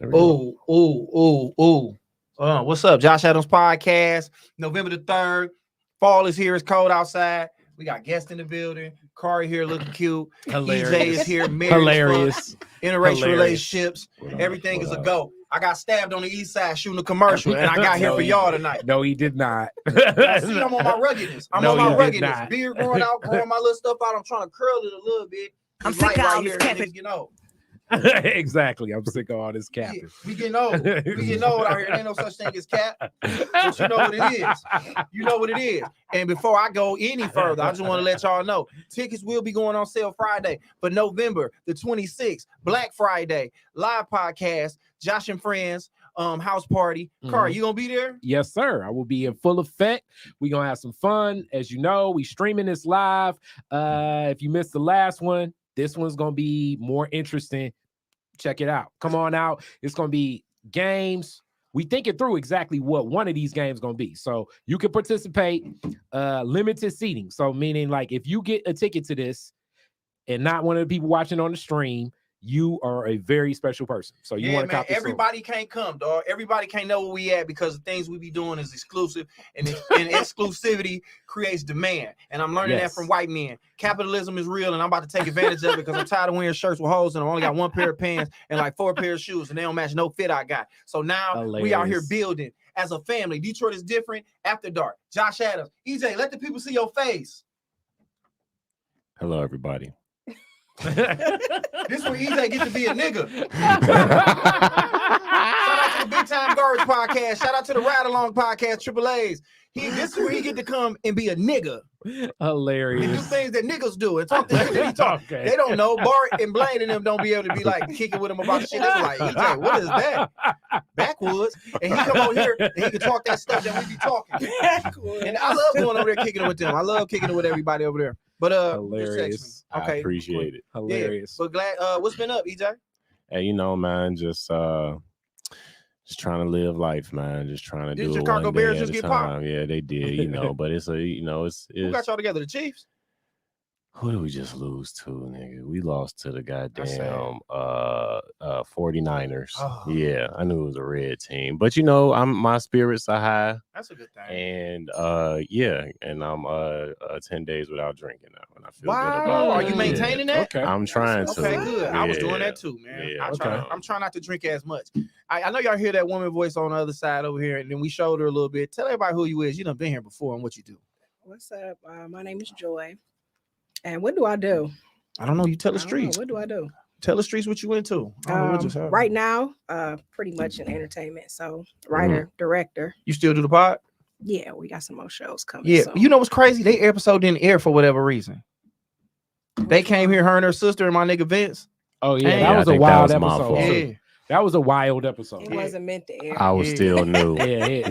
What's up, Josh Adams Podcast? November the 3rd. Fall is here. It's cold outside. We got guests in the building. Kari here looking cute. EJ is here, married as fuck. Interracial relationships. Everything is a go. I got stabbed on the east side shooting a commercial, and I got here for y'all tonight. No, he did not. See, I'm on my ruggedness. I'm on my ruggedness. Beard growing out, growing my little stuff out. I'm trying to curl it a little bit. I'm sick of all this capping. Exactly. I'm sick of all this capping. We getting old. We getting old out here. There ain't no such thing as cap. But you know what it is. You know what it is. And before I go any further, I just want to let y'all know tickets will be going on sale Friday for November the 26th, Black Friday, live podcast, Josh and Friends. House party. Car, you gonna be there? Yes, sir. I will be in full effect. We're gonna have some fun. As you know, we streaming this live. If you missed the last one, this one's gonna be more interesting. Check it out. Come on out. It's gonna be games. We thinking through exactly what one of these games gonna be. So you can participate. Limited seating. So meaning like if you get a ticket to this and not one of the people watching on the stream, you are a very special person. So you want to copy. Everybody can't come, dog. Everybody can't know where we at because the things we be doing is exclusive, and exclusivity creates demand. And I'm learning that from white men. Capitalism is real, and I'm about to take advantage of it because I'm tired of wearing shirts with holes, and I only got one pair of pants and like 4 pairs of shoes, and they don't match no fit I got. So now we out here building as a family. Detroit is different. After dark. Josh Adams, EJ, let the people see your face. Hello, everybody. This where EJ get to be a nigga. Shout out to the Big Time Garbage Podcast. Shout out to the Ride Along Podcast, Triple A's. This is where he get to come and be a nigga. Hilarious. And do things that niggas do and talk to him that he talk. Okay. They don't know. Bart and Blaine and them don't be able to be like kicking with him about shit. They be like, EJ, what is that? Backwoods. And he come over here and he can talk that stuff that we be talking. And I love going over there kicking it with them. I love kicking it with everybody over there. But hilarious. Okay, I appreciate it. Hilarious. But glad. What's been up, EJ? Hey, you know, man, just trying to live life, man. Just trying to do it Chicago one day Bears at just a get time. popped? Yeah, they did. You know, but it's it's. Who got y'all together? The Chiefs. Who did we just lose to, nigga? We lost to the goddamn 49ers. Oh. Yeah, I knew it was a red team. But you know, my spirits are high. That's a good thing. And and I'm 10 days without drinking now. And I feel good about it. Are you maintaining that? Okay. I'm trying to. Okay, good. Yeah. I was doing that too, man. Yeah, I'm trying not to drink as much. I know y'all hear that woman voice on the other side over here, and then we showed her a little bit. Tell everybody who you is. You done been here before and what you do. What's up? My name is Joy. And what do I do? I don't know. You tell the streets. What do I do? Tell the streets what you into. Right now, pretty much in entertainment. So writer, director. You still do the pod? Yeah, we got some more shows coming. Yeah, soon. you know what's crazy? They episode didn't air for whatever reason. They came here, her and her sister and my nigga Vince. Oh yeah, that was a wild episode. Yeah. That was a wild episode. It wasn't meant to air. I was still new. Yeah.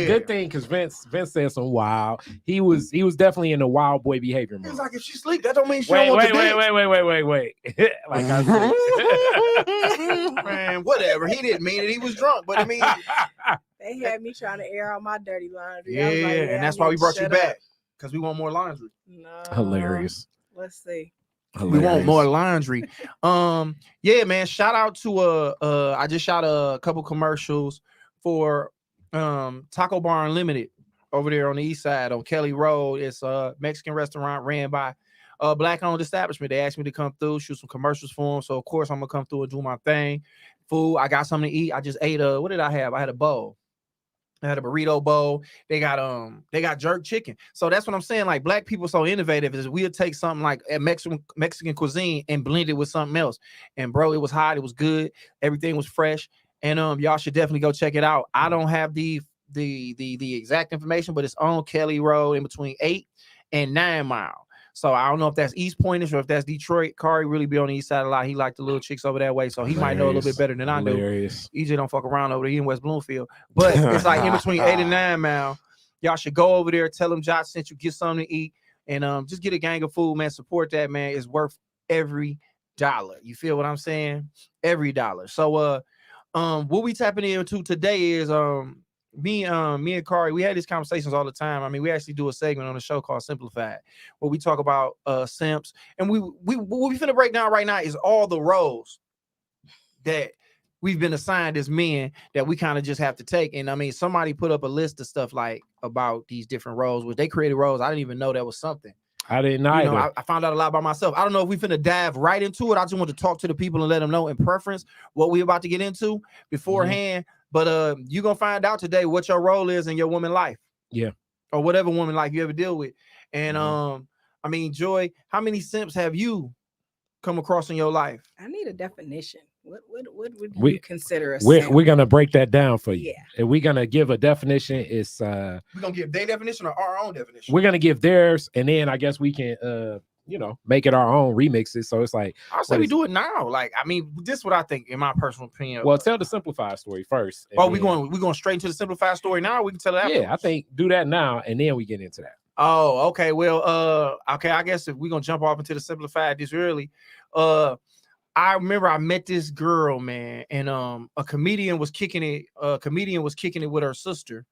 Good thing because Vince said some wild. He was definitely in the wild boy behavior mode. He was like, if she sleep, that don't mean she don't want to wait. Like I said, man, whatever. He didn't mean it. He was drunk, but I mean, they had me trying to air out my dirty laundry. Yeah, and that's why we brought you back because we want more laundry. No, hilarious. Let's see. Hilarious. We want more laundry. Yeah, man. Shout out to I just shot a couple commercials for Taco Bar Unlimited over there on the east side on Kelly Road. It's a Mexican restaurant ran by a black-owned establishment. They asked me to come through, shoot some commercials for them. So of course I'm gonna come through and do my thing. Food. I got something to eat. I just ate what did I have? I had a bowl. I had a burrito bowl. They got jerk chicken. So that's what I'm saying. Like black people so innovative is we'll take something like a Mexican cuisine and blend it with something else. And bro, it was hot. It was good. Everything was fresh. And y'all should definitely go check it out. I don't have the exact information, but it's on Kelly Road in between 8 and 9 Mile. So I don't know if that's East Pointers or if that's Detroit. Kari really be on the east side a lot. He liked the little chicks over that way, so he might know a little bit better than I do. EJ don't fuck around over there. He in West Bloomfield. But it's like in between 8 and 9 Mile. Y'all should go over there. Tell them Josh sent you. Get something to eat. And just get a gang of food, man. Support that, man. It's worth every dollar. You feel what I'm saying? Every dollar. So what we tapping into today is me and Kari, we had these conversations all the time. I mean, we actually do a segment on the show called Simplified, where we talk about Simps. And what we finna break down right now is all the roles that we've been assigned as men that we kind of just have to take. And I mean, somebody put up a list of stuff like about these different roles, which they created roles. I didn't even know that was something. I didn't either. You know, I found out a lot by myself. I don't know if we finna dive right into it. I just want to talk to the people and let them know in preference what we about to get into beforehand. But you're gonna find out today what your role is in your woman life. Yeah. Or whatever woman life you ever deal with. And I mean, Joy, how many simps have you come across in your life? I need a definition. What would We- you consider a We're simp? gonna break that down for you. Yeah. And we're gonna give a definition. It's We're gonna give their definition or our own definition. we're gonna give theirs, and then I guess we can make it our own remixes. So it's like, I say what we is- do it now. Like, I mean, this is what I think, in my personal opinion. well, tell the simplified story first. and Oh, we then- going straight into the simplified story now. Or we can tell it afterwards? Yeah, I think do that now, and then we get into that. Oh, okay. Well, okay. I guess if we're gonna jump off into the simplified this early, I remember I met this girl, man, and a comedian was kicking it. A comedian was kicking it with her sister,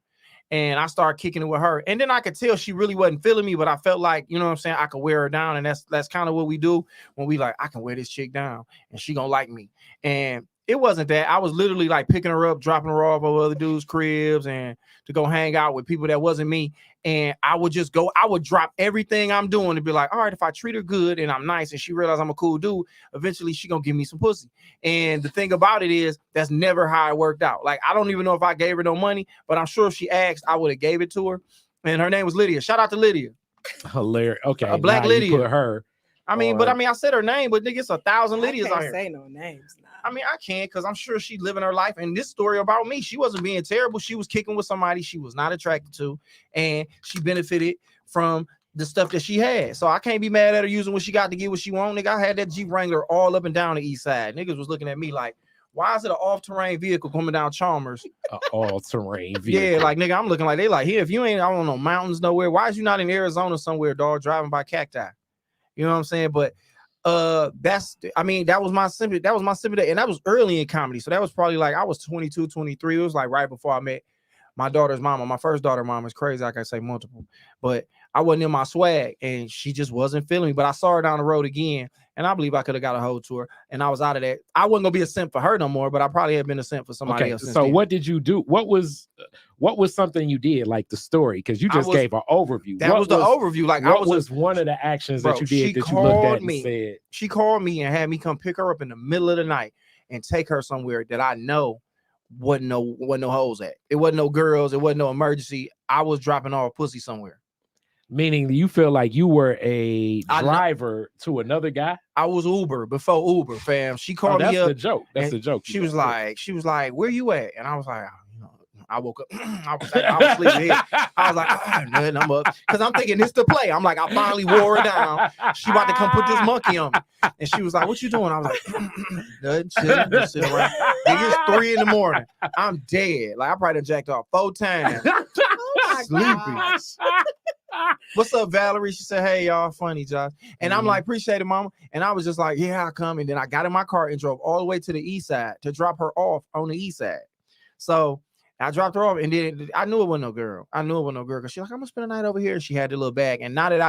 and I started kicking it with her. And then I could tell she really wasn't feeling me, but I felt like, you know what I'm saying, I could wear her down, and that's kind of what we do when we like, I can wear this chick down, and she gonna like me. And it wasn't that. I was literally like picking her up, dropping her off of other dudes' cribs, and to go hang out with people that wasn't me. And I would just go, I would drop everything I'm doing to be like, all right, if I treat her good and I'm nice and she realizes I'm a cool dude, eventually she gonna give me some pussy. And the thing about it is, that's never how it worked out. Like, I don't even know if I gave her no money, but I'm sure if she asked, I would have gave it to her. And her name was Lydia. Shout out to Lydia. Hilarious. Okay, A black now you Lydia. put her. I mean, but I mean, I said her name, but nigga, it's 1,000 I Lydias can't out here. say no names. Nah. I mean, I can't, because I'm sure she's living her life. And this story about me, she wasn't being terrible. She was kicking with somebody she was not attracted to, and she benefited from the stuff that she had. So I can't be mad at her using what she got to get what she want. Nigga, I had that Jeep Wrangler all up and down the east side. Niggas was looking at me like, why is it an off-terrain vehicle coming down Chalmers? All-terrain Yeah, vehicle. like, nigga, I'm looking like, they like, here, if you ain't, I don't know, mountains nowhere, why is you not in Arizona somewhere, dog, driving by cacti? You know what I'm saying? But that's, I mean, that was my sympathy. That was my sympathy. And that was early in comedy. So that was probably like, I was 22, 23. It was like right before I met my daughter's mama. My first daughter mama is crazy. I can say multiple, but I wasn't in my swag and she just wasn't feeling me. But I saw her down the road again, and I believe I could have got a hold to her, and I was out of that. I wasn't gonna be a simp for her no more, but I probably had been a simp for somebody else. So what did you do? What was something you did, like the story? Because you just gave an overview. That was the overview. Like, what was one of the actions that you did that you looked at and said? She called me and had me come pick her up in the middle of the night and take her somewhere that I know wasn't no hoes at. It wasn't no girls. It wasn't no emergency. I was dropping off pussy somewhere. Meaning you feel like you were a driver to another guy? I was Uber before Uber, fam. She called me up. That's the joke. That's the joke. She was like, where you at? And I was like, I woke up. I was sleeping here. I was like, nothing, I'm up. Because I'm thinking this to play. I'm like, I finally wore her down. She about to come put this monkey on me. And she was like, what you doing? I was like, nothing, chilling, just sitting around. It's 3 a.m. I'm dead. Like, I probably done jacked off 4 times. Sleepy. What's up, Valerie? She said, hey, y'all, funny, Josh. And I'm like, appreciate it, mama. And I was just like, yeah, I'll come. And then I got in my car and drove all the way to the east side to drop her off on the east side. So I dropped her off, and then I knew it wasn't no girl. Because she's like, I'm gonna spend the night over here. And she had the little bag. And now that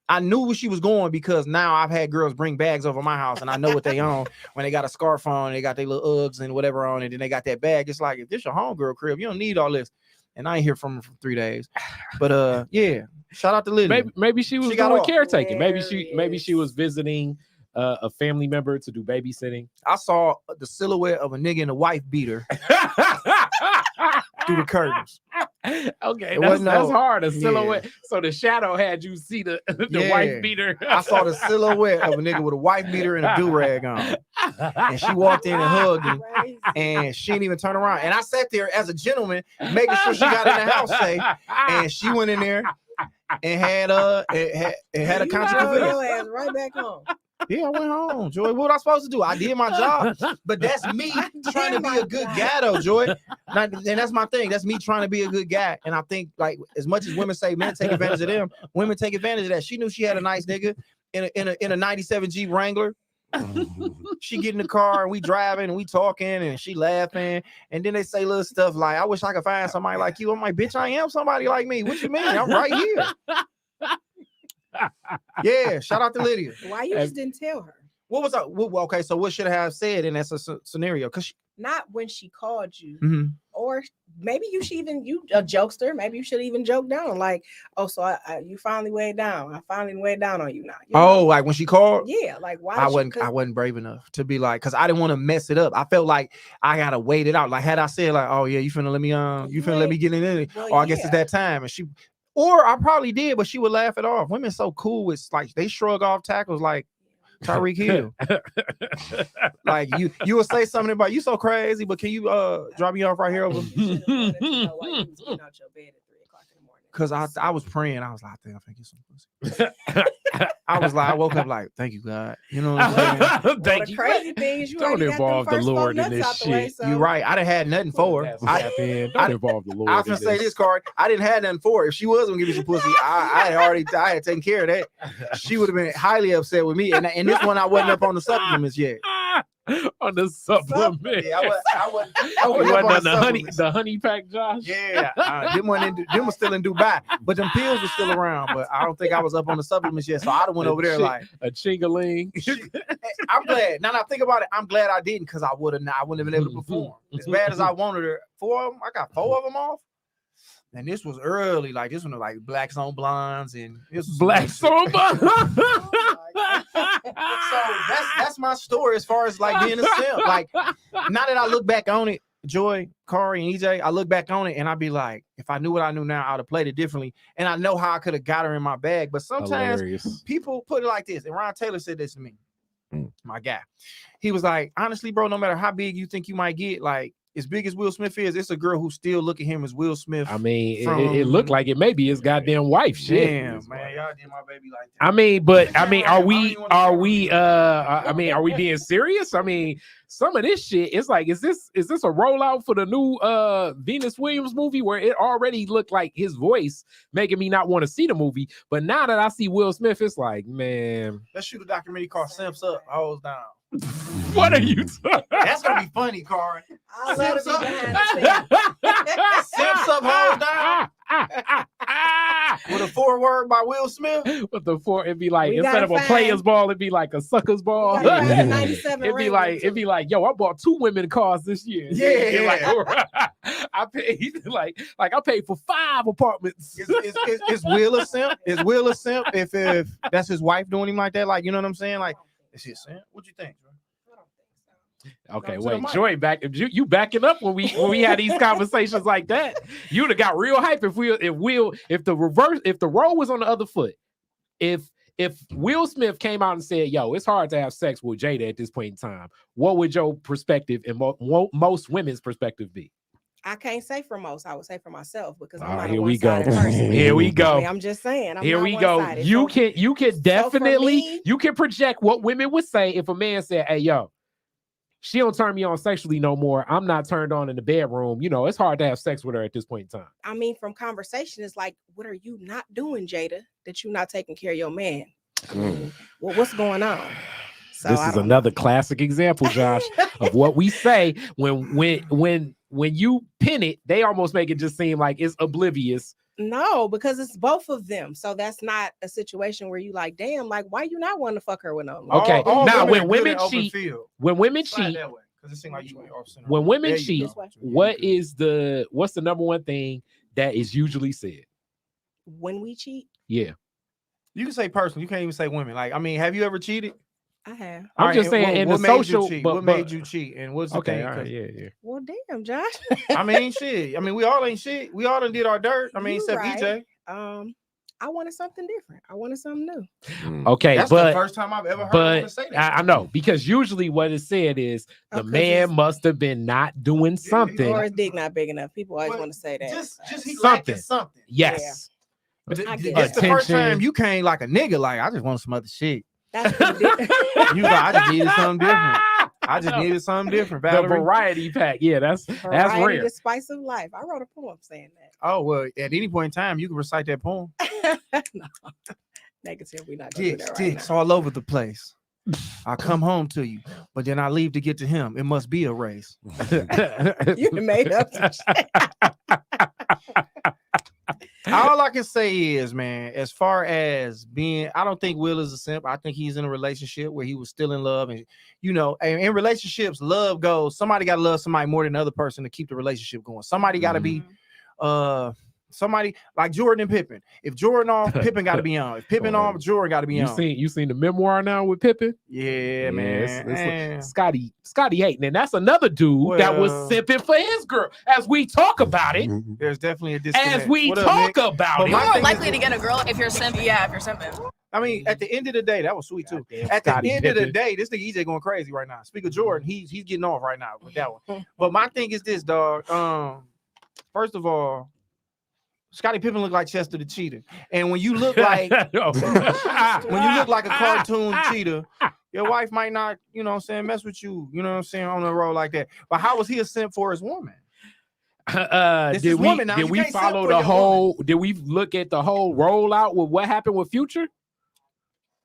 I knew where she was going, because now I've had girls bring bags over my house, and I know what they own. When they got a scarf on, they got their little Uggs and whatever on, and then they got that bag. It's like, if this your homegirl crib, you don't need all this. And I ain't hear from her for 3 days. But yeah, shout out to Lydia. Maybe she was doing caretaking. Maybe she was visiting a family member to do babysitting. I saw the silhouette of a nigga in a wife beater through the curtains. Okay, that's hard. A silhouette. Yeah. So the shadow had you see the wife beater. I saw the silhouette of a nigga with a wife beater and a do-rag on. And she walked in and hugged him, and she didn't even turn around. And I sat there as a gentleman, making sure she got in the house safe. And she went in there and had a controversy. Right back home. Yeah, I went home, Joy. What was I supposed to do? I did my job, but that's me trying to be a good guy, though, Joy. And that's my thing. That's me trying to be a good guy. And I think, like, as much as women say men take advantage of them, women take advantage of that. She knew she had a nice nigga in a 97 Jeep Wrangler. She get in the car and we driving and we talking and she laughing, and then they say little stuff like, I wish I could find somebody like you. I'm like, bitch, I am somebody like me. What you mean? I'm right here. Yeah, shout out to Lydia. Why you just didn't tell her? What was okay, so what should I have said in that scenario? Because not when she called you, Mhm. or maybe you a jokester. Maybe you should even joke down like, oh, so I you finally weighed down. I finally weighed down on you now. You know? Oh, like when she called? Yeah, like why? I wasn't brave enough to be like, because I didn't want to mess it up. I felt like I gotta wait it out. Like had I said like, oh yeah, you finna let me let me get in it, Well, or I guess it's that time, and she, or I probably did, but she would laugh it off. Women so cool. It's like they shrug off tackles like Tyreek Hill. Like you would say something about you so crazy, but can you drop me off right here over? You should have wanted to know why you was getting out your bed at 3:00 in the morning. Because I was praying. I was like, I think I can get some pussy. I was like, I woke up like, thank you, God. You know what I'm saying? Well, the crazy thing is you Don't already involve got the them first Lord four in nuts this out the way, shit. so. You're right. I didn't had nothing for her. Don't involve the Lord. I was gonna say this, card. I didn't have nothing for her. If she was gonna give me some pussy, I had taken care of that. She would have been highly upset with me. And this one, I wasn't up on the supplements yet. On the supplement. Yeah, I wasn't You wasn't on supplements. the honey pack, Josh. Yeah, them was still in Dubai, but them pills were still around. But I don't think I was up on the supplements yet, so I went over there like a chingaling. I'm glad. Now that I think about it, I'm glad I didn't, because I wouldn't have been able to perform as bad as I wanted her. 4 of them, I got 4 of them off. And this was early, like this one was like Blacks on Blondes, and this was Blacks on Blondes. So that's my story as far as like being a simp. Like now that I look back on it, Joy, Kari, and EJ, I look back on it and I'd be like, if I knew what I knew now, I'd have played it differently. And I know how I could have got her in my bag. But sometimes people put it like this, and Ron Taylor said this to me, my guy. He was like, honestly, bro, no matter how big you think you might get, like as big as Will Smith is, it's a girl who still look at him as Will Smith. I mean, it looked like it may be his goddamn wife. Shit. Damn, man, y'all did my baby like that. I mean, are we being serious? I mean, some of this shit, it's like, is this a rollout for the new Venus Williams movie where it already looked like his voice making me not want to see the movie? But now that I see Will Smith, it's like, man, let's shoot a documentary called Simps Up, Hoes Down. What are you talking? That's gonna be funny, Kari. I'll let it be behind the Simps Up, Hoes Down. With a 4-word by Will Smith. With the 4, it'd be like, We instead of a player's ball, it'd be like a sucker's ball. It'd be like, yo, I bought 2 women cars this year. Yeah. Like, I paid I paid for 5 apartments. Is Will a simp? Is Will a simp if that's his wife doing him like that? Like, you know what I'm saying? Like, is he a simp? What you think, bro? Okay, wait, Joy, you backing up when we had these conversations like that. You'd have got real hype if the role was on the other foot. If Will Smith came out and said, yo, it's hard to have sex with Jada at this point in time, what would your perspective and most women's perspective be? I can't say for most. I would say for myself, because I'm not a one-sided person. Here we go. I mean, I'm just saying. Here we go. You can definitely you can project what women would say if a man said, hey, yo, she don't turn me on sexually no more. I'm not turned on in the bedroom. You know, it's hard to have sex with her at this point in time. I mean, from conversation, it's like, what are you not doing, Jada, that you're not taking care of your man? Well, what's going on? So this is another classic example, Josh, of what we say when you pin it, they almost make it just seem like it's oblivious. No, because it's both of them. So that's not a situation where you like, damn, like, why you not want to fuck her with no? Okay, now when women cheat, what's the number one thing that is usually said when we cheat? Yeah, you can say personal. You can't even say women. Like, I mean, have you ever cheated? I have. I'm just saying in the social. What made you cheat? And what's the thing? All right, yeah. Well, damn, Josh. I mean, shit. I mean, we all ain't shit. We all done did our dirt. I mean, except right. EJ. I wanted something different. I wanted something new. Okay, that's the first time I've ever heard him say that. I know, because usually what is said is the man must have been not doing something, or his dick not big enough. People always want to say that. Just he something. Yes. Yeah. But it's the first time you came like a nigga. Like, I just want some other shit. That's what you know, I just needed something different. I just needed something different. Valerie. The variety pack. Yeah, that's rare. The spice of life. I wrote a poem saying that. Oh, well, at any point in time, you can recite that poem. No. Negative. We're not gonna do that right dicks all over the place. I come home to you, but then I leave to get to him. It must be a race. You made up some shit. All I can say is, man, as far as being, I don't think Will is a simp. I think he's in a relationship where he was still in love, and and in relationships, love goes. Somebody got to love somebody more than the other person to keep the relationship going. Somebody got to be, somebody like Jordan and Pippen. If Jordan off, Pippen got to be on. If Pippen off, Jordan got to be on. You seen the memoir now with Pippen? Yeah, man. It's Scotty hating, and that's another dude that was simping for his girl. As we talk about it, there's definitely a disconnect. As we talk about it, you're more likely to get a girl if you're simping. Yeah, if you're simping. I mean, at the end of the day, that was sweet too. At the end of the day, this nigga EJ going crazy right now. Speak of Jordan, he's getting off right now with that one. But my thing is this, dog. First of all, Scottie Pippen look like Chester the cheetah, and when you look like a cartoon cheetah, your wife might not, mess with you, on the road like that. But how was he a simp for his woman? Did we follow the whole? Did we look at the whole rollout with what happened with Future?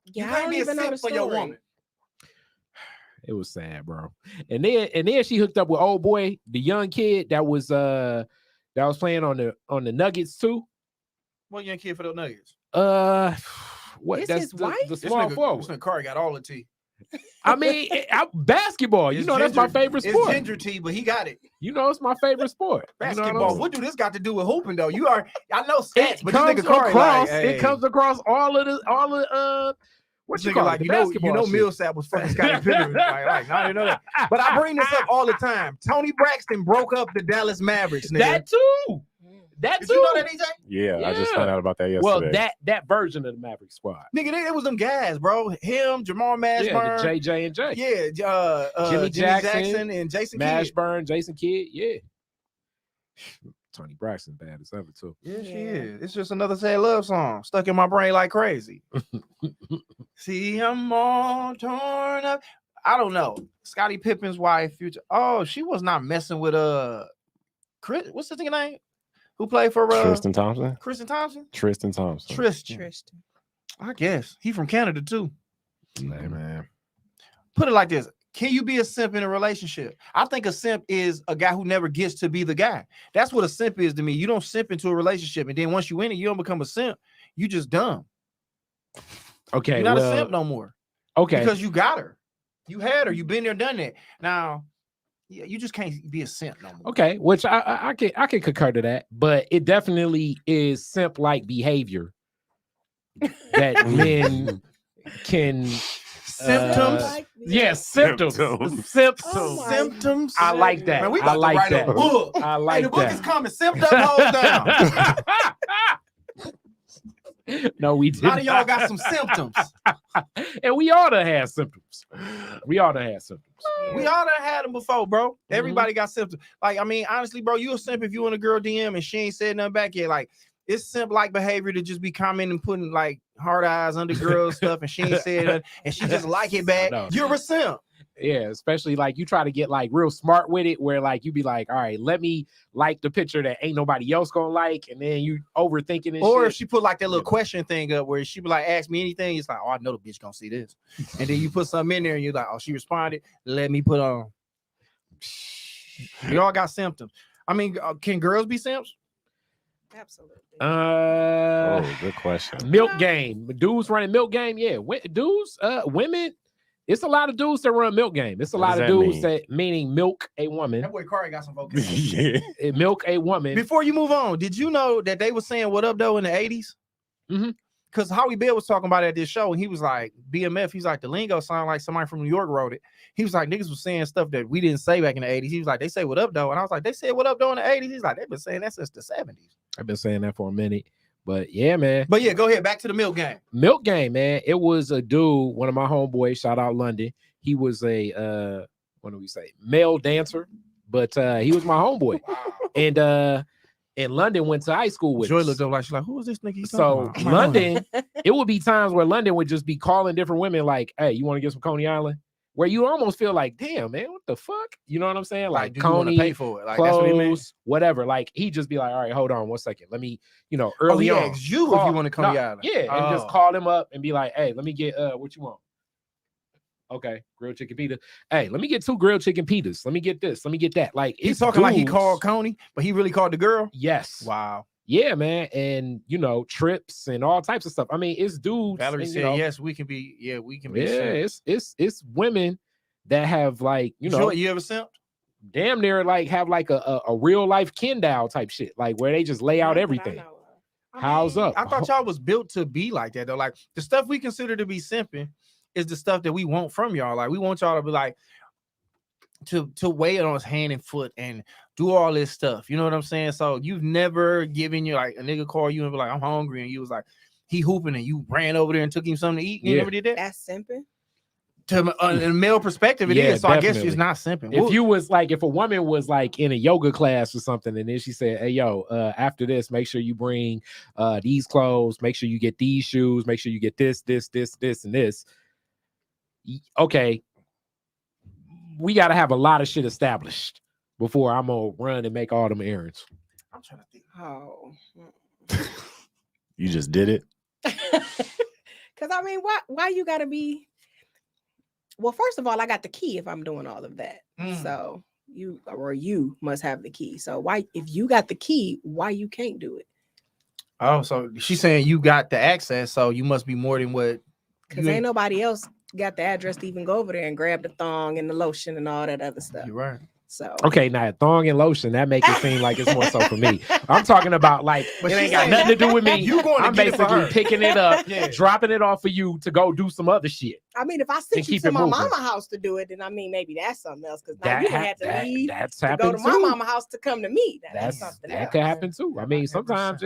Yeah, I don't even know the story. For your woman. It was sad, bro. And then she hooked up with old boy, the young kid that was playing on the Nuggets too. What young kid for the Nuggets? What? That's his wife? The small forward. This Curry got all the tea. I mean, basketball. That's my favorite sport. It's ginger tea, but he got it. It's my favorort sport. Basketball. What do this got to do with hooping though? I know stats, but this nigga Curry it comes across all of what you call like it? Millsap was fucking Scottie Pippen. I didn't know that. But I bring this up all the time. Tony Braxton broke up the Dallas Mavericks. Nigga. That too. Did you know that, EJ? Yeah, I just found out about that yesterday. Well, that version of the Maverick squad. Nigga, it was them guys, bro. Him, Jamal Mashburn. Yeah, JJ and Jay. Yeah, Jimmy Jackson and Jason Mashburn, Jason Kidd. Yeah. Tony Braxton bad as ever too. Yeah, she is. It's just another sad love song stuck in my brain like crazy. See, I'm all torn up. I don't know. Scottie Pippen's wife, Future. Oh, she was not messing with Chris. What's the thing name? Who played for Tristan Thompson? Tristan Thompson. Tristan. I guess he from Canada too. Hey, man. Put it like this. Can you be a simp in a relationship? I think a simp is a guy who never gets to be the guy. That's what a simp is to me. You don't simp into a relationship, and then once you in it, you don't become a simp. You just dumb. Okay. You're not a simp no more. Okay. Because you got her. You had her. You've been there, done that. Now, yeah, you just can't be a simp no more. Okay, which I can concur to that, but it definitely is simp-like behavior that men can symptoms. Symptoms. Symptoms. I like that. Man, we about to write a book. I like the book that. is coming. Symptoms hold down. No, we didn't. A lot of y'all got some symptoms. And we ought to have symptoms. We ought to have had them before, bro. Everybody got symptoms. Like, I mean, honestly, bro, you a simp if you in a girl DM and she ain't said nothing back yet. Like, it's simp-like behavior to just be commenting and putting like hard eyes under girl stuff, and she ain't said nothing, and she just like it back. You're a simp. Yeah, especially like you try to get like real smart with it, where like you be like, all right, let me like the picture that ain't nobody else gonna like, and then you overthinking it. Or if she put like that little question thing up where she be like, ask me anything, it's like, oh, I know the bitch gonna see this. And then you put something in there and you're like, oh, she responded, let me put on. You all got symptoms. I mean, can girls be simps? Absolutely. Good question. Milk game. Dudes running milk game. Yeah. Dudes, women. It's a lot of dudes that run milk game. It's a lot of dudes that meaning milk a woman. That boy Corey got some vocabulary. Milk a woman. Before you move on, did you know that they were saying what up though in the 80s? Because Howie Bell was talking about it at this show, and he was like, BMF, he's like, the lingo sound like somebody from New York wrote it. He was like, niggas was saying stuff that we didn't say back in the 80s. He was like, they say what up though. And I was like, they said what up though in the 80s? He's like, they've been saying that since the 70s. I've been saying that for a minute. But yeah, man. But yeah, go ahead. Back to the milk game. Milk game, man. It was a dude, one of my homeboys, shout out London. He was a what do we say? Male dancer, but he was my homeboy. And London went to high school with Joy us. looked up like, she's like, who is this nigga? So London, it would be times where London would just be calling different women like, hey, you want to get some Coney Island? Where you almost feel like, damn, man, what the fuck? You know what I'm saying? Like do Coney, you pay for it? Like, clothes, that's what he meant? Whatever. Like he'd just be like, all right, hold on 1 second. Let me, early he on. asks you if you want to Coney Island. Yeah, and just call him up and be like, hey, let me get what you want. Okay, grilled chicken pita. Hey, let me get 2 grilled chicken pitas. Let me get this. Let me get that. Like he's talking like he called Coney, but he really called the girl. Yes. Wow. Yeah, man, and trips and all types of stuff. I mean, it's dudes. Valerie and, said, "Yes, we can be. Yeah, we can be." Yeah, simps. it's women that have like You ever simped? damn near like have like a real life Kendall type shit, like where they just lay out Not that I everything. know of. How's up? I thought y'all was built to be like that though. Like the stuff we consider to be simping is the stuff that we want from y'all. Like we want y'all to be like to weigh it on his hand and foot and do all this stuff. You know what I'm saying? So you've never given you like a nigga call you and be like, I'm hungry, and you was like, he hooping, and you ran over there and took him something to eat. You never did that? That's simping. To in a male perspective, it is. So definitely. I guess it's not simping. If a woman was like in a yoga class or something, and then she said, "Hey, yo, after this, make sure you bring these clothes. Make sure you get these shoes. Make sure you get this, and this." Okay, we got to have a lot of shit established before I'm gonna run and make all them errands. I'm trying to think. Oh, You just did it. because I mean, why you gotta be? Well, first of all, I got the key if I'm doing all of that. So you must have the key. So why, if you got the key, why you can't do it? Oh, so she's saying you got the access, so you must be more than what. Because ain't nobody else got the address to even go over there and grab the thong and the lotion and all that other stuff. You're right. So Okay, now thong and lotion, that make it seem like it's more so for me. I'm talking about like But it she ain't got saying nothing to do with me. you going to I'm get it for basically her. picking it up, Yeah. dropping it off for you to go do some other shit. I mean, if I And sent you keep to it my moving. mama house to do it, then I mean maybe that's something else. Because now you done had to leave that's to go happened to my too. mama house to come to me. That's something That else. could happen too. I mean, 100%. sometimes,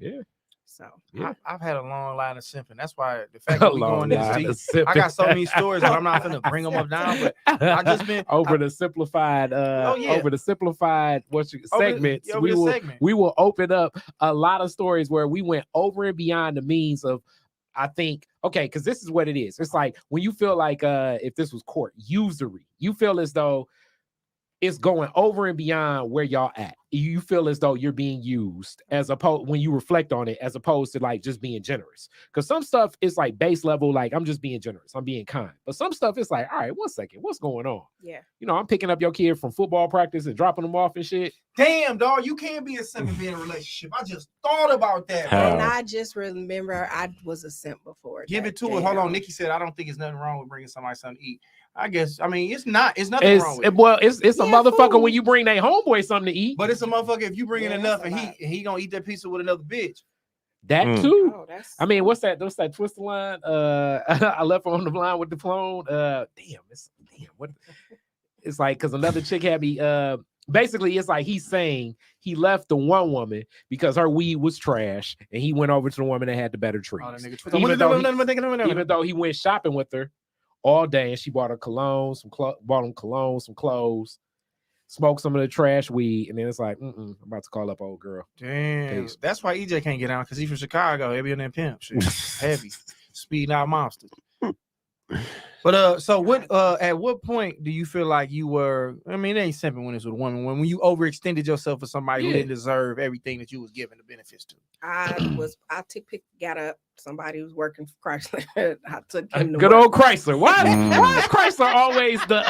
yeah. So Yeah. I've had a long line of simping. That's why the fact that we going into I got so many stories, but I'm not gonna bring them up now. But I just been the simplified over the simplified segments. We will open up a lot of stories where we went over and beyond the means of, I think, okay, because this is what it is. It's like when you feel like if this was court usury, you feel as though it's going over and beyond where y'all at. You feel as though you're being used as opposed when you reflect on it, as opposed to like just being generous. Because some stuff is like base level, like I'm just being generous, I'm being kind. But some stuff is like, all right, 1 second, what's going on? yeah, I'm picking up your kid from football practice and dropping them off and shit. Damn, dog, you can't be a simp and be in a relationship. I just thought about that. How? and I just remember I was a simp before. Give that. it to her. Hold on, Nikki said I don't think there's nothing wrong with bringing somebody something to eat. I guess it's nothing wrong with it. Well, it's a Yeah, motherfucker food. when you bring their homeboy something to eat. But it's a motherfucker if you bring in Yeah, enough that's and a lot. he gonna eat that pizza with another bitch. That Mm. too. Oh, that's. I mean, what's that twister line? I left her on the line with the phone. What? It's like because another chick had me. Basically, it's like he's saying he left the one woman because her weed was trash, and he went over to the woman that had the better trees. Oh, that nigga Even though he went shopping with her all day, and she bought her cologne, bought him cologne, some clothes, smoked some of the trash weed, and then it's like, I'm about to call up old girl. Damn, Peace. that's why EJ can't get out because he's from Chicago. He be in that pimp shit, heavy, speeding out monsters. But so what? At what point do you feel like you were? I mean, it ain't simping when it's with a woman. When you overextended yourself for somebody who didn't deserve everything that you was given the benefits to. I got up. Somebody who was working for Chrysler. I took him to Good work. old Chrysler. Why is Chrysler always the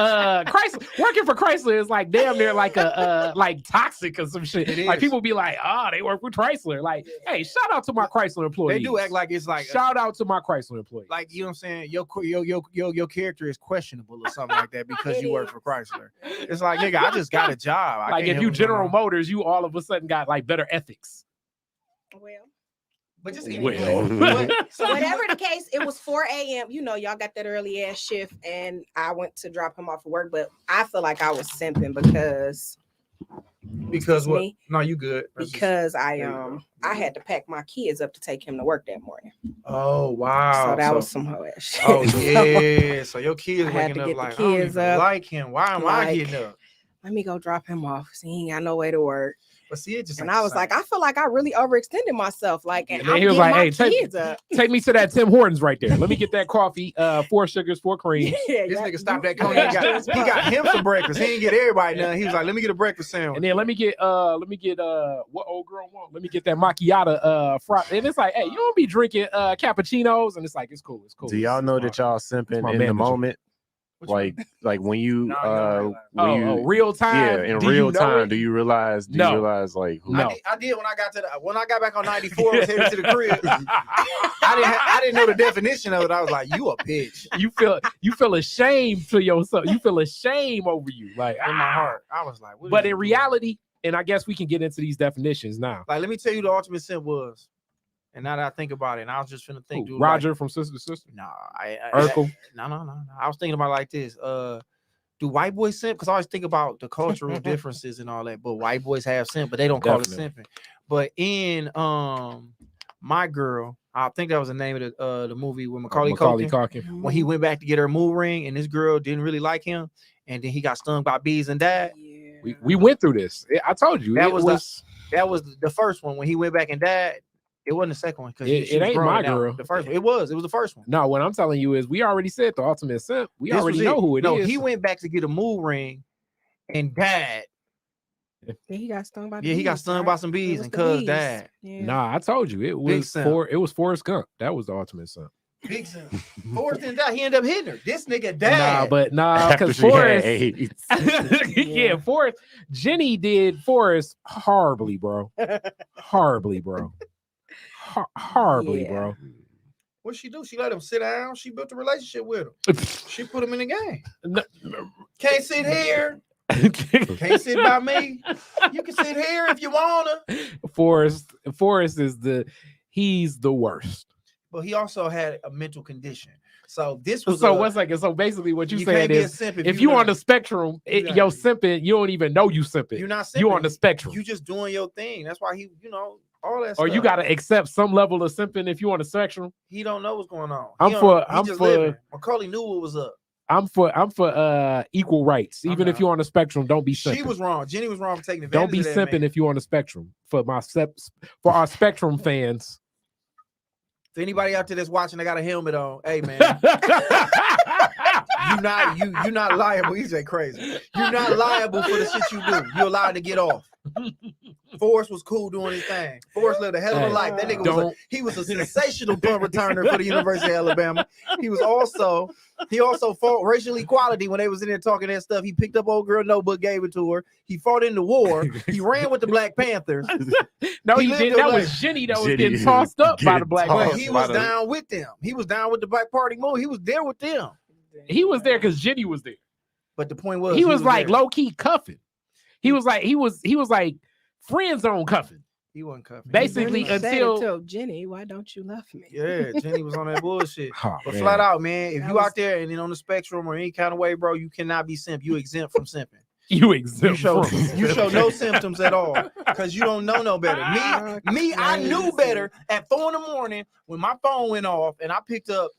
Chrysler? Working for Chrysler is like damn near like a like toxic or some shit. It Like is. people be like, they work for Chrysler. Like, hey, shout out to my Chrysler employees. They do act like it's like shout out to my Chrysler employees. like you know what I'm saying. Your character is questionable or something like that because you work for Chrysler. It's like nigga, I just got a job. I like can't if you help it no General more. Motors, you all of a sudden got like better ethics. Well, But just so whatever the case, it was 4 a.m. You know, y'all got that early ass shift, and I went to drop him off at work. But I feel like I was simping because what? me. No, you good. That's because there I you go. I had to pack my kids up to take him to work that morning. Oh wow! So that was some hoe ass shit. Oh yeah. So your kids I had waking to up get the like kids I don't even up, like him. Why am I like, getting up? Let me go drop him off. See, he ain't got no way to work. But see, it just And ain't I the was same. like, I feel like I really overextended myself. Like, and then I'm he was getting like, my "Hey, kids up. Take me to that Tim Hortons right there. Let me get that coffee, 4 sugars, 4 creams." Yeah, This yeah. nigga stopped that cognac. He got him some breakfast. He didn't get everybody none. He was like, let me get a breakfast sandwich. And then let me get what old girl want? Let me get that macchiato and it's like, hey, you don't be drinking cappuccinos, and it's like it's cool. Do y'all know that y'all simping my in manager. the moment? Like when you real time. in Do real you know time, it? do you realize like who? No. I did when I got back on 94, I was headed to the crib. I didn't know the definition of it. I was like, you a bitch. You feel ashamed for yourself. You feel ashamed over you, like In my heart. I was like, what But is in you reality, and I guess we can get into these definitions now. like, let me tell you the ultimate simp was. And now that I think about it, and I was just finna think, dude, Roger from Sister to Sister. No, Urkel. No. I was thinking about it like this. Do white boys simp? Because I always think about the cultural differences and all that. But white boys have simp, but they don't call it simping. But in My Girl, I think that was the name of the movie with Macaulay Culkin. When he went back to get her mood ring, and this girl didn't really like him, and then he got stung by bees and died. Yeah. We went through this. I told you that was the first one when he went back and died. It wasn't the second one because it ain't My Girl. The first one. It was the first one. No, what I'm telling you is we already said the ultimate simp. We already know who it is. No, he went back to get a mood ring and died. Yeah, he got stung by. He got stung by some bees and cuz died. Yeah. Nah, I told you it was it was Forrest Gump. That was the ultimate simp. Big simp. Forrest didn't die. He ended up hitting her. This nigga died. Because Forrest, Forrest, Jenny did Forrest horribly, bro. Horribly, bro. Bro. What'd she do? She let him sit down. She built a relationship with him. She put him in the game. Can't sit here. Can't sit by me. You can sit here if you wanna. Forrest is he's the worst. But he also had a mental condition. So this was so basically what you saying is if you on the spectrum, yo simping, you don't even know you simping. You're not simping. You on the spectrum. You just doing your thing. That's why he, all that or stuff. You gotta accept some level of simping if you on the spectrum. He don't know what's going on. I'm for Macaulay knew what was up. I'm for equal rights. Even if you're on the spectrum, don't be simping. She was wrong. Jenny was wrong for taking advantage. Don't be simping if you're on the spectrum. For our spectrum fans. For anybody out there that's watching, I got a helmet on. Hey man, you're not liable. He's crazy. You're not liable for the shit you do. You're allowed to get off. Forrest was cool doing his thing. Forrest lived a hell of a life. That nigga was a sensational punt returner for the University of Alabama. He also fought racial equality when they was in there talking that stuff. He picked up old girl notebook, gave it to her. He fought in the war. He ran with the Black Panthers. No, he didn't. That was Jenny that was getting tossed up by the Black Panthers. He was down with them. He was down with the Black Party move. He was there with them. He was there because Jenny was there. But the point was he was like low key cuffing. He was like friend zone cuffing. He wasn't cuffing. Basically until Jenny, why don't you love me? Yeah, Jenny was on that bullshit. But flat out, man, if you out there and on the spectrum or any kind of way, bro, you cannot be simp. You exempt from simping. You show no symptoms at all because you don't know no better. I knew better at 4 a.m. when my phone went off and I picked up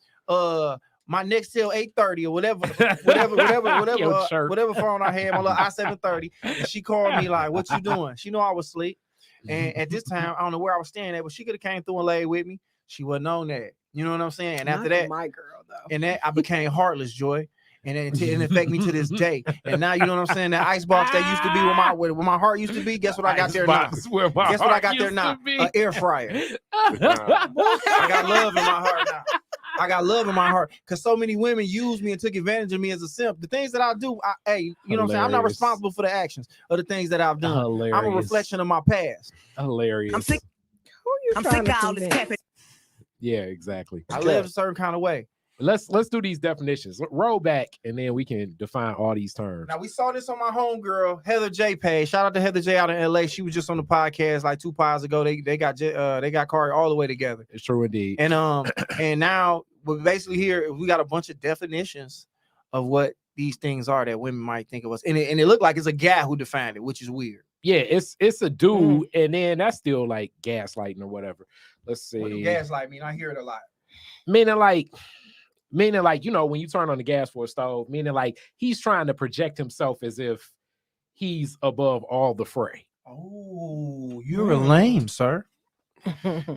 my Nextel 830 or whatever phone I had, my little i730, and she called me like, "What you doing?" She knew I was asleep, and at this time I don't know where I was staying at, but she could have came through and laid with me. She wasn't on that. You know what I'm saying? And after that, My Girl though, and that I became heartless, Joy. And it affected me to this day. And now you know what I'm saying? That ice box that used to be where my heart used to be. Guess what I got there now? Guess what I got there now? An air fryer. I got love in my heart now. I got love in my heart because so many women used me and took advantage of me as a simp. The things that I do, you know what I'm saying? I'm not responsible for the actions of the things that I've done. Hilarious. I'm a reflection of my past. Hilarious. I'm sick of all this capping. Yeah, exactly. I live a certain kind of way. Let's do these definitions. Roll back, and then we can define all these terms. Now we saw this on my homegirl Heather J page. Shout out to Heather J out in LA. She was just on the podcast like 2 pods ago. They got Kari all the way together. It's true indeed. And and now we're basically here. We got a bunch of definitions of what these things are that women might think of us. And it looked like it's a guy who defined it, which is weird. Yeah, it's a dude, and then that's still like gaslighting or whatever. Let's see. What do gaslight mean? I hear it a lot. Meaning like, you know, when you turn on the gas for a stove, meaning like he's trying to project himself as if he's above all the fray. Oh, you're lame, sir.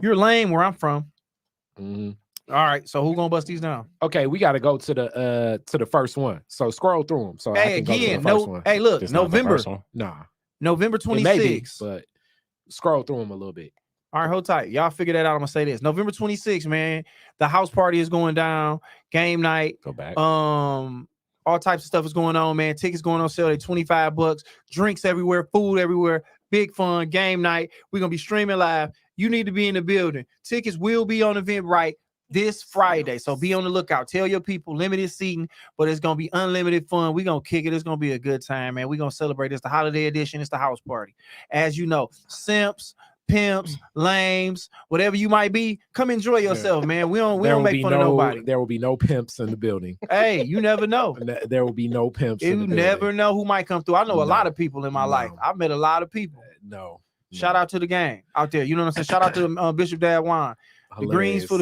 You're lame where I'm from. Mm-hmm. All right, so who gonna bust these down? Okay, we got to go to the first one. So scroll through them. So hey, again, hey, look, November, November 26th. But scroll through them a little bit. All right, hold tight. Y'all figure that out. I'm gonna say this. November 26th, man. The house party is going down. Game night. Go back. All types of stuff is going on, man. Tickets going on sale at $25. Drinks everywhere, food everywhere. Big fun game night. We're gonna be streaming live. You need to be in the building. Tickets will be on Eventbrite this Friday, so be on the lookout. Tell your people limited seating, but it's gonna be unlimited fun. We're gonna kick it. It's gonna be a good time, man. We're gonna celebrate. It's the holiday edition. It's the house party. As you know, simps, pimps, lames, whatever you might be, come enjoy yourself, man. We don't make fun of nobody. There will be no pimps in the building. Hey, you never know. There will be no pimps. You never know who might come through. I know a lot of people in my life. I've met a lot of people. Shout out to the gang out there. You know what I'm saying? Shout out to Bishop Dad Wine. The greens for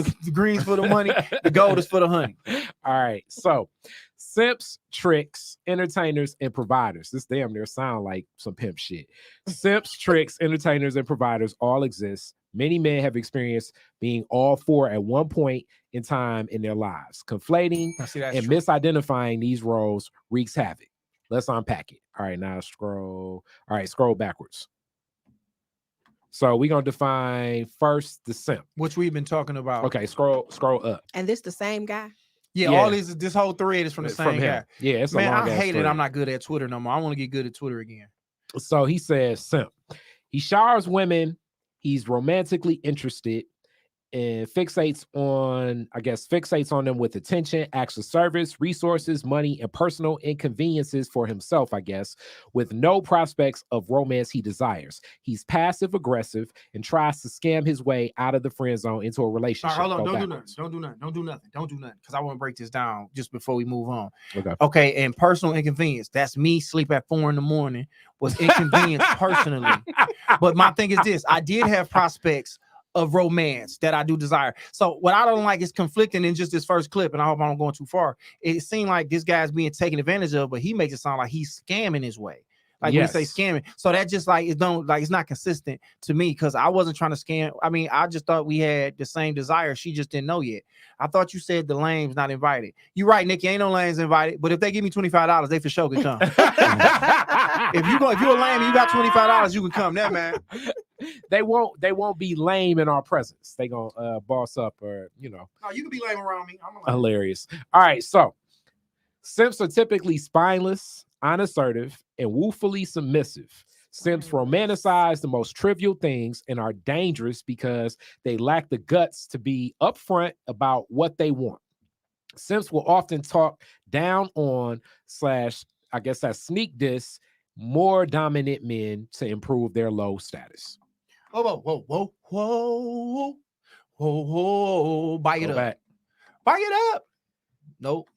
the money, the gold is for the honey. All right. So simps, tricks, entertainers, and providers. This damn near sound like some pimp shit. Simps, tricks, entertainers, and providers all exist. Many men have experienced being all four at one point in time in their lives. Conflating and misidentifying these roles wreaks havoc. Let's unpack it. All right, now scroll. All right, scroll backwards. So we're gonna define first the simp, which we've been talking about. Okay, scroll up. And this the same guy? Yeah, all this whole thread is from the same guy. Yeah, it's man. A long I hate thread. it. I'm not good at Twitter no more. I want to get good at Twitter again. So he says simp. He showers women. He's romantically interested and fixates on them with attention, acts of service, resources, money, and personal inconveniences for himself, I guess, with no prospects of romance he desires. He's passive aggressive and tries to scam his way out of the friend zone into a relationship. Hold on, don't do nothing. Because I want to break this down just before we move on. Okay, and personal inconvenience. That's me sleep at 4 a.m. was inconvenience personally. But my thing is this: I did have prospects of romance that I do desire. So what I don't like is conflicting in just this first clip, and I hope I'm not going too far. It seemed like this guy's being taken advantage of, but he makes it sound like he's scamming his way. Like when we say scamming. So that just like it's not consistent to me because I wasn't trying to scam. I mean, I just thought we had the same desire. She just didn't know yet. I thought you said the lames not invited. You're right, Nikki. Ain't no lames invited. But if they give me $25, they for sure can come. if you're a lame and you got $25, you can come there, man. They won't be lame in our presence. They gonna boss up or No, you can be lame around me. I'm hilarious. All right, so simps are typically spineless, unassertive, and woefully submissive. Simps romanticize the most trivial things and are dangerous because they lack the guts to be upfront about what they want. Simps will often talk down on / I guess that's sneak diss more dominant men to improve their low status. Whoa. Bite it up. Bite it up. Nope.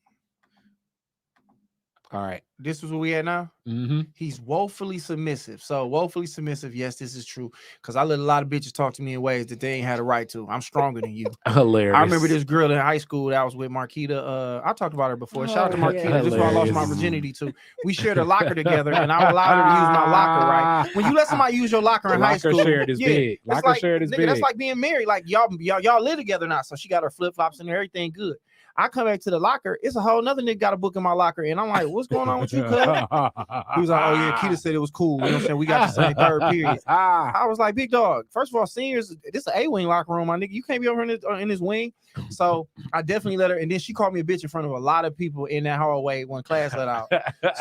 All right. This is what we at now. Mm-hmm. He's woefully submissive. So woefully submissive. Yes, this is true. Because I let a lot of bitches talk to me in ways that they ain't had a right to. I'm stronger than you. Hilarious. I remember this girl in high school that I was with, Marquita. I talked about her before. Shout out to Marquita. This is who I lost my virginity to. We shared a locker together, and I allowed her to use my locker. Right? When you let somebody use your locker in high school, shared is big. Locker shared is big. That's like being married. Like y'all live together now. So she got her flip flops and everything good. I come back to the locker. It's a whole nother nigga got a book in my locker. And I'm like, what's going on with you, cuz? He was like, oh, yeah, Keita said it was cool. You know what I'm saying? We got the same third period. I was like, big dog. First of all, seniors, this is an A-wing locker room, my nigga. You can't be over in this wing. So I definitely let her. And then she called me a bitch in front of a lot of people in that hallway when class let out.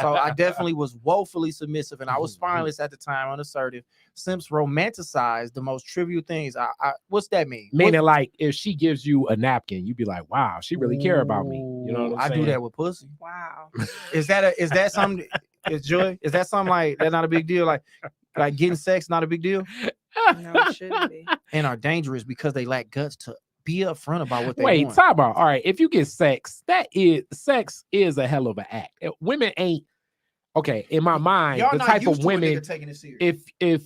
So I definitely was woefully submissive. And I was spineless at the time, unassertive. Simps romanticize the most trivial things. What's that mean? Meaning, like, if she gives you a napkin, you'd be like, wow, she really care about me. You know what I'm saying? I do that with pussy. Wow. Is that something? Is Joy? Is that something like that's not a big deal? Like getting sex not a big deal? No, it shouldn't be. And are dangerous because they lack guts to be upfront about what they want. Wait, talk about. All right, if you get sex, sex is a hell of an act. Women ain't okay in my mind. Y'all the not type used of to women, taking it serious. if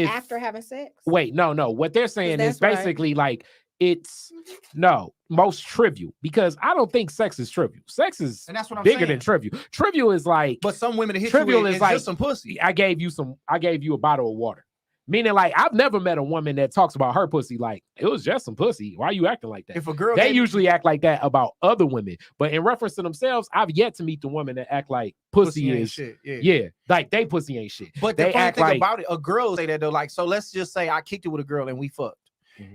after having sex. Wait, no. What they're saying is basically like it's most trivial because I don't think sex is trivial. Sex is and that's what I'm bigger saying. Than trivial. Trivial is like, but some women hit trivial you is like just some pussy. I gave you a bottle of water. Meaning, like, I've never met a woman that talks about her pussy like it was just some pussy. Why are you acting like that? If a girl, they usually act like that about other women, but in reference to themselves, I've yet to meet the woman that act like pussy is shit. Yeah, like they pussy ain't shit. But the funny thing about it, a girl say that though. Like, so let's just say I kicked it with a girl and we fucked.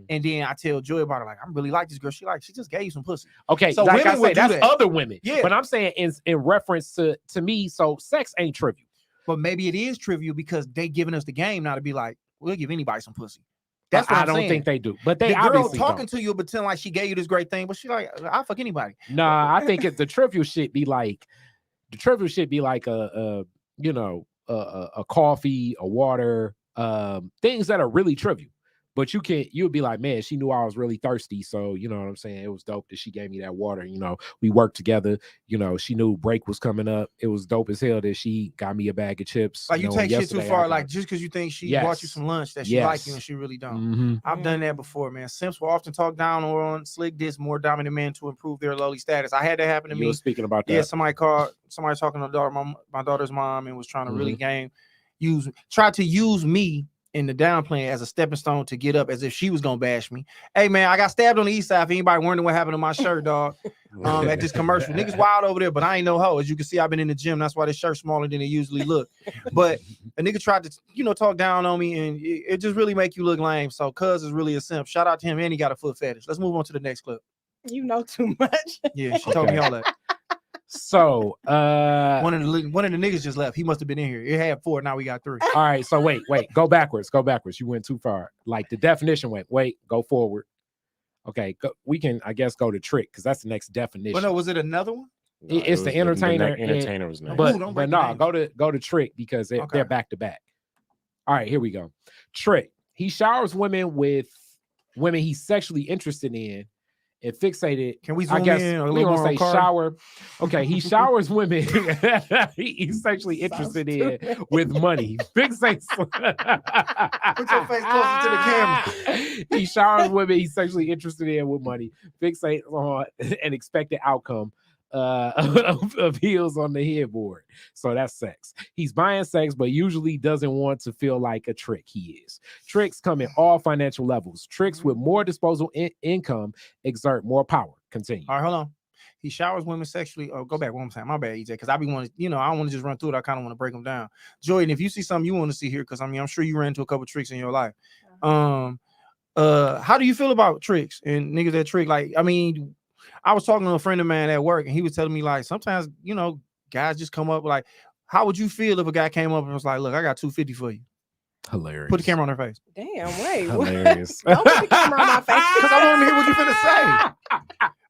And then I tell Joy about it, like, I'm really like this girl. She just gave you some pussy. Okay, So like I women would say, do that's that. other women. Yeah. But I'm saying in reference to me, so sex ain't trivial. But maybe it is trivial because they giving us the game now to be like, we'll give anybody some pussy. That's what I I'm don't saying. think they do. But they the girl obviously talking don't. to you pretend like she gave you this great thing, but she like, I'll fuck anybody. Nah, I think the trivial shit be like a you know, a coffee, a water, things that are really trivial. But you'll be like, man, she knew I was really thirsty. So, you know what I'm saying? It was dope that she gave me that water. You know, we worked together. You know, she knew break was coming up. It was dope as hell that she got me a bag of chips. Like you take shit too far, like just because you think she bought you Yes. some lunch that she like you and she really don't. I've done that before, man. Simps will often talk down or on slick diss more dominant men to improve their lowly status. I had that happen to me. You were speaking about that. Yeah, somebody talking to my daughter's mom and was trying to really try to use me in the downplaying as a stepping stone to get up as if she was gonna bash me. Hey man, I got stabbed on the east side. If anybody wondering what happened to my shirt, dog, at this commercial, niggas wild over there, but I ain't no hoe. As you can see, I've been in the gym. That's why this shirt's smaller than it usually look. But a nigga tried to, talk down on me, and it just really make you look lame. So Cuz is really a simp. Shout out to him, and he got a foot fetish. Let's move on to the next clip. You know too much. Yeah, she told me all that. So one of the niggas just left. He must have been in here. It had 4, now we got 3. All right, so wait, go backwards. You went too far. Like the definition went, go forward. Okay, we can, I guess, go to trick because that's the next definition. But no, was it another one? No, it's the entertainer. Entertainer was next. But no, go to trick because they're back to back. All right, here we go. Trick. He showers women with women he's sexually interested in. And fixated. Can we zoom I guess in? We gonna say shower. Okay, he showers women he's sexually interested in with money. Fixates. Put your face closer to the camera. He showers women he's sexually interested in with money. Fixate on an expected outcome of heels on the headboard. So that's sex. He's buying sex, but usually doesn't want to feel like a trick. He is. Tricks come in all financial levels. Tricks with more disposable income exert more power. Continue. All right, hold on. He showers women sexually. Oh, go back one more time. My bad, EJ, because I be wanting, I don't want to just run through it. I kind of want to break them down. Jordan, if you see something you want to see here, because I'm sure you ran into a couple tricks in your life. How do you feel about tricks and niggas that trick? Like, I was talking to a friend of mine at work, and he was telling me, like, sometimes, guys just come up like, how would you feel if a guy came up and was like, look, I got $250 for you? Hilarious. Put the camera on her face. Damn, wait. Hilarious. Don't put the camera on my face. Because I want them to hear what you finna say.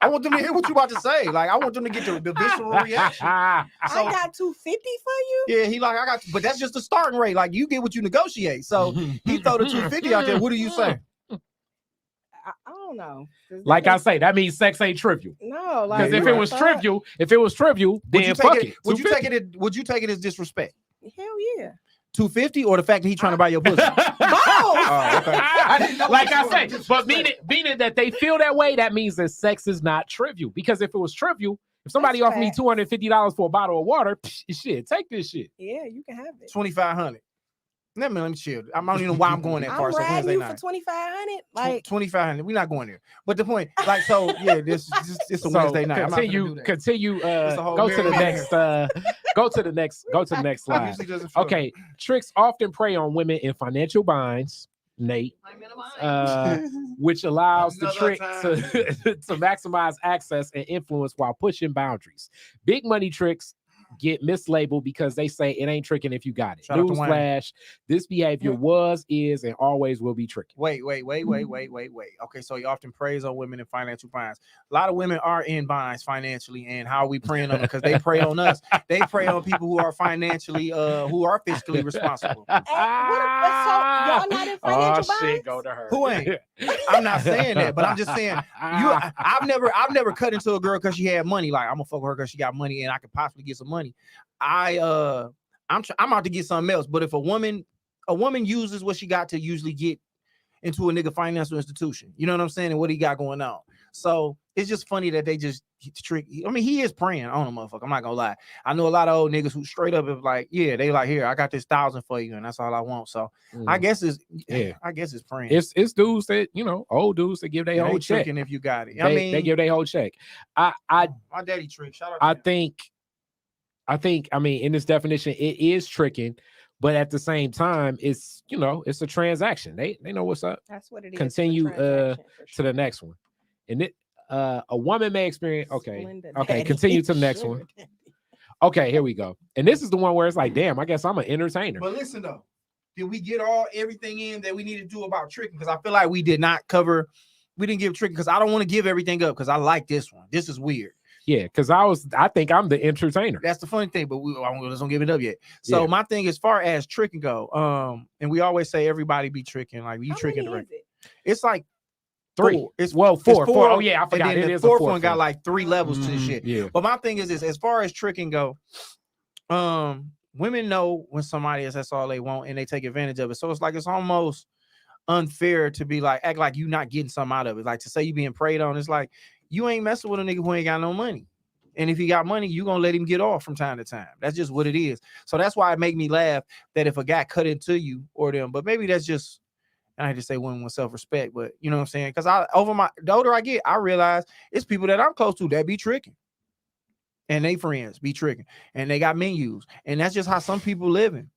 I want them to hear what you about to say. Like, I want them to get the visceral reaction. So, I got $250 for you? Yeah, he like, I got, but that's just the starting rate. Like, you get what you negotiate. So he throw the $250 out there. What do you say? I don't know. Like I say, that means sex ain't trivial. No, like because if it was trivial, then fuck it. Would you take it as disrespect? Hell yeah. $250 or the fact that he's trying to buy your pussy? Both. Oh, okay. I didn't know. Like I say, but meaning that they feel that way, that means that sex is not trivial. Because if it was trivial, if somebody offered me $250 for a bottle of water, shit, take this shit. Yeah, you can have it. $2,500. Let me chill. I don't even know why I'm going that far. I'm riding you for $2,500. Like $2,500. We're not going there. But the point, like, so yeah, it's a Wednesday night. Continue. Go to the next slide. Okay, tricks often prey on women in financial binds. Nate, which allows the trick to maximize access and influence while pushing boundaries. Big money tricks get mislabeled because they say it ain't tricking if you got it. Newsflash, this behavior is, and always will be tricky. Wait. Okay, so he often preys on women in financial binds. A lot of women are in binds financially, and how are we preying on them? Because they prey on us. They prey on people who are financially, who are fiscally responsible. So y'all not in financial binds? Shit, go to her. Who ain't? I'm not saying that, but I'm just saying I've never cut into a girl because she had money. Like, I'm gonna fuck with her because she got money and I could possibly get some money. I'm out to get something else. But if a woman uses what she got to usually get into a nigga financial institution, you know what I'm saying, and what he got going on. So it's just funny that they just trick. I mean, he is preying on a motherfucker. I'm not gonna lie. I know a lot of old niggas who straight up is like, yeah, they like, here, I got this 1,000 for you, and that's all I want. So I guess it's preying. It's dudes that, old dudes that give their whole check. Tricking if you got it. They give their whole check. My daddy trick. Shout out to him. I think, in this definition, it is tricking but at the same time, it's it's a transaction. They know what's up. That's what it is. Continue to to the next one, and it a woman may experience. Okay, Splenda okay, daddy. continue to the next Sugar one. daddy. Okay, here we go. And this is the one where it's like, damn, I guess I'm an entertainer. But listen though, did we get everything in that we need to do about tricking? Because I feel like we did not cover. We didn't give tricking because I don't want to give everything up because I like this one. This is weird. Yeah, because I think I'm the entertainer. That's the funny thing, but we don't give it up yet. So my thing, as far as tricking go, and we always say everybody be tricking, like you How tricking many the is it? It's like 3. four. It's four. Oh yeah, I forgot. And then It the is a fourth fourth one got like 3 levels to this shit. Yeah. But my thing is this: as far as tricking go, women know when somebody is that's all they want, and they take advantage of it. So it's like it's almost unfair to be like act like you not getting something out of it. Like to say you being preyed on, it's like you ain't messing with a nigga who ain't got no money. And if he got money, you gonna let him get off from time to time. That's just what it is. So that's why it make me laugh that if a guy cut into you or them, but maybe that's just, I hate to say women with self-respect, but you know what I'm saying? Because the older I get, I realize it's people that I'm close to that be tricking. And they friends be tricking. And they got menus. And that's just how some people living.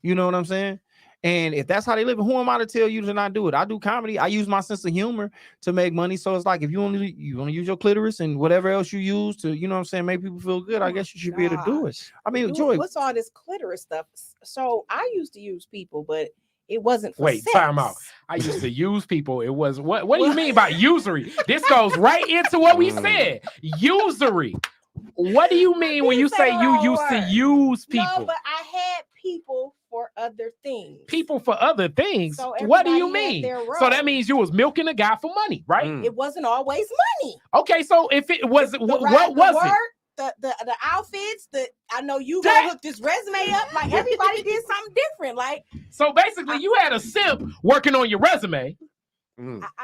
You know what I'm saying? And if that's how they live, who am I to tell you to not do it? I do comedy. I use my sense of humor to make money. So it's like if you only use your clitoris and whatever else you use to, you know what I'm saying, make people feel good, I guess you should be able to do it. I mean, Joy, what's all this clitoris stuff? So I used to use people, but it wasn't for Wait, sex. time out. I used to use people. It was what do you mean by usury? This goes right into what we said. Usury. What do you mean when you say you used to use people? No, but I had people for other things. People for other things? So what do you everybody had mean? their role. So that means you was milking a guy for money, right? It wasn't always money. Okay, so if it was, what was it? The outfits, I know you gonna hook this resume up. Like everybody did something different. Like so basically, you had a simp working on your resume.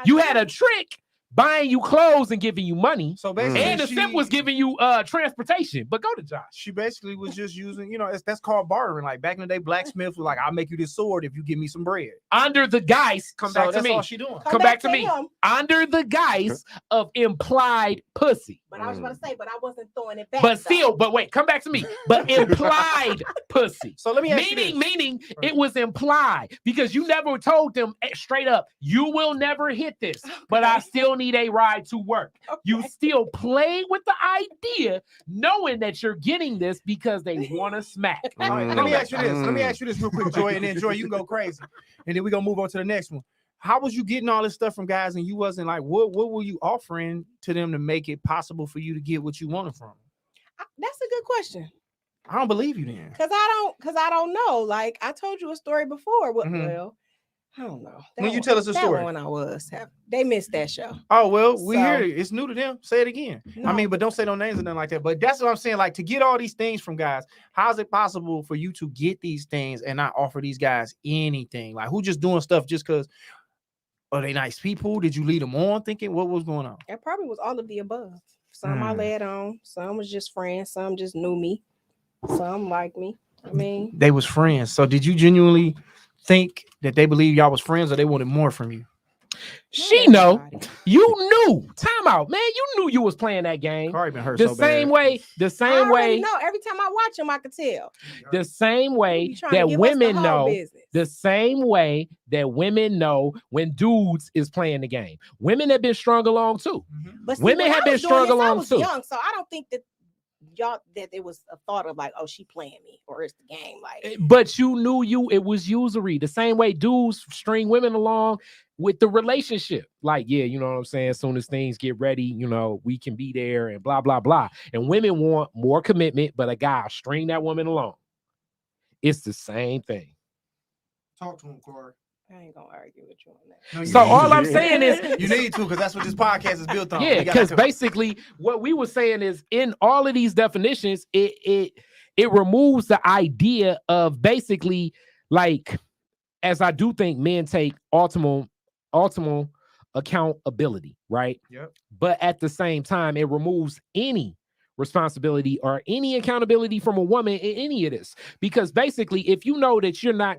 You had a trick buying you clothes and giving you money. So basically, and the simp was giving you transportation. But go to Josh. She basically was just using, that's called bartering. Like back in the day, blacksmiths was like, "I'll make you this sword if you give me some bread." Under the guise, come back to me. That's all she doing. Come back to me. Under the guise of implied pussy. But I was about to say, but I wasn't throwing it back. But still, but wait, come back to me. But implied pussy. So let me ask you this. Meaning it was implied because you never told them straight up, you will never hit this, but I still need a ride to work. Okay. You still play with the idea, knowing that you're getting this because they want to smack. All right, let me ask you this. Let me ask you this real quick, Joy, and then Joy, you can go crazy. And then we're gonna move on to the next one. How was you getting all this stuff from guys and you wasn't like, what were you offering to them to make it possible for you to get what you wanted from them? That's a good question. I don't believe you then. Because I don't know. Like I told you a story before. Well, I don't know. When you tell us a story. When I was, they missed that show. Oh, well, we hear it. It's new to them. Say it again. No. I mean, but don't say no names or nothing like that. But that's what I'm saying. Like to get all these things from guys, how is it possible for you to get these things and not offer these guys anything? Like who just doing stuff just because are they nice people? Did you lead them on thinking what was going on? It probably was all of the above. Some I led on, some was just friends, some just knew me, some liked me. I mean, they was friends. So did you genuinely think that they believed y'all was friends or they wanted more from you? She know. You knew. Time out, man. You knew you was playing that game. Cardi been hurt the so same bad. way. The same way. No, every time I watch him, I could tell. The same way that women know. The same way that women know when dudes is playing the game. Women have been strung along too. But see, women have been strung along too. Young, so I don't think that it was a thought of like, oh, she playing me or it's the game. Like, but you knew it was usury. The same way dudes string women along with the relationship. Like, yeah, you know what I'm saying? As soon as things get ready, we can be there and blah, blah, blah. And women want more commitment, but a guy string that woman along. It's the same thing. Talk to him, Corey. I ain't gonna argue with you on that. No, so all I'm saying is you need to, because that's what this podcast is built on. Yeah, because basically what we were saying is in all of these definitions, it removes the idea of basically like, as I do think men take ultimate accountability, right? Yep. But at the same time, it removes any responsibility or any accountability from a woman in any of this. Because basically, if you know that you're not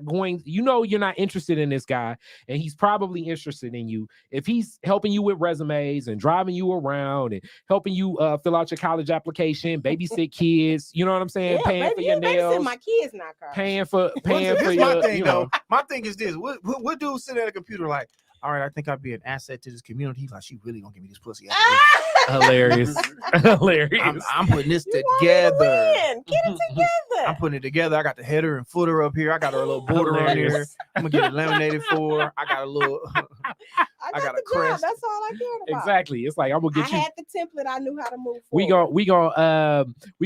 interested in this guy and he's probably interested in you, if he's helping you with resumes and driving you around and helping you fill out your college application, babysit kids, you know what I'm saying? Yeah, Paying baby, for your nails, my kids not car. paying for This your, my thing you know. though. My thing is this: what dude sitting at a computer like, all right, I think I'd be an asset to this community. He's like, she really gonna give me this pussy. Hilarious. Hilarious. I'm putting this You want me to together. win. Get it together. I'm putting it together. I got the header and footer up here. I got a little border on here. Hilarious. I'm gonna get it laminated for her. I got a little. I got got a the job. crest. That's all I cared about. Exactly. It's like I'm gonna get I you. had the template. I knew how to move We forward. we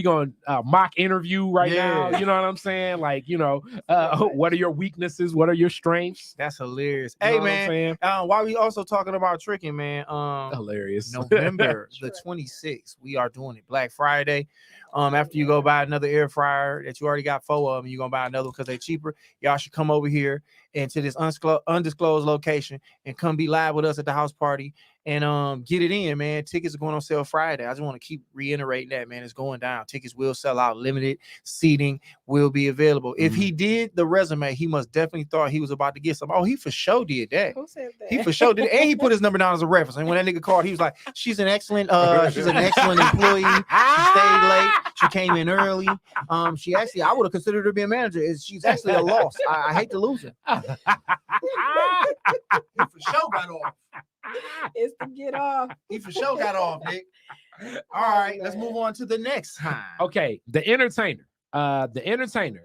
gonna mock interview right Yeah. now. You know what I'm saying? Like, Right. what are your weaknesses? What are your strengths? That's hilarious. You know Hey what I'm man, saying? while we also talking about tricking, man. Hilarious. November the Sure. 26th, we are doing it Black Friday. After you go buy another air fryer that you already got 4 of them, you're gonna buy another because they're cheaper. Y'all should come over here and to this undisclosed location and come be live with us at the house party and get it in, man. Tickets are going on sale Friday. I just want to keep reiterating that, man. It's going down. Tickets will sell out. Limited seating will be available. If he did the resume, he must definitely thought he was about to get some. Oh, he for sure did that. Who said that? He for sure did, and he put his number down as a reference. And when that nigga called, he was like, "She's an excellent employee. She stayed late. She came in early. She actually, I would have considered her being a manager. She's actually a loss. I hate to lose her. He for sure got off. It's to get off. He for sure got off, Nick. All right, let's move on to the next time. Okay, the entertainer.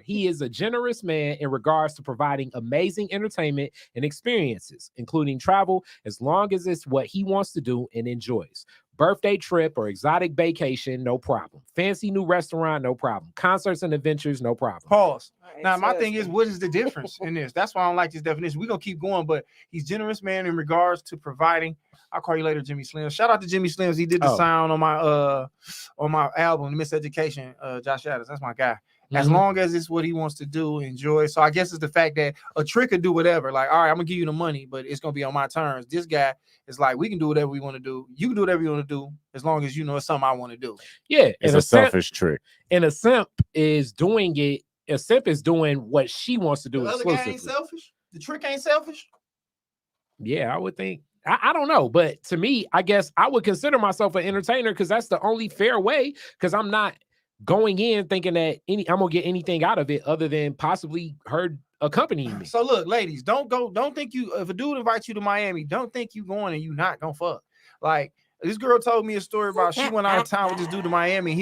He is a generous man in regards to providing amazing entertainment and experiences, including travel, as long as it's what he wants to do and enjoys. Birthday trip or exotic vacation, no problem. Fancy new restaurant, no problem. Concerts and adventures, no problem. Pause. Right, Now, my so thing is, what is the difference in this? That's why I don't like this definition. We're gonna keep going, but he's generous man in regards to providing. I'll call you later, Jimmy Slims. Shout out to Jimmy Slims. He did the sound on my album, Miseducation, Josh Adams. That's my guy. As long as it's what he wants to do, enjoy. So I guess it's the fact that a trick could do whatever. Like, all right, I'm gonna give you the money, but it's gonna be on my terms. This guy is like, we can do whatever we want to do. You can do whatever you want to do, as long as you know it's something I want to do. Yeah, It's a selfish trick. And a simp is doing it. A simp is doing what she wants to do The other guy exclusively. ain't selfish. The trick ain't selfish. Yeah, I would think. I don't know, but to me, I guess I would consider myself an entertainer because that's the only fair way. Because I'm not going in thinking that I'm gonna get anything out of it other than possibly her accompanying me. So look, ladies, don't think if a dude invites you to Miami, don't think you going and you not gonna fuck. Like this girl told me a story about she went out of town with this dude to Miami. And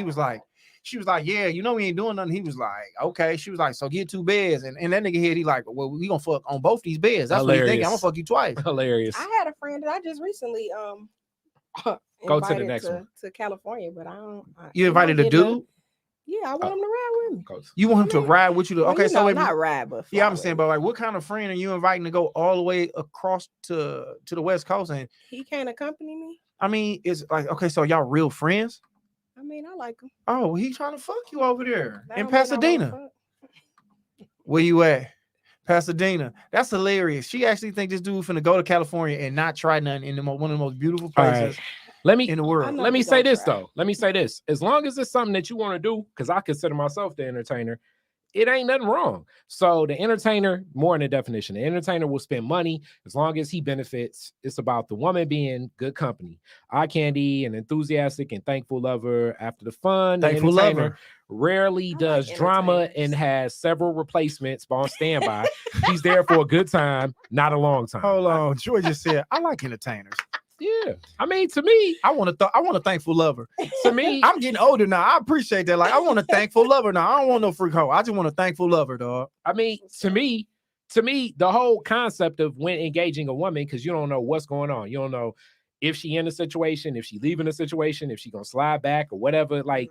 she was like, yeah, we ain't doing nothing. He was like, okay. She was like, so get 2 beds. And that nigga here, he like, well, we gonna fuck on both these beds. That's what he think. I'm gonna fuck you twice. Hilarious. I had a friend that I just recently Go to the invited next one. to California, but You invited a dude? Yeah, I want him to ride with me. You want him to ride with you? Well, Okay, so if not ride, but yeah, I'm follow. saying, but like, what kind of friend are you inviting to go all the way across to the West Coast? And He can't accompany me. I mean, it's like, okay, so y'all real friends? I mean, I like him. Oh, he trying to fuck you over there That in don't mean I wanna Pasadena. fuck. Where you at? Pasadena. That's hilarious. She actually think this dude finna go to California and not try nothing in one of the most beautiful All right. places Let me in the world. know let me he say gonna this try. though. Let me say this. As long as it's something that you want to do, because I consider myself the entertainer, it ain't nothing wrong. So the entertainer, more in the definition, the entertainer will spend money as long as he benefits. It's about the woman being good company, eye candy, an enthusiastic and thankful lover. After the fun, the Thankful entertainer lover. rarely I does like drama and entertainers. has several replacements on standby. He's there for a good time, not a long time. Hold on. Joy just said, I like entertainers. Yeah. I mean, to me, I want a thankful lover. to me, I'm getting older now. I appreciate that. Like, I want a thankful lover now. I don't want no freak hoe. I just want a thankful lover, dog. I mean, to me, the whole concept of when engaging a woman, because you don't know what's going on. You don't know if she in a situation, if she leaving a situation, if she gonna slide back or whatever, like,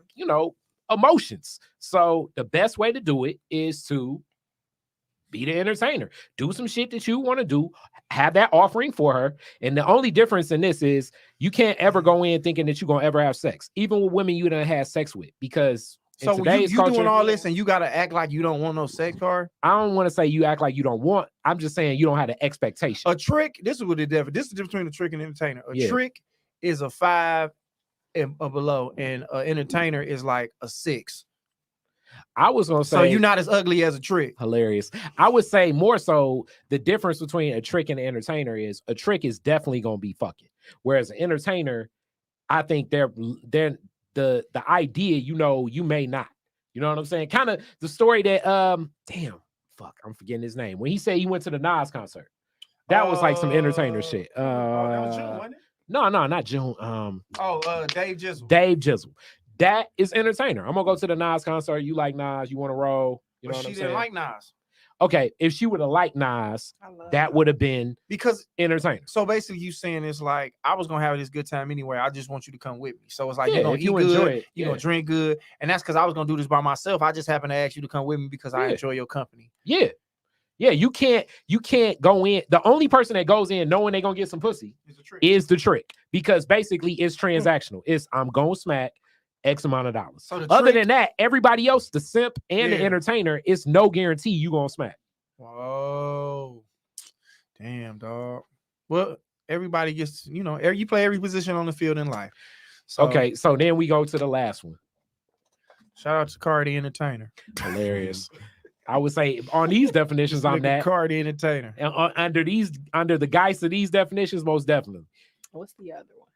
emotions. So the best way to do it is to be the entertainer. Do some shit that you want to do. Have that offering for her. And the only difference in this is you can't ever go in thinking that you're going to ever have sex, even with women you done had sex with, because in So you today's culture, doing all this and you gotta act like you don't want no sex card. I don't want to say you act like you don't want. I'm just saying you don't have the expectation. A trick. This is what it does. This is the difference between a trick and entertainer. A Yeah. trick is a 5 and below, and entertainer is like a 6. I was gonna say, So you're not as ugly as a trick. Hilarious. I would say more so the difference between a trick and an entertainer is a trick is definitely gonna be fucking, whereas an entertainer, I think they're the idea, you may not. You know what I'm saying? Kind of the story that damn, fuck, I'm forgetting his name. When he said he went to the Nas concert, that was like some entertainer shit. That was June, wasn't it? No, not June. Dave Jizzle. Dave Jizzle. That is entertainer. I'm gonna go to the Nas concert. You like Nas? You want to roll? You know But what she I'm didn't saying? like Nas. Okay, if she would have liked Nas, that would have been Because entertainer. so basically, you saying it's like I was gonna have this good time anyway. I just want you to come with me. So it's like Yeah, you're gonna if eat you enjoy good, it, you're yeah. gonna drink good, and that's because I was gonna do this by myself. I just happened to ask you to come with me because I Yeah. enjoy your company. Yeah. You can't go in. The only person that goes in knowing they're gonna get some pussy It's a trick. is the trick, because basically it's transactional. It's I'm gonna smack X amount of dollars. So the Other trick- than that, everybody else, the simp and the Yeah. entertainer, it's no guarantee you gonna smack. Whoa, damn, dog. Well, everybody gets, you play every position on the field in life. So, Okay, so then we go to the last one. shout out to Cardi Entertainer. Hilarious. I would say on these definitions, I'm that. Cardi Entertainer. And under the guise of these definitions, most definitely. What's the other one?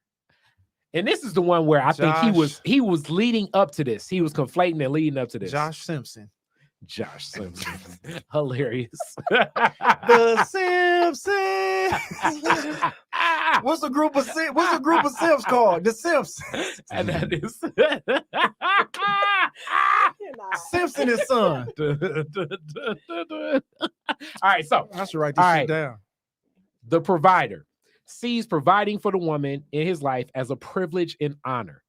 And this is the one where I think he was leading up to this. He was conflating and leading up to this. Josh Simpson. Josh Simpson. Hilarious. The Simpsons. What's the group of Simps called? The Simps. And that is Simpson and Son. All right, so I should write this All shit right. down. the provider sees providing for the woman in his life as a privilege and honor.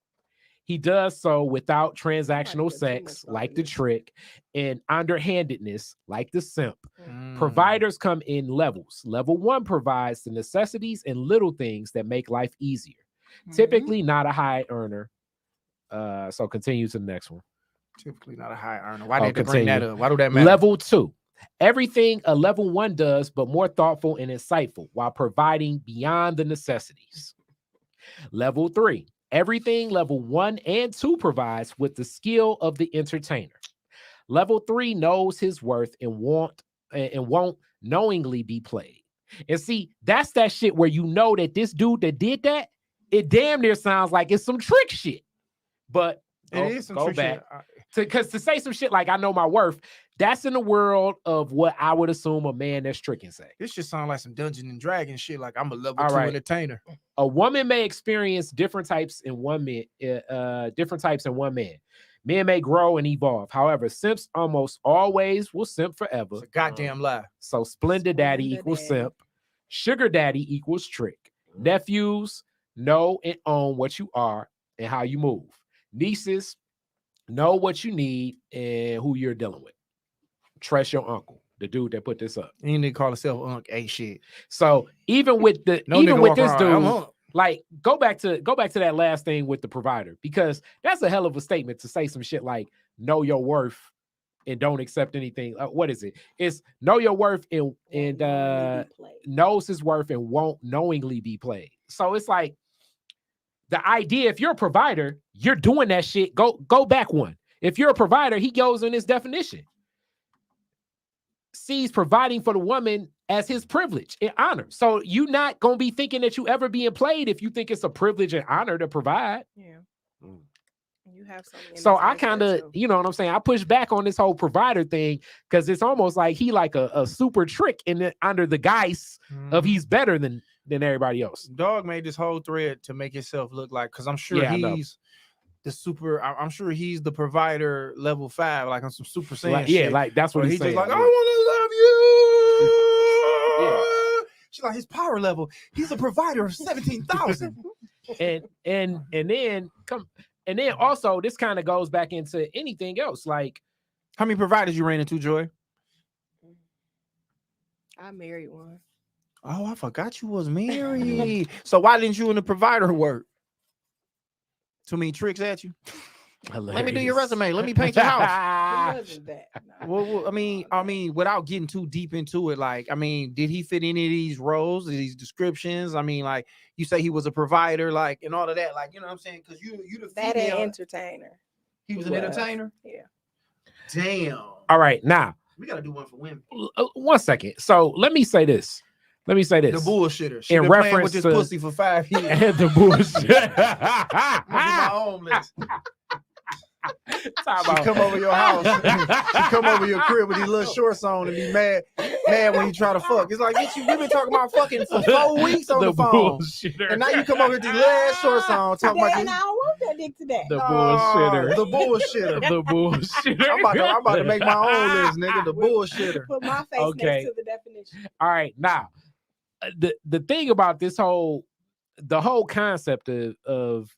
He does so without transactional the sex, demon like the bonus. trick, and underhandedness, like the simp. Mm. Providers come in levels. Level 1 provides the necessities and little things that make life easier. Typically not a high earner. So continue to the next one. Typically not a high earner. Why did they bring continue. that up? Why do that matter? Level 2. Everything a level 1 does, but more thoughtful and insightful while providing beyond the necessities. Level 3. Everything level 1 and 2 provides with the skill of the entertainer. Level 3 knows his worth and won't knowingly be played. And see, that's that shit where you know that this dude that did that, it damn near sounds like it's some trick shit. But It is some go trick back. shit. Because to say some shit like I know my worth, that's in the world of what I would assume a man that's tricking say. This just sounds like some Dungeons and Dragons shit. Like I'm a level All 2 right. entertainer. A woman may experience different types in one man. Men may grow and evolve. However, simps almost always will simp forever. It's a goddamn lie. So Splendid Daddy Splendid equals Daddy. simp. Sugar Daddy equals trick. Nephews know and own what you are and how you move. Nieces know what you need and who you're dealing with. Trust your uncle, the dude that put this up. You need to call himself Unc A shit. So even with the No even nigga with walk this around, dude, I'm Unc. like go back to that last thing with the provider, because that's a hell of a statement to say some shit like know your worth and don't accept anything. What is it? It's know your worth and knows his worth and won't knowingly be played. So it's like the idea, if you're a provider, you're doing that shit. Go back one. If you're a provider, he goes in his definition. Sees providing for the woman as his privilege and honor. So you're not gonna be thinking that you ever being played if you think it's a privilege and honor to provide. Yeah. You have something. So I kind of, you know what I'm saying? I push back on this whole provider thing because it's almost like he like a super trick in the, under the guise of he's better than everybody else. Dog made this whole thread to make himself look like, because I'm sure Yeah, I know. he's the super. I'm sure he's the provider level 5, like on some Super Saiyan Like, shit. yeah, like that's what Where he's he's saying. just like, I yeah. want to love you. She's like, his power level. He's a provider of 17,000. and then also this kind of goes back into anything else. Like, How many providers you ran into, Joy? I married one. Oh, I forgot you was married. So why didn't you and the provider work? Too many tricks at you? Let me do your resume. Let me paint your house. It wasn't that. No. Well, I mean, without getting too deep into it, like, I mean, did he fit any of these roles, these descriptions? I mean, like, you say he was a provider, like, and all of that, like, you know what I'm saying? Because you the That an female. entertainer. He was an entertainer. Yeah. Damn. All right, now We gotta do one for women. 1 second. So let me say this. The bullshitter. She In been playing reference with this to- pussy for 5 years. And the bullshit. I'm gonna do my own list. Talk She about- come over your house. She come over your crib with these little shorts on and be mad when you try to fuck. It's like, bitch, we've been talking about fucking for 4 weeks on the phone. bullshitter. And now you come over with these little ass shorts on talking about Today, and this. I don't want that dick today. The Oh, bullshitter. the bullshitter. The bullshitter. I'm about to make my own list, nigga. The bullshitter. Put my face Okay. next to the definition. All right, now the thing about the whole concept of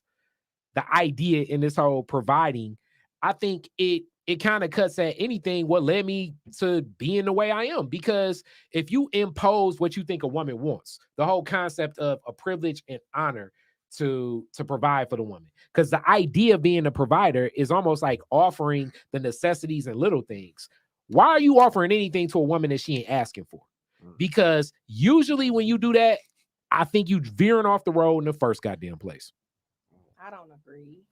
the idea in this whole providing, I think it kind of cuts at anything what led me to being the way I am. Because if you impose what you think a woman wants, the whole concept of a privilege and honor to provide for the woman, because the idea of being a provider is almost like offering the necessities and little things. Why are you offering anything to a woman that she ain't asking for? Because usually when you do that, I think you veering off the road in the first goddamn place. I don't agree.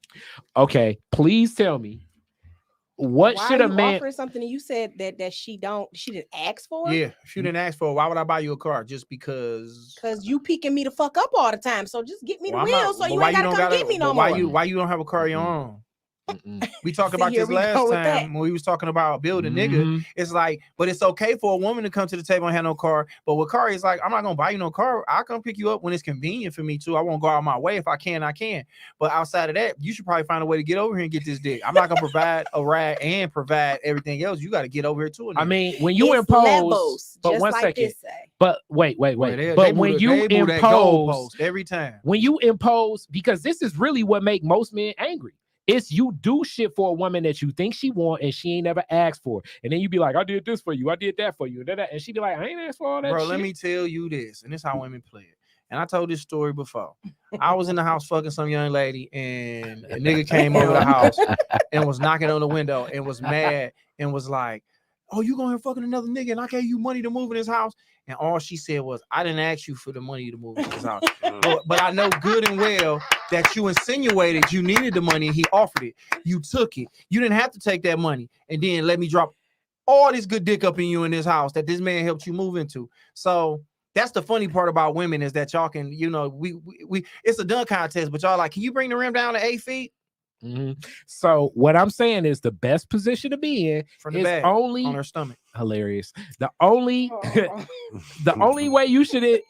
Okay, please tell me, what Why should are a you man? offering something and you said that she didn't ask for? Yeah, if you didn't ask for it, why would I buy you a car? Just because? Because you picking me the fuck up all the time. So just get me the Well, I'm wheel not- so but you why ain't gotta don't come get me no but more. Why you don't have a car of your own? Mm-mm. We talked See, about here this we last go with time that. when we was talking about building nigga. Mhm. It's like, but it's okay for a woman to come to the table and have no car. But with car, it's like, I'm not gonna buy you no car. I'll come pick you up when it's convenient for me too. I won't go out my way. If I can, I can. But outside of that, you should probably find a way to get over here and get this dick. I'm not gonna provide a ride and provide everything else. You got to get over here too. I mean, when you It's impose, levels, but just 1 like second. this say. But wait. They But move when the- you they move that impose, goalpost every time. when you impose, because this is really what make most men angry. It's you do shit for a woman that you think she want and she ain't never asked for. And then you be like, I did this for you. I did that for you. And she be like, I ain't asked for all that Bro, shit. let me tell you this, and this is how women play it. And I told this story before. I was in the house fucking some young lady, and a nigga came over the house and was knocking on the window and was mad and was like, "Oh, you going here fucking another nigga? And I gave you money to move in this house." And all she said was, "I didn't ask you for the money to move in this house, but I know good and well that you insinuated you needed the money and he offered it. You took it. You didn't have to take that money and then let me drop all this good dick up in you in this house that this man helped you move into." So that's the funny part about women is that y'all can, you know, we it's a dunk contest, but y'all like, can you bring the rim down to 8 feet Mhm. So what I'm saying is the best position to be in from the is back only on her stomach? hilarious. The only Oh. the only way you should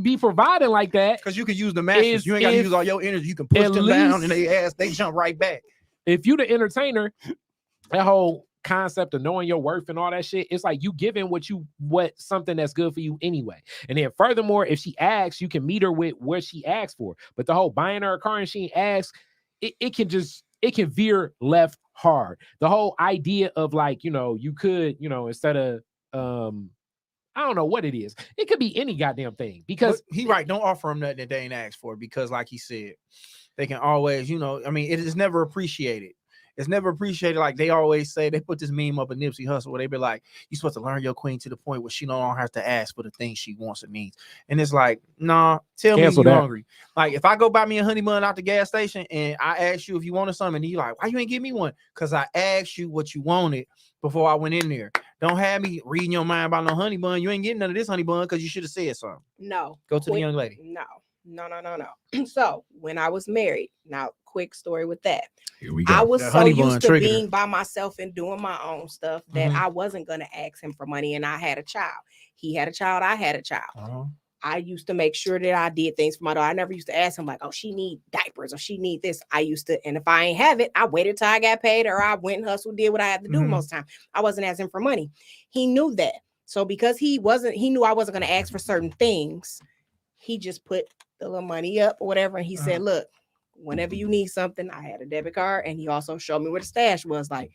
be providing like that, Because you can use the mattress. Is You ain't got to if use all your energy. You can push at them down least- and they jump right back. if you the entertainer, that whole concept of knowing your worth and all that shit, it's like you giving what something that's good for you anyway. And then furthermore, if she asks, you can meet her with what she asked for. But the whole buying her a car and she asks, it can veer left hard. The whole idea of like, you know, you could, you know, instead of I don't know what it is. It could be any goddamn thing because But he right. Don't offer them nothing that they ain't asked for, because like he said, they can always, you know, I mean, it is never appreciated. It's never appreciated. Like they always say, they put this meme up in Nipsey Hussle where they be like, you're supposed to learn your queen to the point where she don't have to ask for the things she wants and needs. And it's like, nah, tell Cancel me you're that. hungry. Like if I go buy me a honey bun out the gas station and I ask you if you wanted something, and you like, why you ain't give me one? Because I asked you what you wanted before I went in there. Don't have me reading your mind about no honey bun. You ain't getting none of this honey bun because you should have said something. No. Go to the Quick- young lady. No. So when I was married, now quick story with that. here we I was That so honey bun used to triggered her. being by myself and doing my own stuff that Mhm. I wasn't going to ask him for money. And I had a child. He had a child. I had a child. Uh-huh. I used to make sure that I did things for my daughter. I never used to ask him like, oh, she need diapers or she need this. I used to, and if I ain't have it, I waited till I got paid or I went and hustled, did what I had to do Mhm. most of the time. I wasn't asking for money. He knew that. So because he knew I wasn't going to ask for certain things, he just put the little money up or whatever. And he said, look, whenever you need something, I had a debit card. And he also showed me where the stash was, like,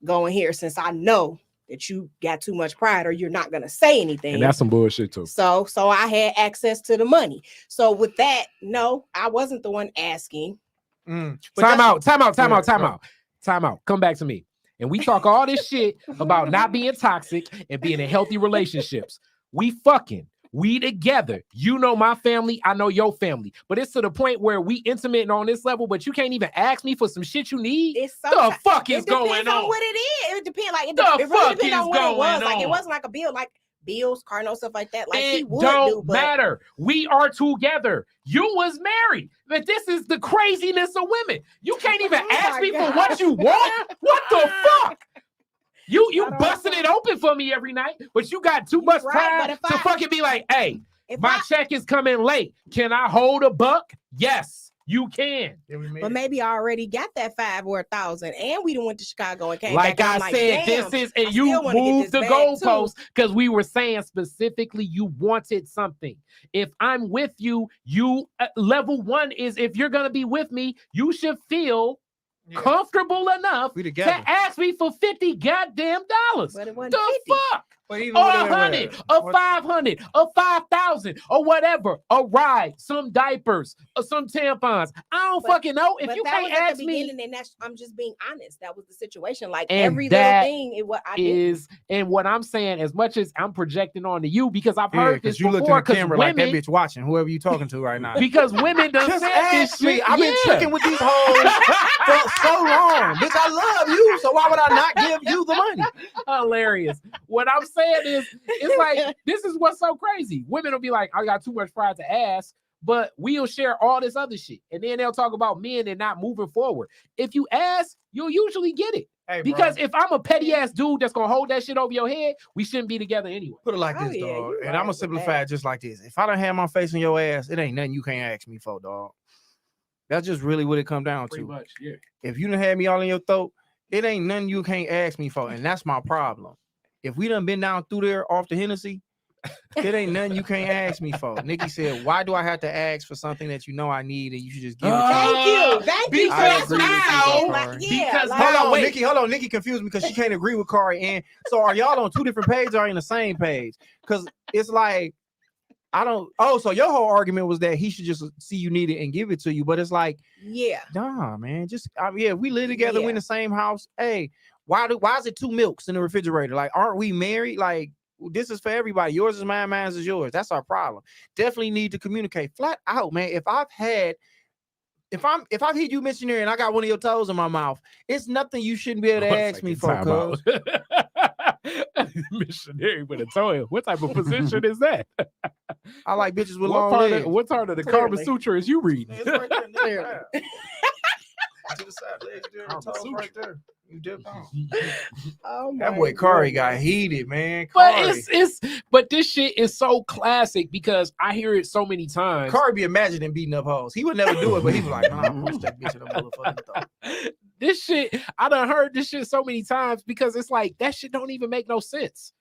go in here since I know that you got too much pride or you're not going to say anything. and that's some bullshit too. So I had access to the money. So with that, no, I wasn't the one asking. But Time that's- out. Go ahead, go. Time out. time out. Come back to me. And we talk all this shit about not being toxic and being in healthy relationships. We fucking. We together. You know my family, I know your family. But it's to the point where we intimate on this level, but you can't even ask me for some shit you need. It's The fuck is going depends on on? what it is. It depends. Like it The really fuck depends on is what it going was. Like it on? wasn't like a bill, like bills, car notes, stuff like that. Like he It would don't do, but matter. We are together. You was married. But this is the craziness of women. You can't even Oh ask my me for God. what you want. What the fuck? You I don't busting it open for me every night, but you got too You much right, pride but if to I- fucking be like, hey, if my I, check is coming late. Can I hold a buck? Yes, you can. but maybe I already got that 5 or 1,000, and we done went to Chicago and came Like back. And I I'm said, damn, this is, I and you still wanna get moved this the bag, too. goalposts because we were saying specifically you wanted something. If I'm with you, level one is if you're going to be with me, you should feel comfortable enough We to together. ask me for $50 goddamn dollars. But it wasn't The 50. fuck? But even Or with it, 100, or 500, or 5,000, or whatever. A ride, some diapers, or some tampons. I don't But- fucking know. If But you that can't was at ask the me, beginning, and I'm just being honest. That was the situation. Like And every little that thing, it what I did. is, and what I'm saying, as much as I'm projecting onto you, because I've Yeah, heard this because you looked in before, the camera like that women, bitch watching whoever you talking to right now. because women done Just said this ask me. shit. I've been tricking with these hoes for so long. Bitch, I love you, so why would I not give you the money? Hilarious. What I'm saying is, it's like, this is what's so crazy. Women will be like, I got too much pride to ask, but we'll share all this other shit. And then they'll talk about men and not moving forward. If you ask, you'll usually get it. Hey, bro, Because if I'm a petty ass dude that's gonna hold that shit over your head, we shouldn't be together anyway. put it like Oh, this, yeah, dog. you And right I'm gonna with simplify that. it just like this. If I don't have my face in your ass, it ain't nothing you can't ask me for, dog. That's just really what it come down Pretty to. much, yeah. If you done had me all in your throat, it ain't nothing you can't ask me for, and that's my problem. If we done been down through there off the Hennessy, it ain't nothing you can't ask me for. Nikki said, "Why do I have to ask for something that you know I need and you should just give it to me?" Thank you. Thank you. So because that's what I'm now- saying. Like, yeah, because like, now- Hold on, wait. Nikki. Hold on, Nikki confused me because she can't agree with Kari. And so, are y'all on two different pages or are you on the same page? Because it's like I don't. Oh, so your whole argument was that he should just see you need it and give it to you. But it's like, yeah. nah, man. Just yeah, we live together. We in Yeah. the same house. Hey, why is it 2 milks in the refrigerator? Like, aren't we married? Like, this is for everybody. Yours is mine, mine is yours. That's our problem. Definitely need to communicate flat out, man. If I've hit you missionary and I got one of your toes in my mouth, it's nothing you shouldn't be able to ask me for, cuz. Missionary with a toe. What type of position is that? I like bitches with What long part, legs. what part of the Kama Clearly. Sutra is you reading? It's right there, Clearly. to the side, legs there, Kama toes Sutra. right there. You dipped on. Oh my That boy Kari got goodness. heated, man. But Kari. but this shit is so classic because I hear it so many times. Kari be imagining beating up hoes. He would never do it, but he was like, nah, push that bitch in the motherfucking throat. This shit, I done heard this shit so many times because it's like that shit don't even make no sense.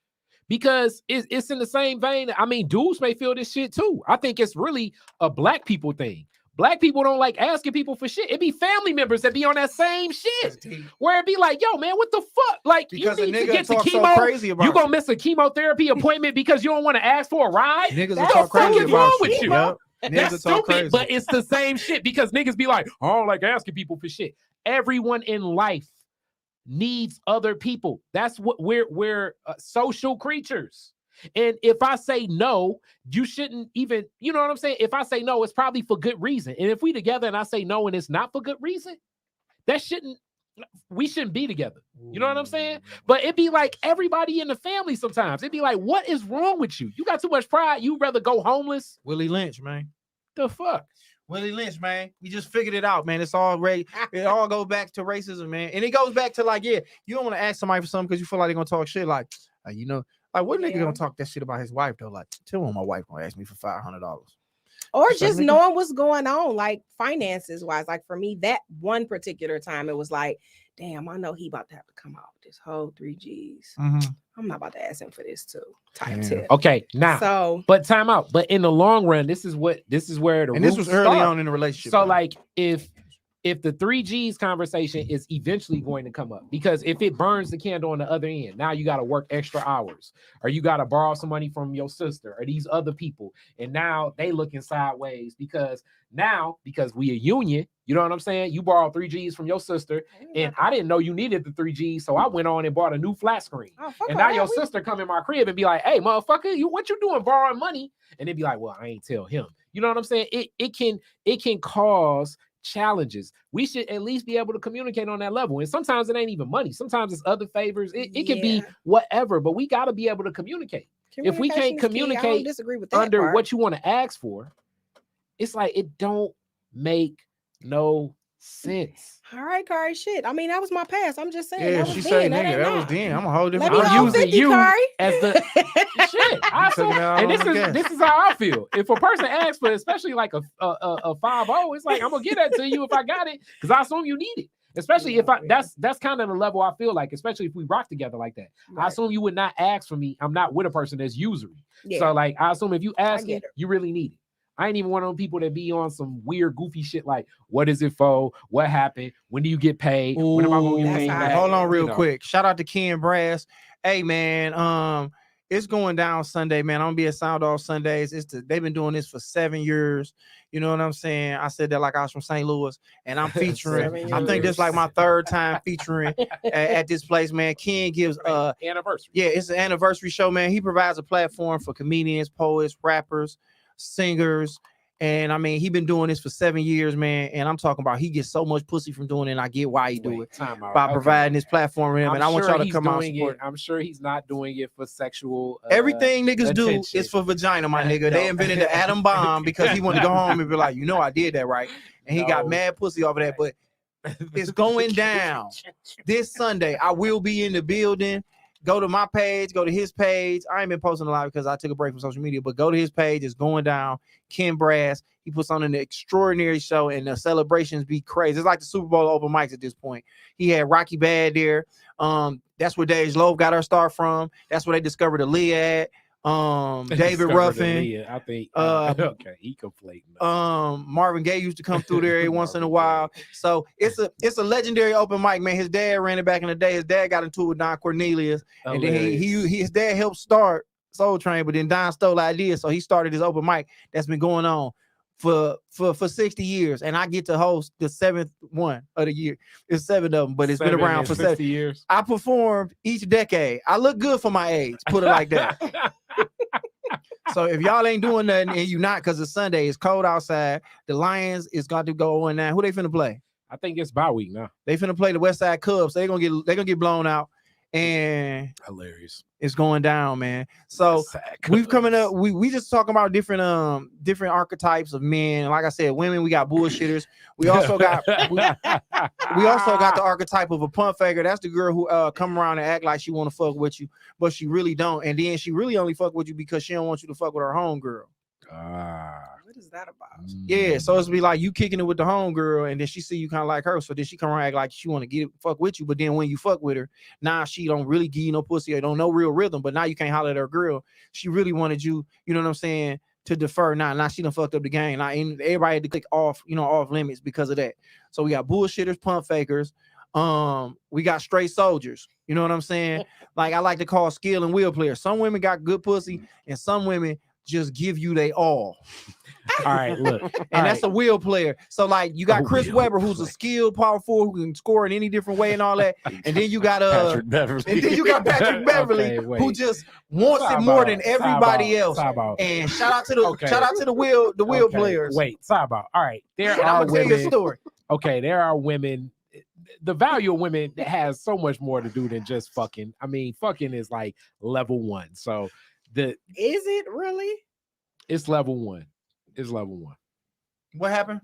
Because it's in the same vein. I mean, dudes may feel this shit too. I think it's really a black people thing. Black people don't like asking people for shit. It be family members that be on that same shit. Where it be like, yo, man, what the fuck? Like, Because you a need to nigga get to talk so chemo. crazy about You gonna miss a chemotherapy appointment because you don't want to ask for a ride? Niggas will That's talk crazy fucking about wrong shit. with you. Yup. Niggas That's will talk stupid, crazy. but it's the same shit because niggas be like, I don't like asking people for shit. Everyone in life needs other people. That's what we're social creatures. And if I say no, you shouldn't even, you know what I'm saying? If I say no, it's probably for good reason. And if we together and I say no and it's not for good reason, we shouldn't be together. You know what I'm saying? But it'd be like everybody in the family sometimes. It'd be like, what is wrong with you? You got too much pride. You'd rather go homeless? Willie Lynch, man. The fuck? Willie Lynch, man. We just figured it out, man. It's all it all goes back to racism, man. And it goes back to like, yeah, you don't want to ask somebody for something because you feel like they're gonna talk shit. Like, you know, like what nigga Yeah. gonna talk that shit about his wife though? Like, tell him my wife gonna ask me for $500. Or So just nigga- knowing what's going on, like finances wise. Like for me, that one particular time, it was like, damn, I know he about to have to come out with this whole 3 G's. I'm not about to ask him for this too. Type Yeah. tip. Okay, now, So but time out. But in the long run, this is where the And this was roots early start. on in the relationship. So though. like if if the 3Gs conversation is eventually going to come up, because if it burns the candle on the other end, now you got to work extra hours, or you got to borrow some money from your sister or these other people, and now they looking sideways because we a union, you know what I'm saying? You borrow 3Gs from your sister, and I didn't know you needed the 3Gs, so I went on and bought a new flat screen. And now your sister come in my crib and be like, "Hey, motherfucker, what you doing borrowing money?" And they be like, "Well, I ain't tell him." You know what I'm saying? It can cause challenges. We should at least be able to communicate on that level. And sometimes it ain't even money. Sometimes it's other favors. It can be whatever, but we got to be able to communicate. If we can't communicate under what you want to ask for, it's like it don't make no sense. All right, Kari. Shit. I mean, that was my past. I'm just saying. Yeah, she say nigga, that was then. I'm a whole different. I'm using 50, you Kari. as the shit. And this is how I feel. If a person asks for, especially like a 5-0, it's like I'm gonna get that to you if I got it, because I assume you need it. Especially if that's kind of the level I feel like, especially if we rock together like that. Right. I assume you would not ask for me. I'm not with a person that's usury. Yeah. So like I assume if you ask it, you really need it. I ain't even one of those people that be on some weird, goofy shit like, what is it for? What happened? When do you get paid? When am I gonna get paid back? Hold on real quick. Shout out to Ken Brass. Hey man, it's going down Sunday, man. I'm gonna be at Sound Off Sundays. They've been doing this for 7 years. You know what I'm saying? I said that like I was from St. Louis, and I'm featuring. I think this is like my 3rd time featuring at this place, man. Ken gives anniversary. Yeah, it's an anniversary show, man. He provides a platform for comedians, poets, rappers, singers, and I mean he been doing this for 7 years, man. And I'm talking about he gets so much pussy from doing it, and I get why he do it by providing this platform for him. And I want y'all to come out and support. I'm sure he's not doing it for sexual. Everything niggas do is for vagina, my nigga. They invented the atom bomb because he wanted to go home and be like, I did that right, and he got mad pussy over that. But it's going down this Sunday. I will be in the building. Go to my page, go to his page. I ain't been posting a lot because I took a break from social media, but go to his page. It's going down. Ken Brass. He puts on an extraordinary show, and the celebrations be crazy. It's like the Super Bowl open mics at this point. He had Rocky Bad there. That's where Dej Loaf got her start from. That's where they discovered Aaliyah at. David Ruffin. I think okay, he conflating. Marvin Gaye used to come through there every once in a while. So it's a legendary open mic, man. His dad ran it back in the day. His dad got into it with Don Cornelius, and then his dad helped start Soul Train, but then Don stole the idea, so he started his open mic that's been going on for 60 years, and I get to host the 7th one of the year. It's 7 of them, but it's been around for 60 years. I performed each decade. I look good for my age, put it like that. So if y'all ain't doing nothing and you not, because it's Sunday, it's cold outside. The Lions is got to go on now. Who they finna play? I think it's bye week now. They finna play the West Side Cubs. They're gonna get blown out. And hilarious. It's going down, man. So we've coming up. We just talking about different archetypes of men. Like I said, women. We got bullshitters. We also got we also got the archetype of a pump faker. That's the girl who come around and act like she want to fuck with you, but she really don't. And then she really only fuck with you because she don't want you to fuck with her homegirl. What is that about? Yeah, so it's be like you kicking it with the homegirl, and then she see you kind of like her, so then she come around act like she want to fuck with you, but then when you fuck with her, now she don't really give you no pussy or don't know real rhythm, but now you can't holler at her girl. She really wanted you, you know what I'm saying, to defer. Now she done fucked up the game. Now everybody had to click off, off limits because of that. So we got bullshitters, pump fakers. We got straight soldiers. You know what I'm saying? Like I like to call skill and will players. Some women got good pussy, and some women just give you they all. All right, look. And that's a wheel player. So like you got Chris Webber, who's a skilled power forward who can score in any different way and all that. And then you got Patrick Beverly. And then you got Patrick Beverly, who just wants it more than everybody else. And shout out to the wheel players. Wait, sidebar. All right. There I'm are gonna tell you a story. Okay, there are women. The value of women has so much more to do than just fucking. I mean, fucking is like level 1. So is it really? It's level 1. It's level 1. What happened?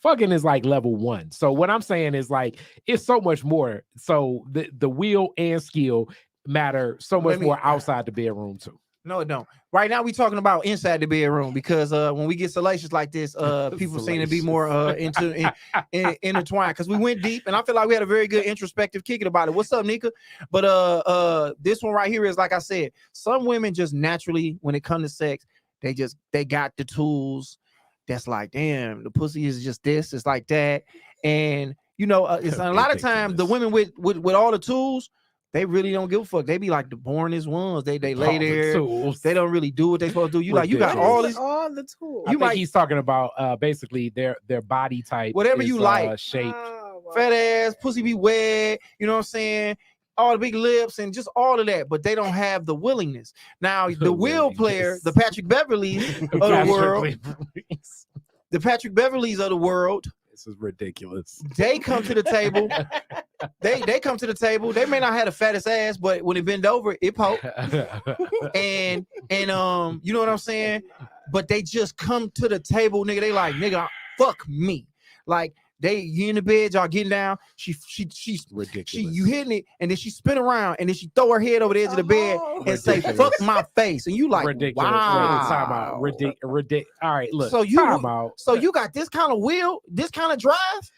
Fucking is like level 1. So what I'm saying is like it's so much more. So the will and skill matter so much more outside the bedroom too. No, it don't. Right now we talking about inside the bedroom because when we get salacious like this, people seem to be more intertwined because we went deep, and I feel like we had a very good introspective kicking about it. What's up, Nika? But this one right here is like I said, some women just naturally, when it comes to sex, they got the tools that's like, damn, the pussy is just this, it's like that. And you know, it's a lot of times the women with all the tools, they really don't give a fuck. They be like the boringest ones. They lay there. They don't really do what they supposed to do. You like, you got all the tools. I think he's talking about basically their body type, whatever you like, shape. Fat ass, pussy be wet. You know what I'm saying? All the big lips and just all of that, but they don't have the willingness. Now the will player, the Patrick Beverleys of the world, the Patrick Beverleys of the world. This is ridiculous. They come to the table. They come to the table. They may not have the fattest ass, but when it bend over, it poke. and you know what I'm saying? But they just come to the table, nigga. They like, nigga, fuck me. Like, you in the bed, y'all getting down. She's ridiculous. You hitting it, and then she spin around, and then she throw her head over the edge of the bed and say, "Fuck my face," and you like, ridiculous. Wow, ridiculous. All right, look. So you got this kind of will, this kind of drive.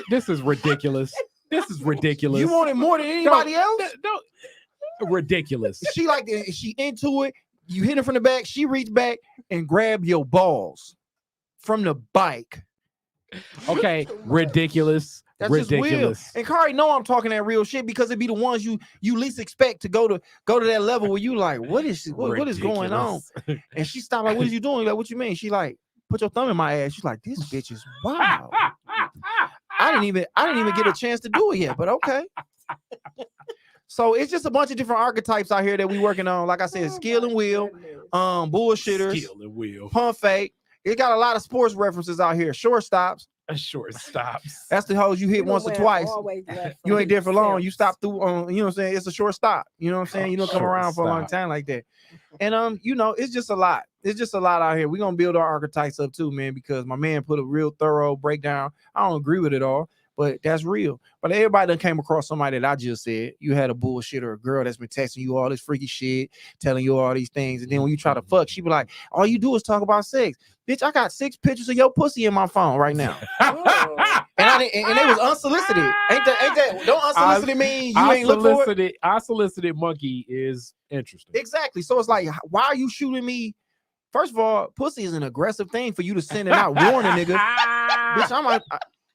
This is ridiculous. This is ridiculous. You want it more than anybody else? Ridiculous. She like, she into it. You hit her from the back. She reach back and grab your balls from the bike. Okay, ridiculous. That's ridiculous. Just weird. And Kari know I'm talking that real shit because it be the ones you least expect to go to that level where you like, what is going on? And she stopped like, what is you doing? Like, what you mean? She like, put your thumb in my ass. She's like, this bitch is wild. I didn't even get a chance to do it yet, but okay. So it's just a bunch of different archetypes out here that we working on. Like I said, skill and will, bullshitters, skill and will, pump fake. It got a lot of sports references out here. Shortstops. Shortstops. That's the hoes you hit once or twice. You ain't there for long. You stop through. You know what I'm saying? It's a short stop. You know what I'm saying? You don't come around for a long time like that. And you know, it's just a lot. It's just a lot out here. We're gonna build our archetypes up too, man, because my man put a real thorough breakdown. I don't agree with it all, but that's real. But everybody that came across somebody that I just said, you had a bullshit or a girl that's been texting you all this freaky shit, telling you all these things, and then when you try to fuck, she be like, all you do is talk about sex. Bitch, I got 6 pictures of your pussy in my phone right now. and they was unsolicited. Ain't that don't unsolicited mean you ain't look for it? Unsolicited monkey is interesting. Exactly. So it's like, why are you shooting me? First of all, pussy is an aggressive thing for you to send and not warn a nigga. Bitch,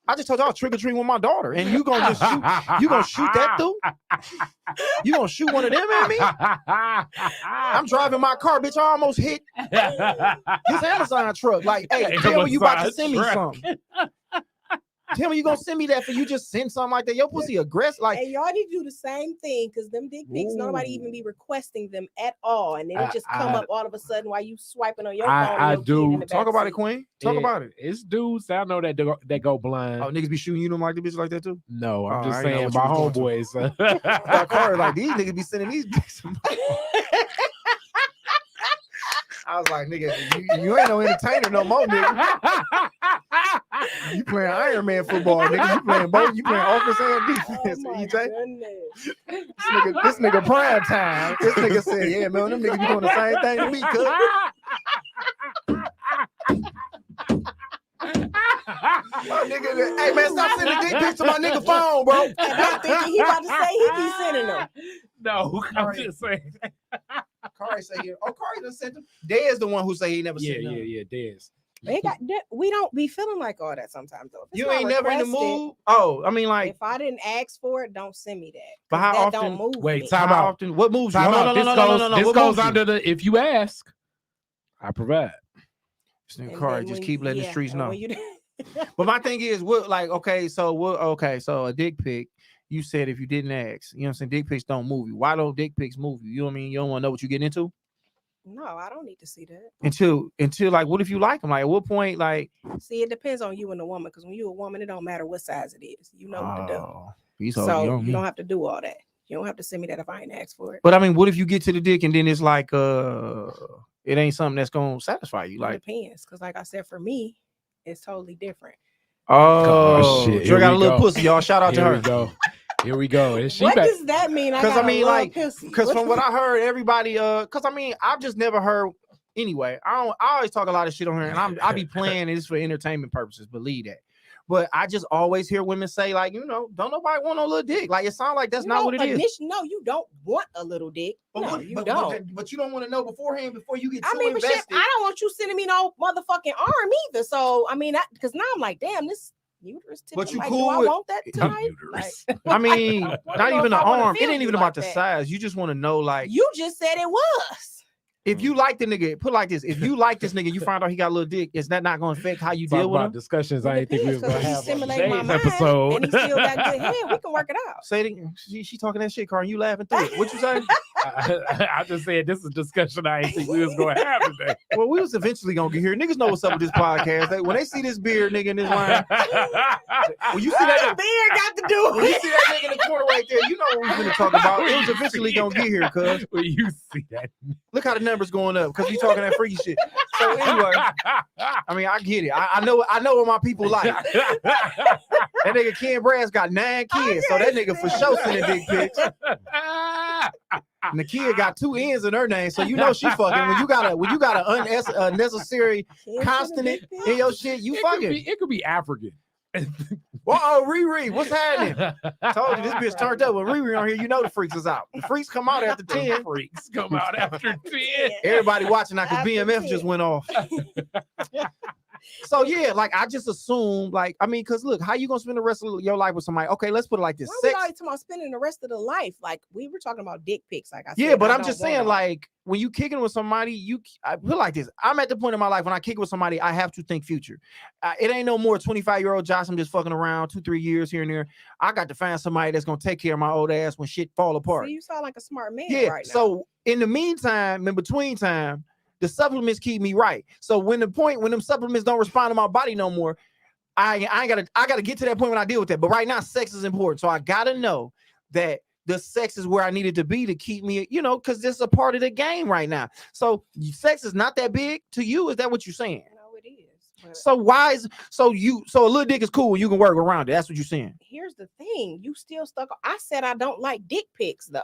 I just told y'all trick or treat with my daughter, and you gonna just shoot? You gonna shoot that dude? You gonna shoot one of them at me? I'm driving my car, bitch. I almost hit this Amazon truck. Like, hey, tell me you about to send me something. Tell me you gonna send me that for you just send something like that. Your pussy aggressive. Like, and y'all need to do the same thing because them dick pics, nobody even be requesting them at all, and then it just come up all of a sudden while you swiping on your phone. I do talk about it, Queen. Talk about it. It's dudes that I know that go blind. Oh, niggas be shooting you them like the bitch like that too. No, I'm just saying my homeboys. My car like these niggas be sending these dicks. I was like, nigga, you ain't no entertainer no more, nigga. You playing Iron Man football, nigga. You playing both. You playing offense and defense. EJ. This nigga prime time. This nigga said, yeah, man, them niggas be doing the same thing to me, cuz. My nigga, hey man, stop sending dick pics to my nigga phone, bro. And I'm thinking he about to say he be sending them. No, I'm just saying. Kari say here. Oh, Kari done sent them. Dez the one who say he never sent them. Yeah, Dez. We don't be feeling like all that sometimes though. You ain't never in the mood. Oh, I mean, like, if I didn't ask for it, don't send me that. But how that often? Don't move wait, me. time how out. Often? What moves you? No. This goes under the if you ask, I provide. This nigga Kari just keep letting the streets know. But my thing is, what, like, okay, so a dick pic. You said if you didn't ask, you know what I'm saying? Dick pics don't move you. Why don't dick pics move you? You know what I mean? You don't want to know what you're getting into? No, I don't need to see that. Until like, what if you like them? Like, at what point, like, see, it depends on you and the woman, because when you're a woman, it don't matter what size it is. You know what to do. So you don't have to do all that. You don't have to send me that if I ain't asked for it. But I mean, what if you get to the dick and then it's like it ain't something that's gonna satisfy you? Like, it depends, because like I said, for me, it's totally different. Oh shit! Dre got a little pussy, y'all. Shout out to her. Here we go. And what does that mean? Because I mean, like, because from what I heard, everybody, because I mean, I've just never heard. Anyway, I always talk a lot of shit on here, and I be playing this for entertainment purposes. Believe that. But I just always hear women say, like, you know, don't nobody want no little dick. Like, it sounds like that's not what it is. No, you don't want a little dick. No, you don't. But you don't want to know beforehand before you get too but invested. shit, I don't want you sending me no motherfucking arm either. So, I mean, because now I'm like, damn, this uterus. But you like, cool do with I want that tonight? Like, I mean, not even the arm. It ain't even about the that. size. You just want to know, like, you just said it was. If you like the nigga, put it like this: if you like this nigga, you find out he got a little dick, is that not going to affect how you deal with him? Discussions I didn't think we was going to have on today's episode. And he still got good head. We can work it out. Say it, she talking that shit, Carl. You laughing through it. What you say? I just said this is a discussion I didn't think we was going to have today. Well, we was eventually going to get here. Niggas know what's up with this podcast. When they see this beard nigga in this line, when you see that beard got to do when you see that nigga in the corner right there, you know what we're going to talk about. It was eventually going to get here, cuz. When you see that. Look how the numbers going up because we talking that freaky shit. So anyway, I mean, I get it. I know what my people like. That nigga Ken Brass got 9 kids, so that nigga for sure sending dick pics. And the kid got 2 N's in her name, so you know she fucking. When you got an unnecessary consonant in your shit, you fucking. It could be African. Whoa, Riri, what's happening? I told you this bitch turned up. When Riri on here, you know the freaks is out. The freaks come out after 10. Freaks come out after 10. Everybody watching now because BMF just went off. So yeah, like I just assume, like, I mean, because look, how you gonna spend the rest of your life with somebody? Okay, let's put it like this. Why we already talking about spending the rest of the life? Like we were talking about dick pics, like I said. Yeah, but I'm just saying, like, when you kicking with somebody, I feel like this. I'm at the point in my life when I kick with somebody, I have to think future. It ain't no more 25-year-old Josh. I'm just fucking around 2-3 years here and there. I got to find somebody that's gonna take care of my old ass when shit fall apart. See, you sound like a smart man. Yeah. Right now. So in the meantime, in between time, the supplements keep me right. So when them supplements don't respond to my body no more, I gotta get to that point when I deal with that. But right now, sex is important. So I gotta know that the sex is where I needed to be to keep me, you know, because this is a part of the game right now. So sex is not that big to you. Is that what you're saying? No, it is. So so a little dick is cool. You can work around it. That's what you're saying. Here's the thing. You still stuck. I said I don't like dick pics though.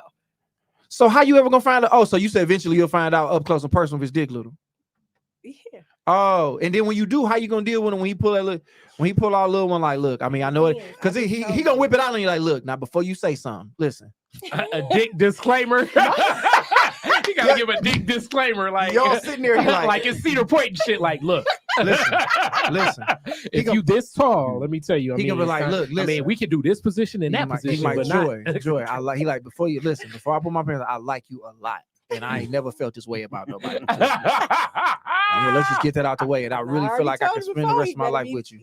So how you ever gonna find out? Oh, so you said eventually you'll find out up close and personal if his dick little. Yeah. Oh, and then when you do, how you gonna deal with him when he pull out a little one? Like, look, I mean, I know it because he gonna whip it out on you. Like, look, now before you say something, listen. A dick disclaimer. You gotta give a dick disclaimer. Like y'all sitting there, like it's Cedar Point and shit. Like, look, listen. If you this tall, let me tell you, he gonna be like, look, listen. I mean, we can do this position and that position. He like, but Joy. I like. He like before I put my pants, I like you a lot, and I ain't never felt this way about nobody. Let's just get that out the way, and I really feel like I can spend the rest of my life with you.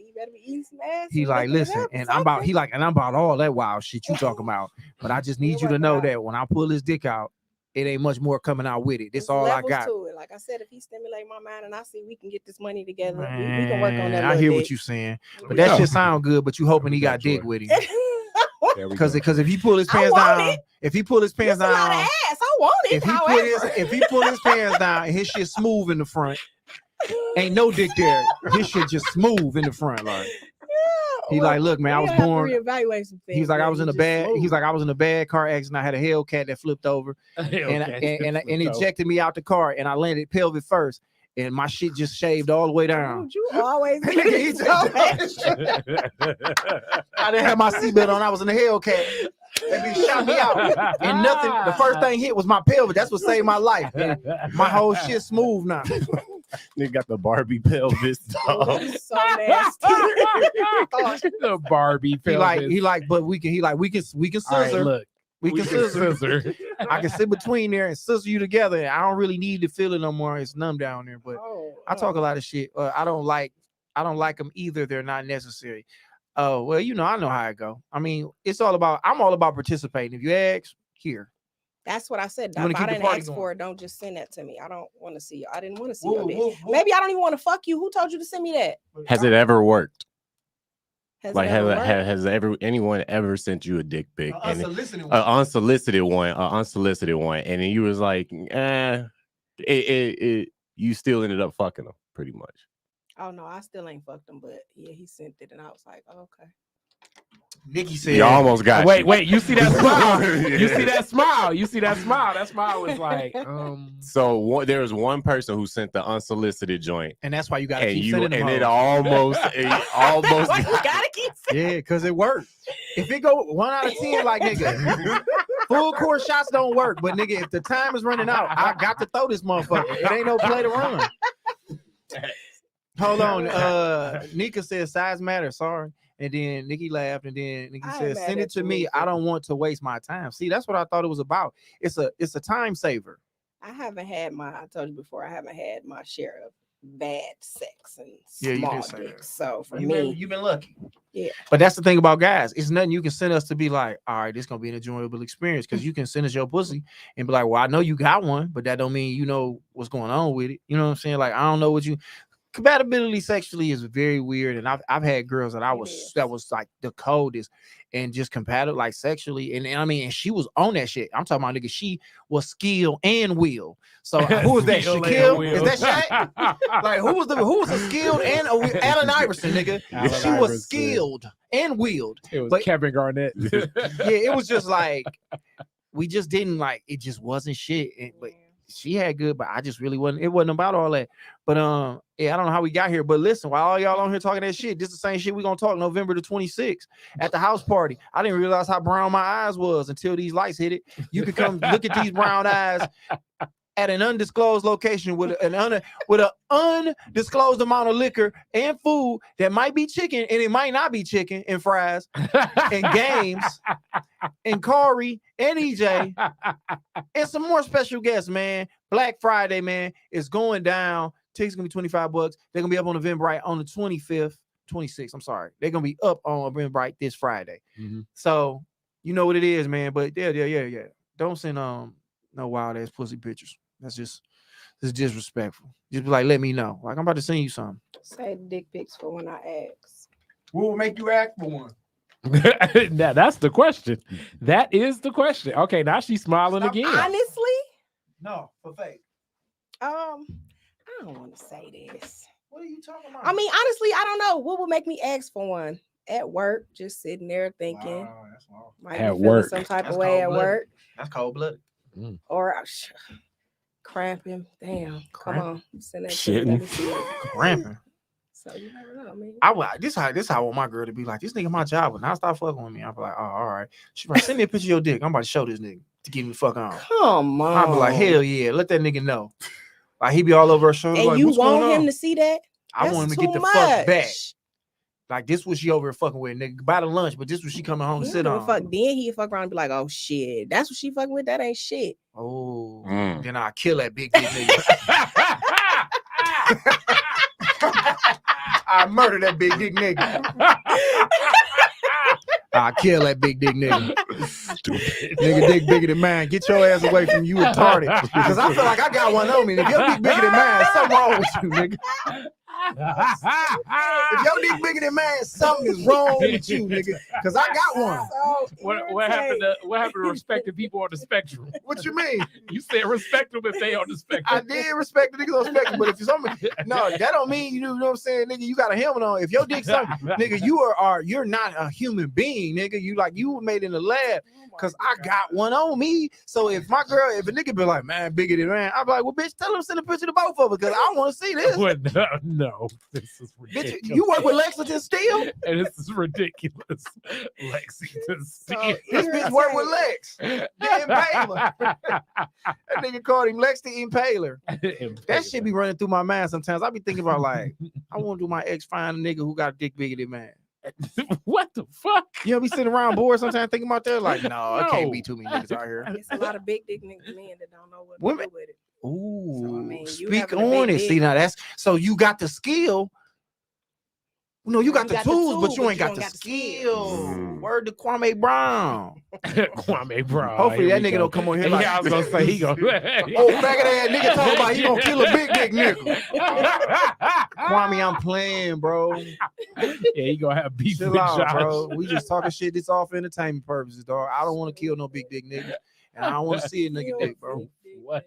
He like, listen, and I'm about all that wild shit you talking about, but I just need you to know that when I pull his dick out, it ain't much more coming out with it. That's all I got. To it. Like I said, if he stimulate my mind and I see we can get this money together, we can work on that. I hear what you're saying, but that shit sound good. But you hoping he got dick with him. Because if he pull his pants down, if he pull his pants down, a lot of ass. I want it. If he pull his pants down and his shit smooth in the front, ain't no dick there. His shit just smooth in the front, like. He like, look, man, I was born. He's like, I was in a bad. He's like, I was in a bad car accident. I had a Hellcat that flipped over, and ejected me out the car, and I landed pelvic first, and my shit just shaved all the way down. You always. I didn't have my seatbelt on. I was in the Hellcat. They shot me out, and nothing. The first thing hit was my pelvis. That's what saved my life. And my whole shit smooth now. They got the Barbie pelvis. Dog. So nasty. The Barbie pelvis. He like, but we can scissor. Right, look, we can scissor. I can sit between there and scissor you together. I don't really need to feel it no more. It's numb down there. But I talk a lot of shit. I don't like them either. They're not necessary. Oh, well, you know, I know how it go. I mean, I'm all about participating. If you ask, here. That's what I said. If I didn't ask for it, don't just send that to me. I don't want to see you. I didn't want to see your dick. Maybe I don't even want to fuck you. Who told you to send me that? Has it ever worked? Has anyone ever sent you a dick pic? Unsolicited one, and then you was like, you still ended up fucking them, pretty much. Oh no, I still ain't fucked him, but yeah, he sent it, and I was like, oh, okay. Nikki said, You almost got Wait, you. wait. You see that smile? You Yeah. see that smile? You see that smile? That smile was like, So there was one person who sent the unsolicited joint, and that's why you got to and keep you sending them and it hoes. almost Why you gotta keep saying Yeah, because it worked. If it go 1 out of 10, like nigga, full court shots don't work. But nigga, if the time is running out, I got to throw this motherfucker. It ain't no play to run. Hold on. Nika said size matters. Sorry. And then Nikki laughed, and then Nikki I said, ain't mad "Send it at to you, me. Nika. I don't want to waste my time." See, that's what I thought it was about. It's a time saver. I haven't had I told you before, I haven't had my share of bad sex and Yeah, you small did say that. dicks. So for You've me, been lucky. Yeah. But that's the thing about guys. It's nothing you can send us to be like, all right, this gonna be an enjoyable experience. Because you can send us your pussy and be like, well, I know you got one, but that don't mean you know what's going on with it. You know what I'm saying? Like, I don't know what you compatibility sexually is very weird. And I've had girls that that was like the coldest and just compatible like sexually. And I mean, and she was on that shit. I'm talking about nigga, she was skill and will. So who was that? Skill and Shaquille? will. Is that Shaq? Like who was a skilled and a Allen Iverson, nigga? Allen She was Iverson. skilled and willed. It was But- Kevin Garnett. Yeah, it was just like we just didn't like it. Just wasn't shit. But she had good, but I just really wasn't. It wasn't about all that. But yeah, I don't know how we got here. But listen, while all y'all on here talking that shit, this is the same shit we gonna talk November the 26th at the house party. I didn't realize how brown my eyes was until these lights hit it. You can come look at these brown eyes at an undisclosed location with an undisclosed amount of liquor and food that might be chicken and it might not be chicken and fries and games and Corey and EJ and some more special guests, man. Black Friday, man, is going down. Tickets gonna be $25. They're gonna be up on Eventbrite on the 26th. I'm sorry. They're gonna be up on Eventbrite this Friday. Mhm. So you know what it is, man. But yeah. Don't send no wild ass pussy pictures. It's disrespectful. Just be like, let me know. Like I'm about to send you something. say dick pics for when I ask. What will make you act for one? Now, that's the question. That is the question. Okay, now she's smiling Stop. again. Honestly, No, for fake. I don't want to say this. What are you talking about? I mean, honestly, I don't know what would make me ask for one at work. Just sitting there thinking, Wow, that's wild. might be At feeling work. some type That's of way at cold-blooded. work, That's cold blooded. or cramping. Damn, come Cramp? on, send that to me. Let me see it. Cramping. So you never know, man. This how I want my girl to be like. This nigga my job, but now stop fucking with me. I'm like, oh, all right. She like, send me a picture of your dick. I'm about to show this nigga to get me the fuck on. Come on. I'll be like, hell yeah, let that nigga know. Like he be all over her shoulder. And like, you what's going want him on? to see that? I That's want him to get too the fuck back. much. Like this was she over here fucking with, nigga. Buy the lunch, but this was she coming home to He sit don't on. give a fuck. Then he fuck around and be like, oh shit, that's what she fucking with. That ain't shit. Oh, Mm. then I kill that big dick nigga. I murder that big dick nigga. I kill that big dick nigga. Nigga dick bigger than mine. Get your ass away from you retarded. Because I feel like I got one on me. If your dick bigger than mine, something wrong with you, nigga. If your dick bigger than mine, something is wrong with you, nigga. Because I got one. So What happened to respecting people on the spectrum? What you mean? You said respect them if they on the I spectrum. did respect the niggas on spectrum, but if somebody, no, that don't mean you know what I'm saying, nigga. You got a helmet on. If your dick something, nigga, you're not a human being, nigga. You were made in the lab. Cause I got one on me. So if a nigga be like, man, bigger than man, I'm like, well, bitch, tell him to send a picture to both of us, cause I want to see this. No, this is Bitch, ridiculous. you work with Lexington Steel? And this is ridiculous. Lexington Steel. This bitch work with Lex, the Impaler. That nigga called him Lex the Impaler. That shit be running through my mind sometimes. I be thinking about like, I want to do my ex find a nigga who got a dick bigger than mine. What the fuck? You know, be sitting around bored sometimes thinking about that. Like, no, it can't No. be too many niggas out here. It's a lot of big dick niggas men that don't know what Women- to do with it. Ooh, So, I mean, you speak having a on big it. dick. See, now that's so you got the skill. No, you got You the got the tools, tool, but you but ain't you got don't the got the skill. skill. Word to Kwame Brown. Kwame Brown. Hopefully Here that we nigga go. don't come on here like, Yeah, I was gonna say he go. old faggot ass nigga talking about he gonna kill a big dick nigga. Kwame, I'm playing, bro. Yeah, he gonna have beef with Chill out, Josh. bro. We just talking shit. This all for entertainment purposes, dog. I don't want to kill no big dick nigga, and I don't want to see a nigga dick, bro. What?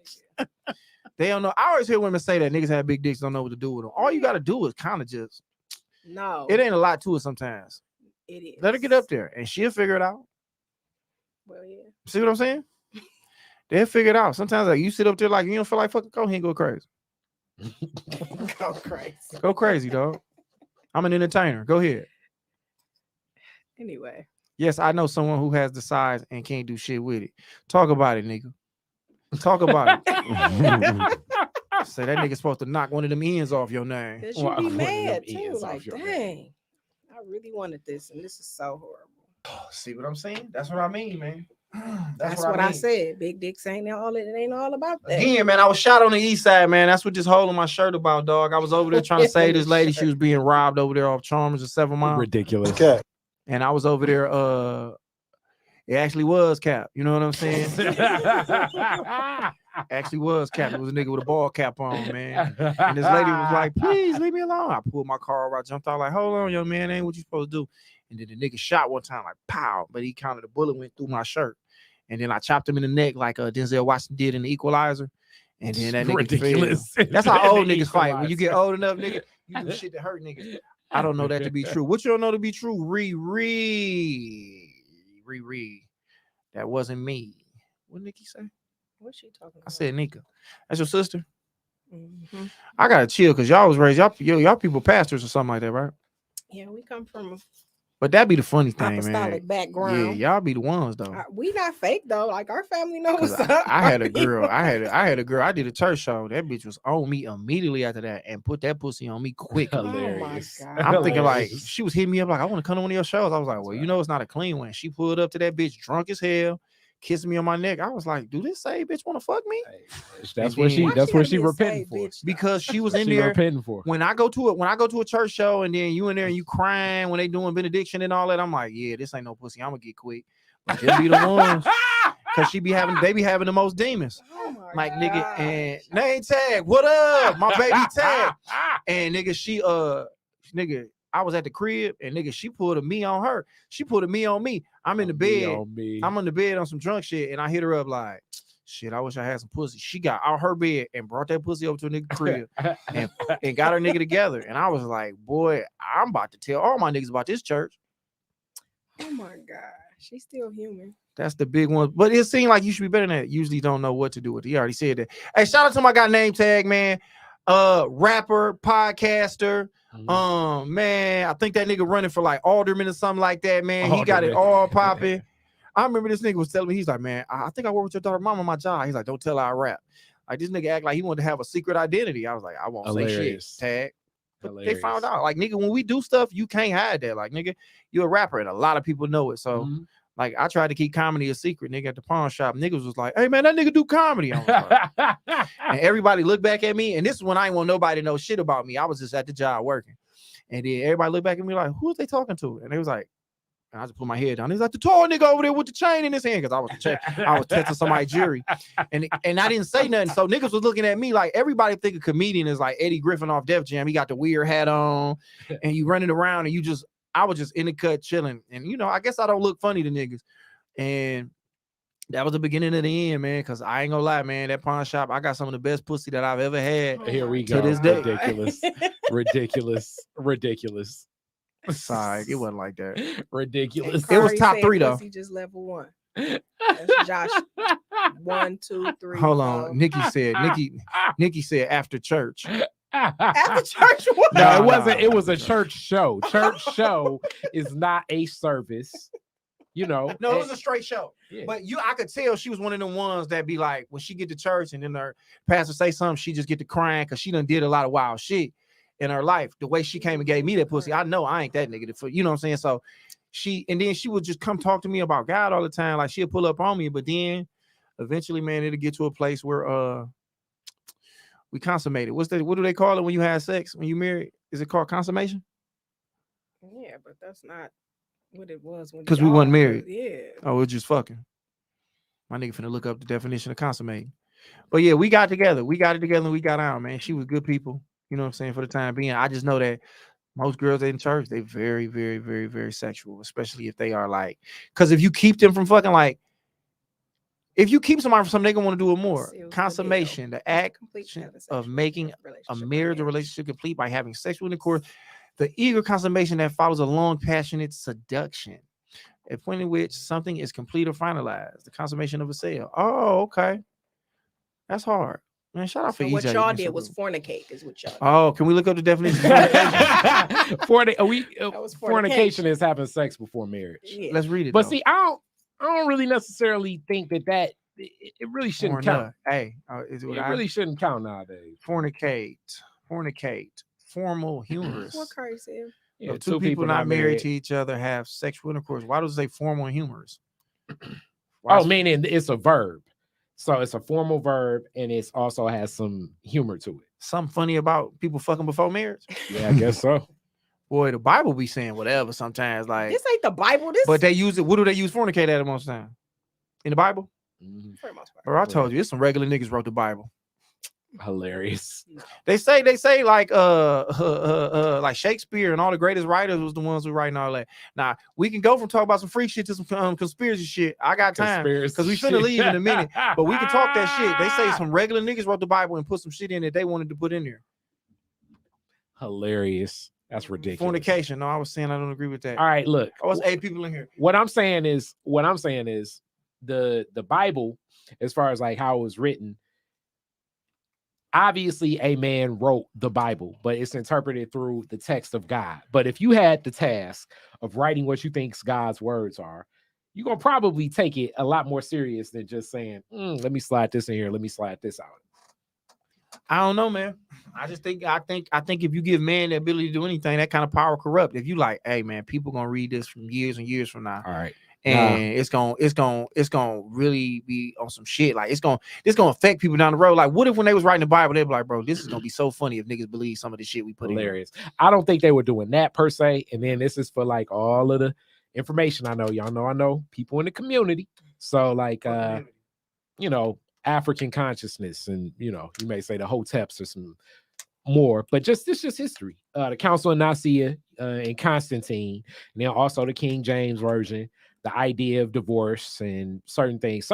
They don't know. I always hear women say that niggas have big dicks, don't know what to do with them. All you gotta do is kind of just. No, It ain't a lot to it sometimes. It is. Let her get up there, and she'll figure it out. Well, yeah. See what I'm saying? They'll figure it out. Sometimes like you sit up there like you don't feel like fucking go ahead and go crazy. Go crazy. Go crazy, dog. I'm an entertainer. Go ahead. Anyway. Yes, I know someone who has the size and can't do shit with it. Talk about it, nigga. Talk about it. Say that nigga's supposed to knock one of them ends off your name. Because you be mad too. Like, dang, I really wanted this, and this is so horrible. See what I'm saying? That's what I mean, man. That's what I said. Big dicks ain't all. It ain't all about that. Again, man, I was shot on the east side, man. That's what this hole in my shirt about, dog. I was over there trying to save this lady. She was being robbed over there off Chalmers and 7 Mile. Ridiculous. Okay. And I was over there. It actually was Cap. You know what I'm saying? Actually was Cap. It was a nigga with a ball cap on, man. And this lady was like, "Please leave me alone." I pulled my car over. I jumped out like, "Hold on, young man, ain't what you supposed to do." And then the nigga shot one time, like pow, but he counted the bullet went through my shirt. And then I chopped him in the neck like Denzel Washington did in The Equalizer. And then that nigga ridiculous. fell. That's how old niggas fight. When you get old enough, nigga, you do shit that hurt niggas. I don't know that to be true. What you don't know to be true? Riri. That wasn't me. What Nikki say? What's she talking about? I said Nika. That's your sister? Mm-hmm. I gotta chill because y'all was raised, y'all people pastors or something like that, right? Yeah, we come from But that'd be the funny thing, apostolic man. background. Yeah, y'all be the ones though. We not fake though. Like our family knows what's up. I had a girl. I had a girl. I did a church show. That bitch was on me immediately after that and put that pussy on me quickly. Hilarious. Oh my God. I'm thinking like she was hitting me up like I want to come to one of your shows. I was like, well, you know it's not a clean one. She pulled up to that bitch drunk as hell, kissing me on my neck. I was like, do this say bitch want to fuck me? That's what she repenting for. Because she was in She there repenting for. when I go to a church show and then you in there and you crying when they doing benediction and all that. I'm like, yeah, this ain't no pussy. I'm gonna get quick. But just be the ones. Cause they be having the most demons. Oh my Like God. nigga and name tag, what up? My baby tag. And nigga, nigga, I was at the crib and nigga, she pulled a me on her. She pulled a me on me. I'm in the bed. I'm in the bed on some drunk shit and I hit her up like, shit, I wish I had some pussy. She got out her bed and brought that pussy over to a nigga crib and got her nigga together. And I was like, boy, I'm about to tell all my niggas about this church. Oh my God. She's still human. That's the big one. But it seemed like you should be better than that. Usually don't know what to do with it. He already said that. Hey, shout out to my guy name tag, man. Rapper, podcaster. Man, I think that nigga running for like alderman or something like that, man. He got it all popping. I remember this nigga was telling me, he's like, man, I think I work with your daughter mom on my job. He's like, don't tell her I rap. Like this nigga act like he wanted to have a secret identity. I was like, I won't say shit. Tag. But they found out. Like, nigga, when we do stuff, you can't hide that. Like, nigga, you're a rapper and a lot of people know it. So like I tried to keep comedy a secret, nigga, at the pawn shop. Niggas was like, hey man, that nigga do comedy. I was like, and everybody looked back at me. And this is when I ain't want nobody to know shit about me. I was just at the job working. And then everybody looked back at me like, who are they talking to? And they was like, and I just put my head down. He's like, the tall nigga over there with the chain in his hand. Cause I was testing somebody's jury. And I didn't say nothing. So niggas was looking at me like everybody think a comedian is like Eddie Griffin off Def Jam. He got the weird hat on and you running around and I was just in the cut chilling. And you know, I guess I don't look funny to niggas. And that was the beginning of the end, man. Cause I ain't gonna lie, man. That pawn shop, I got some of the best pussy that I've ever had. Here we go. To this day. Ridiculous. Sorry, it wasn't like that. Ridiculous. It was top 3 though. He just level 1. That's Josh. 1, 2, 3. Hold on. Nikki said after church. After church. What? No, it wasn't. It was a church show. Church show is not a service. You know. No, it was a straight show. Yeah. But I could tell she was one of them ones that be like, when she get to church and then her pastor say something, she just get to crying because she done did a lot of wild shit in her life. The way she came and gave me that pussy, I know I ain't that nigga. You know what I'm saying? So she would just come talk to me about God all the time. Like she'll pull up on me, but then eventually, man, it'll get to a place where we consummated. What do they call it when you have sex? When you married? Is it called consummation? Yeah, but that's not what it was when because we wasn't married. Yeah. Oh, we're just fucking. My nigga finna look up the definition of consummating. But yeah, we got together. We got it together and we got out, man. She was good people. You know what I'm saying? For the time being, I just know that most girls in church, they very, very, very, very sexual, especially if they are like, because if you keep them from fucking like, if you keep somebody from something, they gonna want to do it more. Consummation, the act of making a marriage or relationship complete by having sexual intercourse. The eager consummation that follows a long, passionate seduction, a point in which something is complete or finalized. The consummation of a sale. Oh, okay. That's hard. Man, shout out for So what EJ. y'all man, did so was good. fornicate, is what y'all did. Oh, can we look up the definition? Of fornication? That was Fornication is having sex before marriage. Yeah. Let's read it. But though. see, I don't really necessarily think that it really shouldn't count. Hey, It really shouldn't count nowadays. fornicate, formal, humorous. What Curry said. Yeah, Two people not married to each other have sexual intercourse. Why does it say formal and humorous? Oh, meaning it's a verb. So it's a formal verb, and it also has some humor to it. Something funny about people fucking before marriage? Yeah, I guess so. Boy, the Bible be saying whatever sometimes. Like, This ain't the Bible. This but they use it. What do they use fornicate at most time? In the Bible? for the most part. Bro, I told you, it's some regular niggas wrote the Bible. Hilarious. They say like like Shakespeare and all the greatest writers was the ones who writing all that. Now we can go from talk about some freak shit to some conspiracy shit. I got time because we finna leave in a minute, but we can talk that shit. They say some regular niggas wrote the Bible and put some shit in that they wanted to put in there. Hilarious. That's ridiculous. Fornication. No, I was saying I don't agree with that. All right, look. I was 8 people in here. What I'm saying is the Bible, as far as like how it was written, obviously a man wrote the Bible, but it's interpreted through the text of God. But if you had the task of writing what you think God's words are, you're gonna probably take it a lot more serious than just saying, let me slide this in here, let me slide this out. I don't know, man. I think if you give man the ability to do anything, that kind of power corrupt. If you like, hey man, people gonna read this from years and years from now. All right. And it's gonna really be on some shit. Like it's gonna affect people down the road. Like, what if when they was writing the Bible, they be like, bro, this is gonna be so funny if niggas believe some of the shit we put Hilarious. I don't think they were doing that per se. And then this is for like all of the information I know. Y'all know I know people in the community. So like you know, African consciousness, and you know, you may say the Hoteps or some more, but it's just history. The Council of Nicaea and Constantine, and then also the King James Version. The idea of divorce and certain things.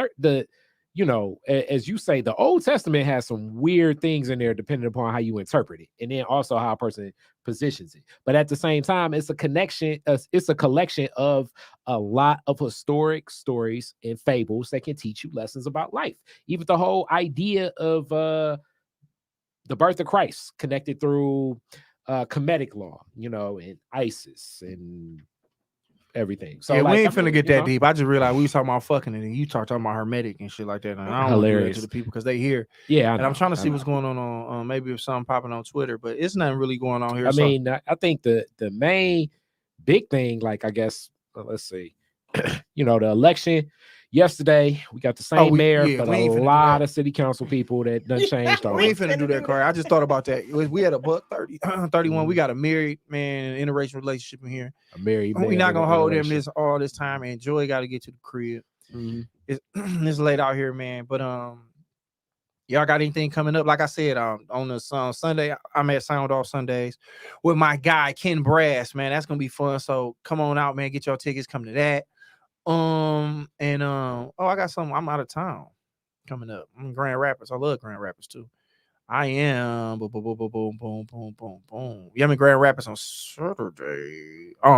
You know, as you say, the Old Testament has some weird things in there depending upon how you interpret it, and then also how a person positions it. But at the same time, it's a connection. It's a collection of a lot of historic stories and fables that can teach you lessons about life. Even the whole idea of the birth of Christ connected through Kemetic law, you know, and ISIS and everything. So yeah, like, we ain't finna get that know? deep. I just realized we was talking about fucking and then you talking about hermetic and shit like that. And I don't want to do that to the people because they hear. Yeah, and I'm trying to see what's going on maybe if something popping on Twitter, but it's nothing really going on here. I mean, I think the main big thing, like I guess, let's see, you know, the election yesterday, we got the same mayor, but a lot of city council people that done changed. We ain't finna do that, Corey. I just thought about that. We had a buck 31. We got a married man, interracial relationship in here. A married man. We not gonna hold him all this time, and Joy got to get to the crib. It's late out here, man. But y'all got anything coming up? Like I said, on the Sunday, I'm at Sound Off Sundays with my guy Ken Brass, man. That's gonna be fun. So come on out, man. Get your tickets. Come to that. I got something. I'm out of town coming up. I'm in Grand Rapids. I love Grand Rapids too. I am. Boom, boom, boom, boom, boom, boom, boom, boom, boom. Yeah, I'm in Grand Rapids on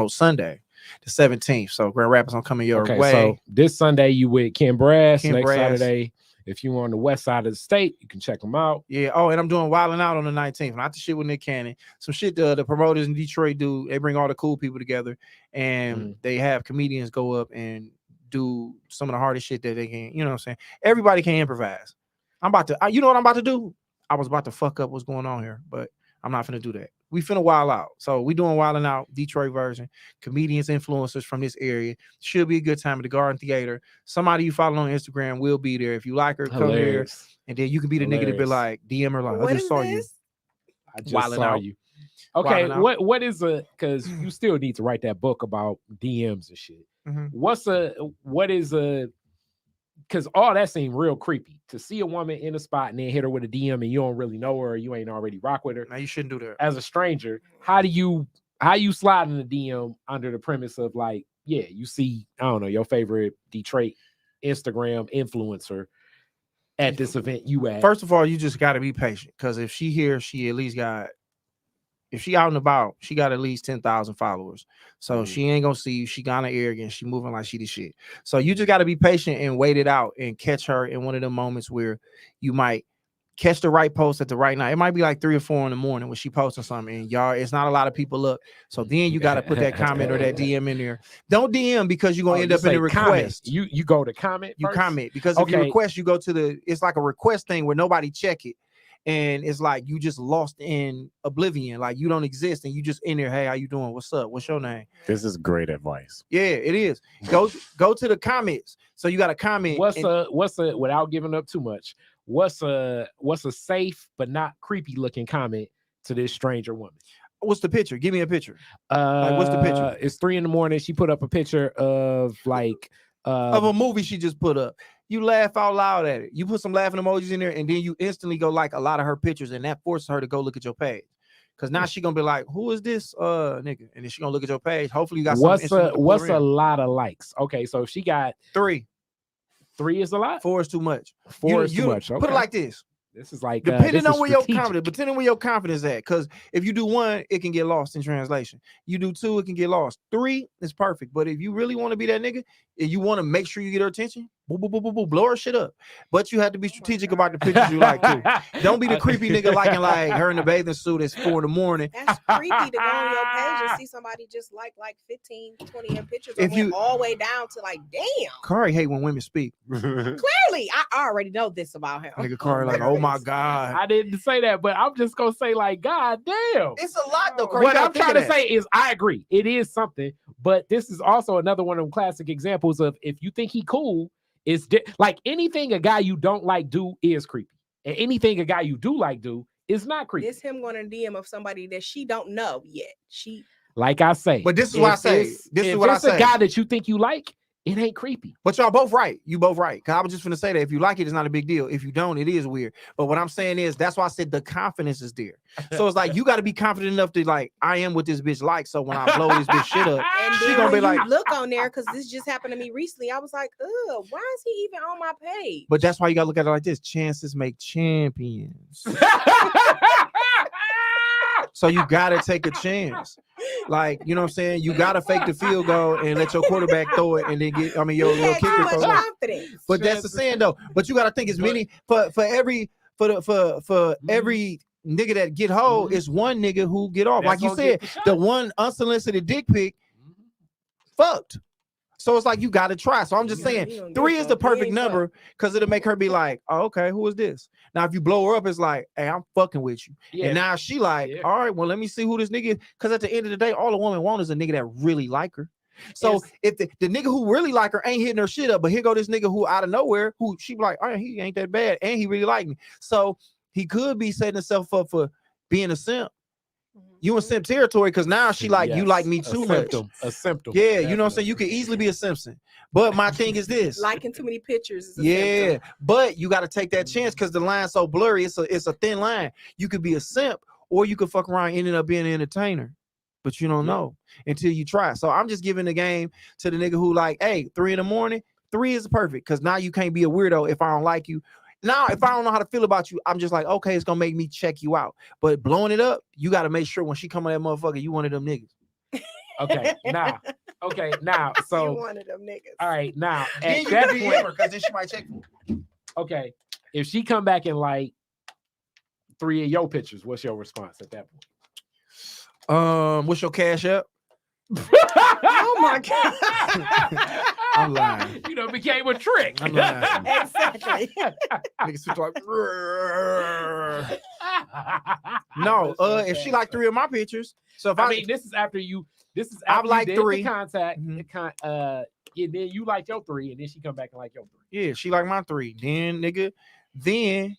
Sunday, the 17th. So Grand Rapids, I'm coming your way. So this Sunday you with Ken Brass. Next Saturday, if you on the west side of the state, you can check them out. Yeah. Oh, and I'm doing Wildin' Out on the 19th. Not the shit with Nick Cannon. Some shit the promoters in Detroit do. They bring all the cool people together, and they have comedians go up and do some of the hardest shit that they can. You know what I'm saying? Everybody can improvise. You know what I'm about to do? I was about to fuck up what's going on here, but I'm not finna do that. We finna wild out. So we doing Wildin' Out, Detroit version. Comedians, influencers from this area. Should be a good time at the Garden Theater. Somebody you follow on Instagram will be there. If you like her, come here. And then you can be the nigga to be like, DM her like, I just saw you. I just saw you. Okay, what is because you still need to write that book about DMs and shit. Because all that seemed real creepy to see a woman in a spot and then hit her with a DM and you don't really know her or you ain't already rock with her. Now you shouldn't do that as a stranger. How you slide in the DM under the premise of like, yeah, you see, I don't know, your favorite Detroit Instagram influencer at this event you at. First of all, you just got to be patient because if she here, she at least got If she out and about, she got at least 10,000 followers. So Mhm. she ain't gonna see you. She kind of arrogant. She moving like she the shit. So you just got to be patient and wait it out and catch her in one of the moments where you might catch the right post at the right night. It might be like 3 or 4 in the morning when she posting something, and y'all, it's not a lot of people up. So then you got to put that comment or that DM in there. Don't DM because you're gonna end up in the request. You go to comment. You first? comment because if you Okay. request, you go to it's like a request thing where nobody check it. And it's like you just lost in oblivion, like you don't exist, and you just in there. Hey, how you doing? What's up? What's your name? This is great advice. Yeah, it is. Go to the comments. So you got to comment. What's a without giving up too much? What's a safe but not creepy looking comment to this stranger woman? What's the picture? Give me a picture. Like, what's the picture? It's 3 a.m. She put up a picture of like of a movie she just put up. You laugh out loud at it. You put some laughing emojis in there, and then you instantly go like a lot of her pictures, and that forces her to go look at your page. Because now she gonna be like, "Who is this nigga?" And then she gonna look at your page. Hopefully, you got what's a lot of likes. Okay, so if she got 3. 3 is a lot. 4 is too much. 4 is too much. Okay. Put it like this. This is like depending on where your confidence at. Because if you do 1, it can get lost in translation. You do 2, it can get lost. 3 is perfect. But if you really want to be that nigga, and you want to make sure you get her attention, blow her shit up. But you have to be strategic about the pictures you like too. Don't be the creepy nigga liking like her in the bathing suit at 4 a.m. That's creepy to go on your page and see somebody just like 15, 20 pictures. If you all the way down to like, damn. Kari hate when women speak. Clearly, I already know this about him. Nigga Kari like, oh my God. I didn't say that, but I'm just gonna say like, God damn. It's a lot though. Kari, what I'm trying to say is I agree. It is something, but this is also another one of them classic examples of if you think he cool, it's like anything a guy you don't like do is creepy, and anything a guy you do like do is not creepy. This him going to DM of somebody that she don't know yet. Like I say, but this is what I say. This is what I say. A guy that you think you like, it ain't creepy. But y'all both right. You both right. Because I was just gonna say that if you like it, it's not a big deal. If you don't, it is weird. But what I'm saying is that's why I said the confidence is there. So it's like you got to be confident enough to like, I am what this bitch like. So when I blow this bitch shit up, and she gonna be like, look on there because this just happened to me recently. I was like, ugh, why is he even on my page? But that's why you gotta look at it like this: chances make champions. So you gotta take a chance. Like, you know what I'm saying? You gotta fake the field goal and let your quarterback throw it and then get, I mean, your kicker throw it. But that's the saying though. But you gotta think it's many for every nigga that get hold, it's one nigga who get off. Like you said, the one unsolicited dick pic fucked. So it's like you got to try. So I'm just saying 3 is the perfect number because it'll make her be like, oh, okay, who is this? Now, if you blow her up, it's like, hey, I'm fucking with you. Yeah. And now she like, all right, well, let me see who this nigga is. Because at the end of the day, all a woman wants is a nigga that really like her. So if the nigga who really like her ain't hitting her shit up, but here go this nigga who out of nowhere, who she be like, all right, he ain't that bad. And he really like me. So he could be setting himself up for being a simp. You in simp territory because now she like you like me too much. A symptom. Yeah, definitely. You know what I'm saying? You could easily be a Simpson. But my thing is this. Liking too many pictures is a symptom. But you got to take that chance because the line's so blurry. It's a thin line. You could be a simp or you could fuck around ending up being an entertainer. But you don't know until you try. So I'm just giving the game to the nigga who like, hey, 3 a.m. 3 is perfect because now you can't be a weirdo if I don't like you. Now, if I don't know how to feel about you, I'm just like, okay, it's gonna make me check you out. But blowing it up, you got to make sure when she come on that motherfucker, you one of them niggas. Okay, now, so you one of them niggas. All right, now at that point, because then she might check you. Okay, if she come back in like 3 of your pictures, what's your response at that point? What's your cash up? Oh my God. I'm lying. You know, it became a trick. I'm lying. Exactly. No, if she like 3 of my pictures, so if I mean, this is after you like did 3 the contact, and then you like your 3, and then she come back and like your 3. Yeah, she like my 3. Then nigga, then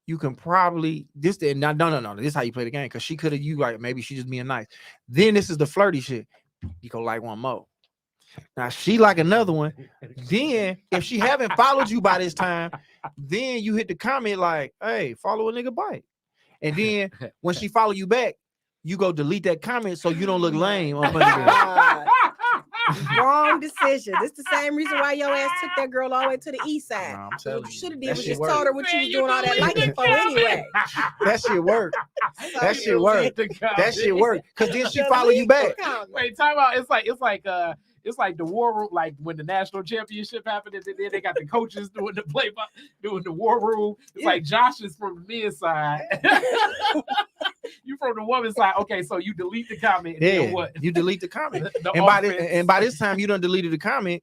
you can probably no. This is how you play the game because she could have you like maybe she just being nice. Then this is the flirty shit. You go like one more. Now she like another one. Then if she haven't followed you by this time, then you hit the comment like, hey, follow a nigga bike. And then when she follow you back, you go delete that comment so you don't look lame up under there. Wrong decision. This the same reason why your ass took that girl all the way to the east side. Nah, I'm So telling what you you, should have did that was shit just work. told her what you was Man, doing all that delete liking for anyway. That shit work. That So shit work. That shit work. Cause then she follow you back. Wait, time out. It's like the war room, like when the national championship happened, and then they got the coaches doing the war room. It's like Josh is from the men's side. You from the woman's side. Okay, so you delete the comment. And then what? You delete the comment. The and by this time you done deleted the comment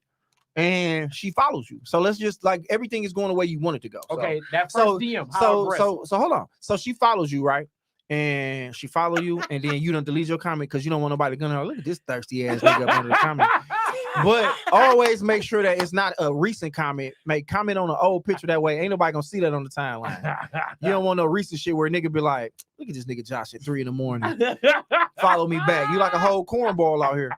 and she follows you. So let's just like everything is going the way you want it to go. Okay, that first so DM. How aggressive? so hold on. So she follows you, right? And she follow you, and then you don't delete your comment because you don't want nobody to go, look at this thirsty ass nigga up under the comment. But always make sure that it's not a recent comment. Make comment on an old picture, that way ain't nobody gonna see that on the timeline. You don't want no recent shit where a nigga be like, look at this nigga Josh at 3 a.m. Follow me back. You like a whole cornball out here.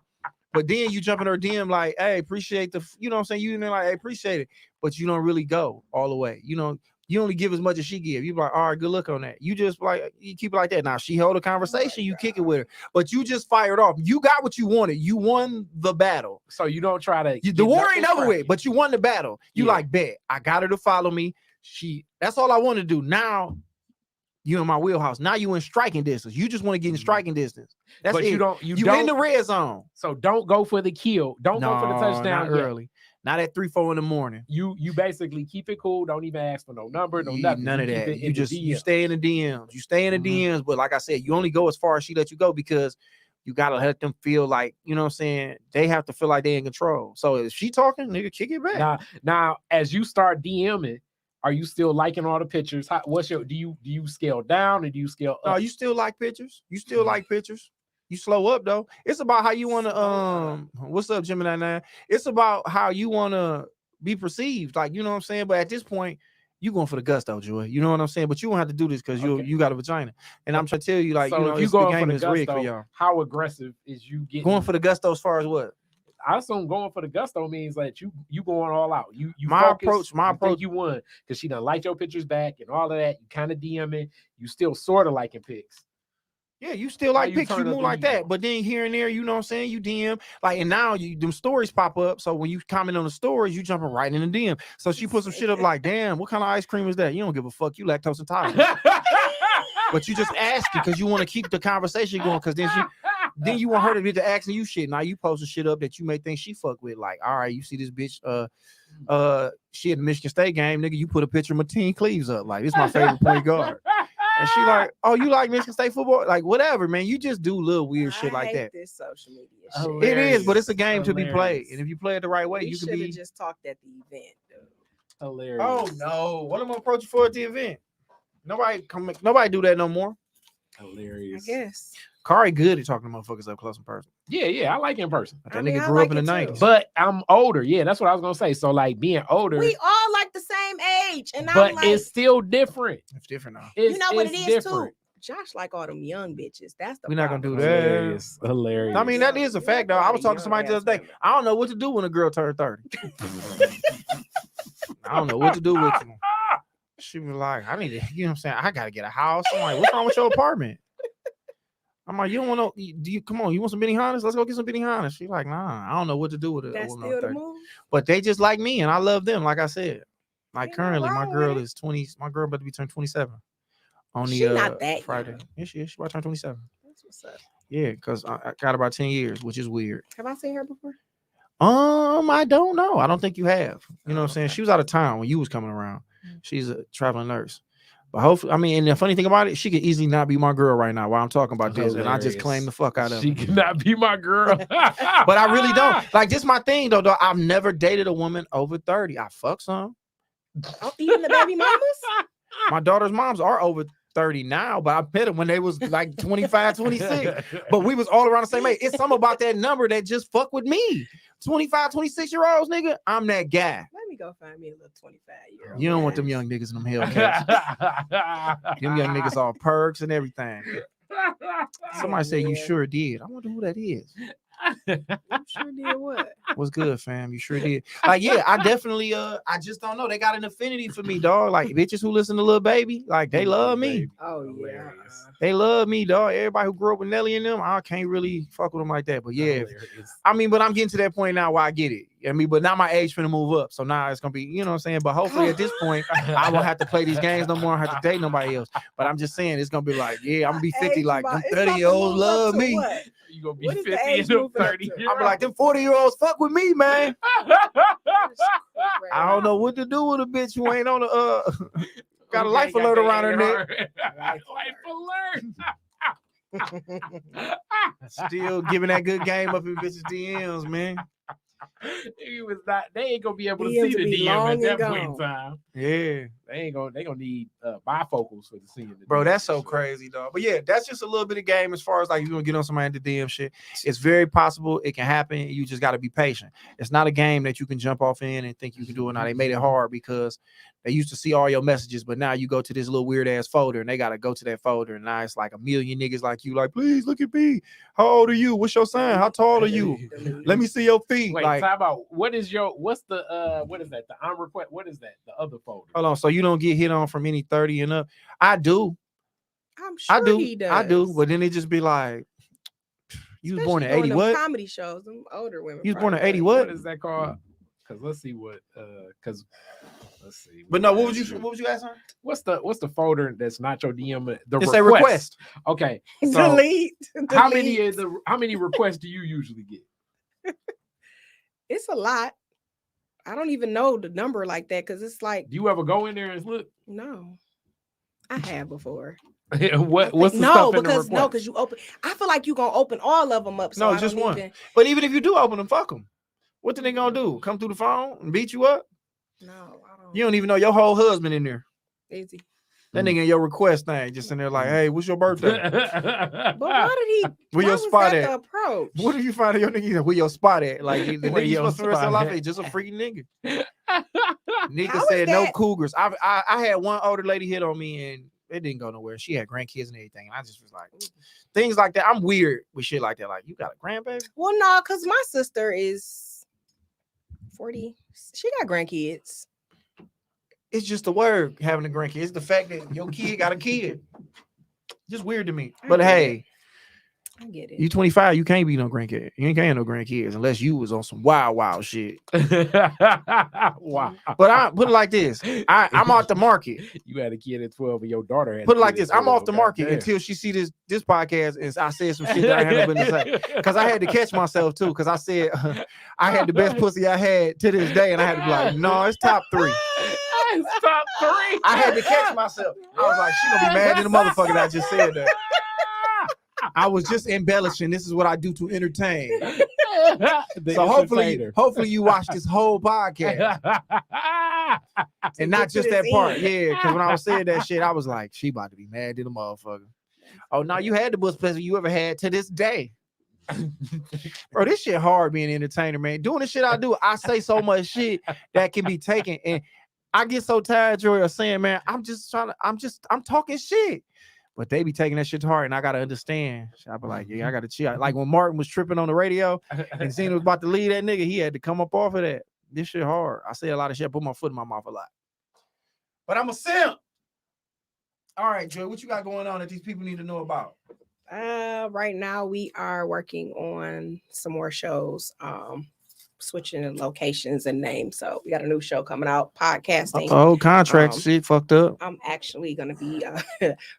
But then you jump in her DM like, hey, appreciate the, you know what I'm saying? You know, like, hey, appreciate it. But you don't really go all the way. You know, you only give as much as she give. You be like, all right, good luck on that. You just like, you keep it like that. Now she held a conversation, you kick it with her, but you just fired off. You got what you wanted. You won the battle. So you don't try to. The war ain't over with, but you won the battle. You like, bet. I got her to follow me. That's all I want to do. Now you in my wheelhouse. Now you in striking distance. You just want to get in striking distance. That's but it. you don't. You in the red zone. So don't go for the kill. Don't go for the touchdown not early. Not at 3-4 in the morning. You basically keep it cool. Don't even ask for no number, no nothing. None of that. You stay in the DMs. You stay in the DMs. But like I said, you only go as far as she let you go because you gotta let them feel like, you know what I'm saying? They have to feel like they in control. So if she talking, nigga, kick it back. Now as you start DMing, are you still liking all the pictures? Do you scale down or do you scale up? No, you still like pictures. You still like pictures. You slow up though. It's about how you want to what's up, Gemini 9? It's about how you want to be perceived. Like, you know what I'm saying? But at this point, you going for the gusto, Joy. You know what I'm saying? But you don't have to do this because you got a vagina. And I'm trying to tell you, like, so you know, if you going for the gusto, rigged for y'all. How aggressive is you getting? Going for the gusto as far as what? I assume going for the gusto means that you going all out. You my focus, approach. You won because she done liked your pictures back and all of that. You kind of DMing. You still sort of liking pics. Yeah, you still like pics, you move like that. But then here and there, you know what I'm saying? You DM, like, and now them stories pop up. So when you comment on the stories, you jumping right in the DM. So she put some shit up like, damn, what kind of ice cream is that? You don't give a fuck. You lactose intolerant. But you just ask it because you want to keep the conversation going. Because then you want her to be to asking you shit. Now you posting shit up that you may think she fuck with. Like, all right, you see this bitch, she at the Michigan State game, nigga, you put a picture of Mateen Cleaves up. Like, this is my favorite point guard. And she like, oh, you like Michigan State football? Like, whatever, man. You just do little weird shit like that. This social media shit. It is, but it's a game to be played. And if you play it the right way, you can be. Just talked at the event, dude. Hilarious. Oh no, what am I approaching for at the event? Nobody do that no more. Hilarious. I guess. Kari good at talking to motherfuckers up close in person. Yeah, I like in person. That nigga grew up in the 90s. But I'm older. Yeah, that's what I was gonna say. So like being older, we all like the same age, and but I'm like, it's still different. It's different now. You know what it is different. too. Josh like all them young bitches. That's the we're not gonna do that. that. Hilarious. I mean, that is a fact though. I was talking to somebody the other day. I don't know what to do when a girl turned 30. I don't know what to do with them. She was like, I need to, you know what I'm saying? I gotta get a house. I'm like, what's wrong with your apartment? I'm like, you don't want to, do you come on, you want some Benihanas? Let's go get some Benihanas. She's like, nah, I don't know what to do with it. That's still the move. But they just like me, and I love them, like I said. Like currently, my girl is 20, my girl about to be turned 27 on the not that Friday. young. Yeah, she is. She about to turn 27. That's what's up. Yeah, because I got about 10 years, which is weird. Have I seen her before? I don't know. I don't think you have. You know what I'm saying? She was out of town when you was coming around. She's a traveling nurse. But hopefully, I mean, and the funny thing about it, she could easily not be my girl right now while I'm talking about this, and I just claim the fuck out of she cannot be my girl. But I really don't. Like, this my thing, though. I've never dated a woman over 30. I fuck some. Oh, even the baby mamas? My daughter's moms are over 30 now, but I met them when they was like 25, 26. But we was all around the same age. It's something about that number that just fuck with me. 25, 26-year-olds, nigga, I'm that guy. Let me go find me a little 25-year-old. You don't want them young niggas in them Hellcats. Them young niggas all perks and everything. Somebody say you sure did. I wonder who that is. You sure did what? What's good, fam? You sure did. Like, yeah, I definitely I just don't know. They got an affinity for me, dog. Like bitches who listen to Lil Baby, like they love me. Oh yeah. Hilarious. They love me, dog. Everybody who grew up with Nelly and them, I can't really fuck with them like that. But yeah, Hilarious. I mean, but I'm getting to that point now where I get it. I mean, but now my age finna move up. So now it's gonna be, you know what I'm saying? But hopefully at this point, I won't have to play these games no more. I don't have to date nobody else. But I'm just saying it's gonna be like, yeah, I'm gonna be 50, like them 30-year-olds love me. What? You gonna be What is the 50 age and them moving up 30 to? year I'm like, them 40-year-olds fuck with me, man. I don't know what to do with a bitch who ain't on the got a life alert around her neck. Life alert. Still giving that good game up in bitches DMs, man. He was not. They ain't gonna be able to DMs see the be DM long at that and point in gone. time. Yeah, They gonna need bifocals for the seeing. The bro, DM that's so shit. crazy, dog. But yeah, that's just a little bit of game as far as like you gonna get on somebody at the DM shit. It's very possible it can happen. You just got to be patient. It's not a game that you can jump off in and think you can do it. Now they made it hard because they used to see all your messages, but now you go to this little weird ass folder and they got to go to that folder, and now it's like a million niggas like you, like, please look at me. How old are you? What's your sign? How tall are you? Let me see your feet. Wait, like, talk about what's the what is that? The on request. What is that? The other folder. hold on. So you don't get hit on from any 30 and up? I do. I'm sure I do. he does. I do. But then it just be like, you was born in Especially 80 doing what? them comedy shows, them older women. You was born in probably 80 like, what? What is that called? Because let's see what. Because let's see. But no, what was you asking? What's the folder that's not your DM? The It's a request. Okay. So Delete. how many requests do you usually get? It's a lot. I don't even know the number like that because it's like Do you ever go in there and look? no. I have before. What's the no stuff in the because request? because you open. I feel like you gonna open all of them up. So No, I just don't one. even- But even if you do open them, fuck them. What they gonna do? Come through the phone and beat you up? No, I don't. You don't even know your whole husband in there. Easy. That nigga in your request thing, just in there like, hey, what's your birthday? But why did he? Where why your was spot that at? the approach? What if you find out your nigga? He's like, where your spot at? Like the Where nigga you your supposed to rest your spot life at? at, just a freaking nigga. How Nigga is said no that? cougars. I had one older lady hit on me and it didn't go nowhere. She had grandkids and everything. And I just was like, things like that. I'm weird with shit like that. Like, you got a grandbaby? Well, no, because my sister is 40. She got grandkids. It's just the word having a grandkid. It's the fact that your kid got a kid. Just weird to me. I But get hey, I get it. you 25, you can't be no grandkid. You ain't can't have no grandkids unless you was on some wild shit. Wow. But I put it like this. I'm off the market. You had a kid at 12 and your daughter had Put it a like kid this. at I'm off 12. the market Goddamn. until she see this podcast and I said some shit that I had no business say. Because I had to catch myself too. Because I said I had the best pussy I had to this day, and I had to be like, no, it's top 3. It's top 3. I had to catch myself. I was like, she gonna be mad at the motherfucker that I just said that. I was just embellishing. This is what I do to entertain. So hopefully you watch this whole podcast and not just that part. Yeah, because when I was saying that shit, I was like, she about to be mad at the motherfucker. Oh no, you had the best pussy you ever had to this day. Bro, this shit hard being an entertainer, man. Doing the shit I do, I say so much shit that can be taken, and I get so tired, Joy, of saying, man, I'm talking shit. But they be taking that shit to heart, and I gotta understand. I be like, yeah, I gotta chill. Like when Martin was tripping on the radio and Zena was about to leave that nigga, he had to come up off of that. This shit hard. I say a lot of shit, I put my foot in my mouth a lot. But I'm a simp. All right, Joy, what you got going on that these people need to know about? Right now we are working on some more shows. Switching locations and names. So we got a new show coming out, podcasting. Oh, contract shit fucked up. I'm actually gonna be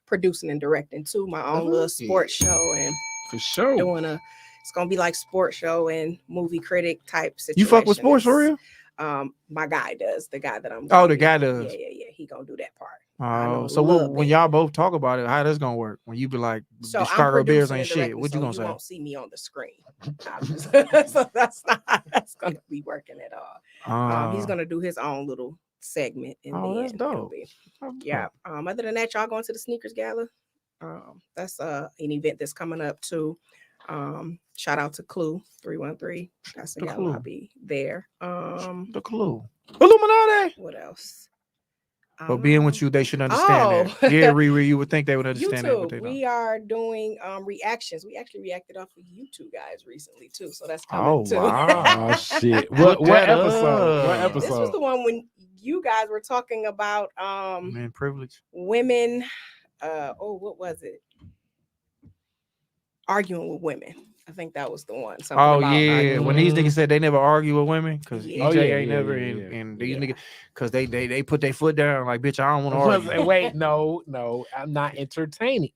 producing and directing too, my own little sports show, and for sure it's gonna be like sports show and movie critic type situation. You fuck with sports for real? My guy does. The guy that I'm the guy does. Yeah. He gonna do that part. Oh, so when y'all both talk about it, how that's gonna work? When you be like, so the Chicago Bears ain't shit, directing, what you gonna say? You won't see me on the screen. So that's not how that's gonna be working at all. He's gonna do his own little segment. That's dope. Yeah. Other than that, y'all going to the sneakers gala. That's an event that's coming up too. Shout out to Clue 313. That's the gala. I'll be there. The Clue. Illuminati. What else? But being with you, they should understand Oh. that. Yeah, Riri, you would think they would understand that, but they YouTube, don't. we are doing reactions. We actually reacted off of you two guys recently too, so that's coming Oh, too. wow. Oh shit! Put What that episode? What up. This was episode? the one when you guys were talking about Man, privilege. women. What was it? Arguing with women. I think that was the one. Something Oh about yeah, arguing when with these women. niggas said they never argue with women because Yeah. EJ Oh, yeah, ain't yeah, never, yeah, and yeah. these niggas because they put their foot down like, bitch, I don't want to argue. Wait, no, I'm not entertaining.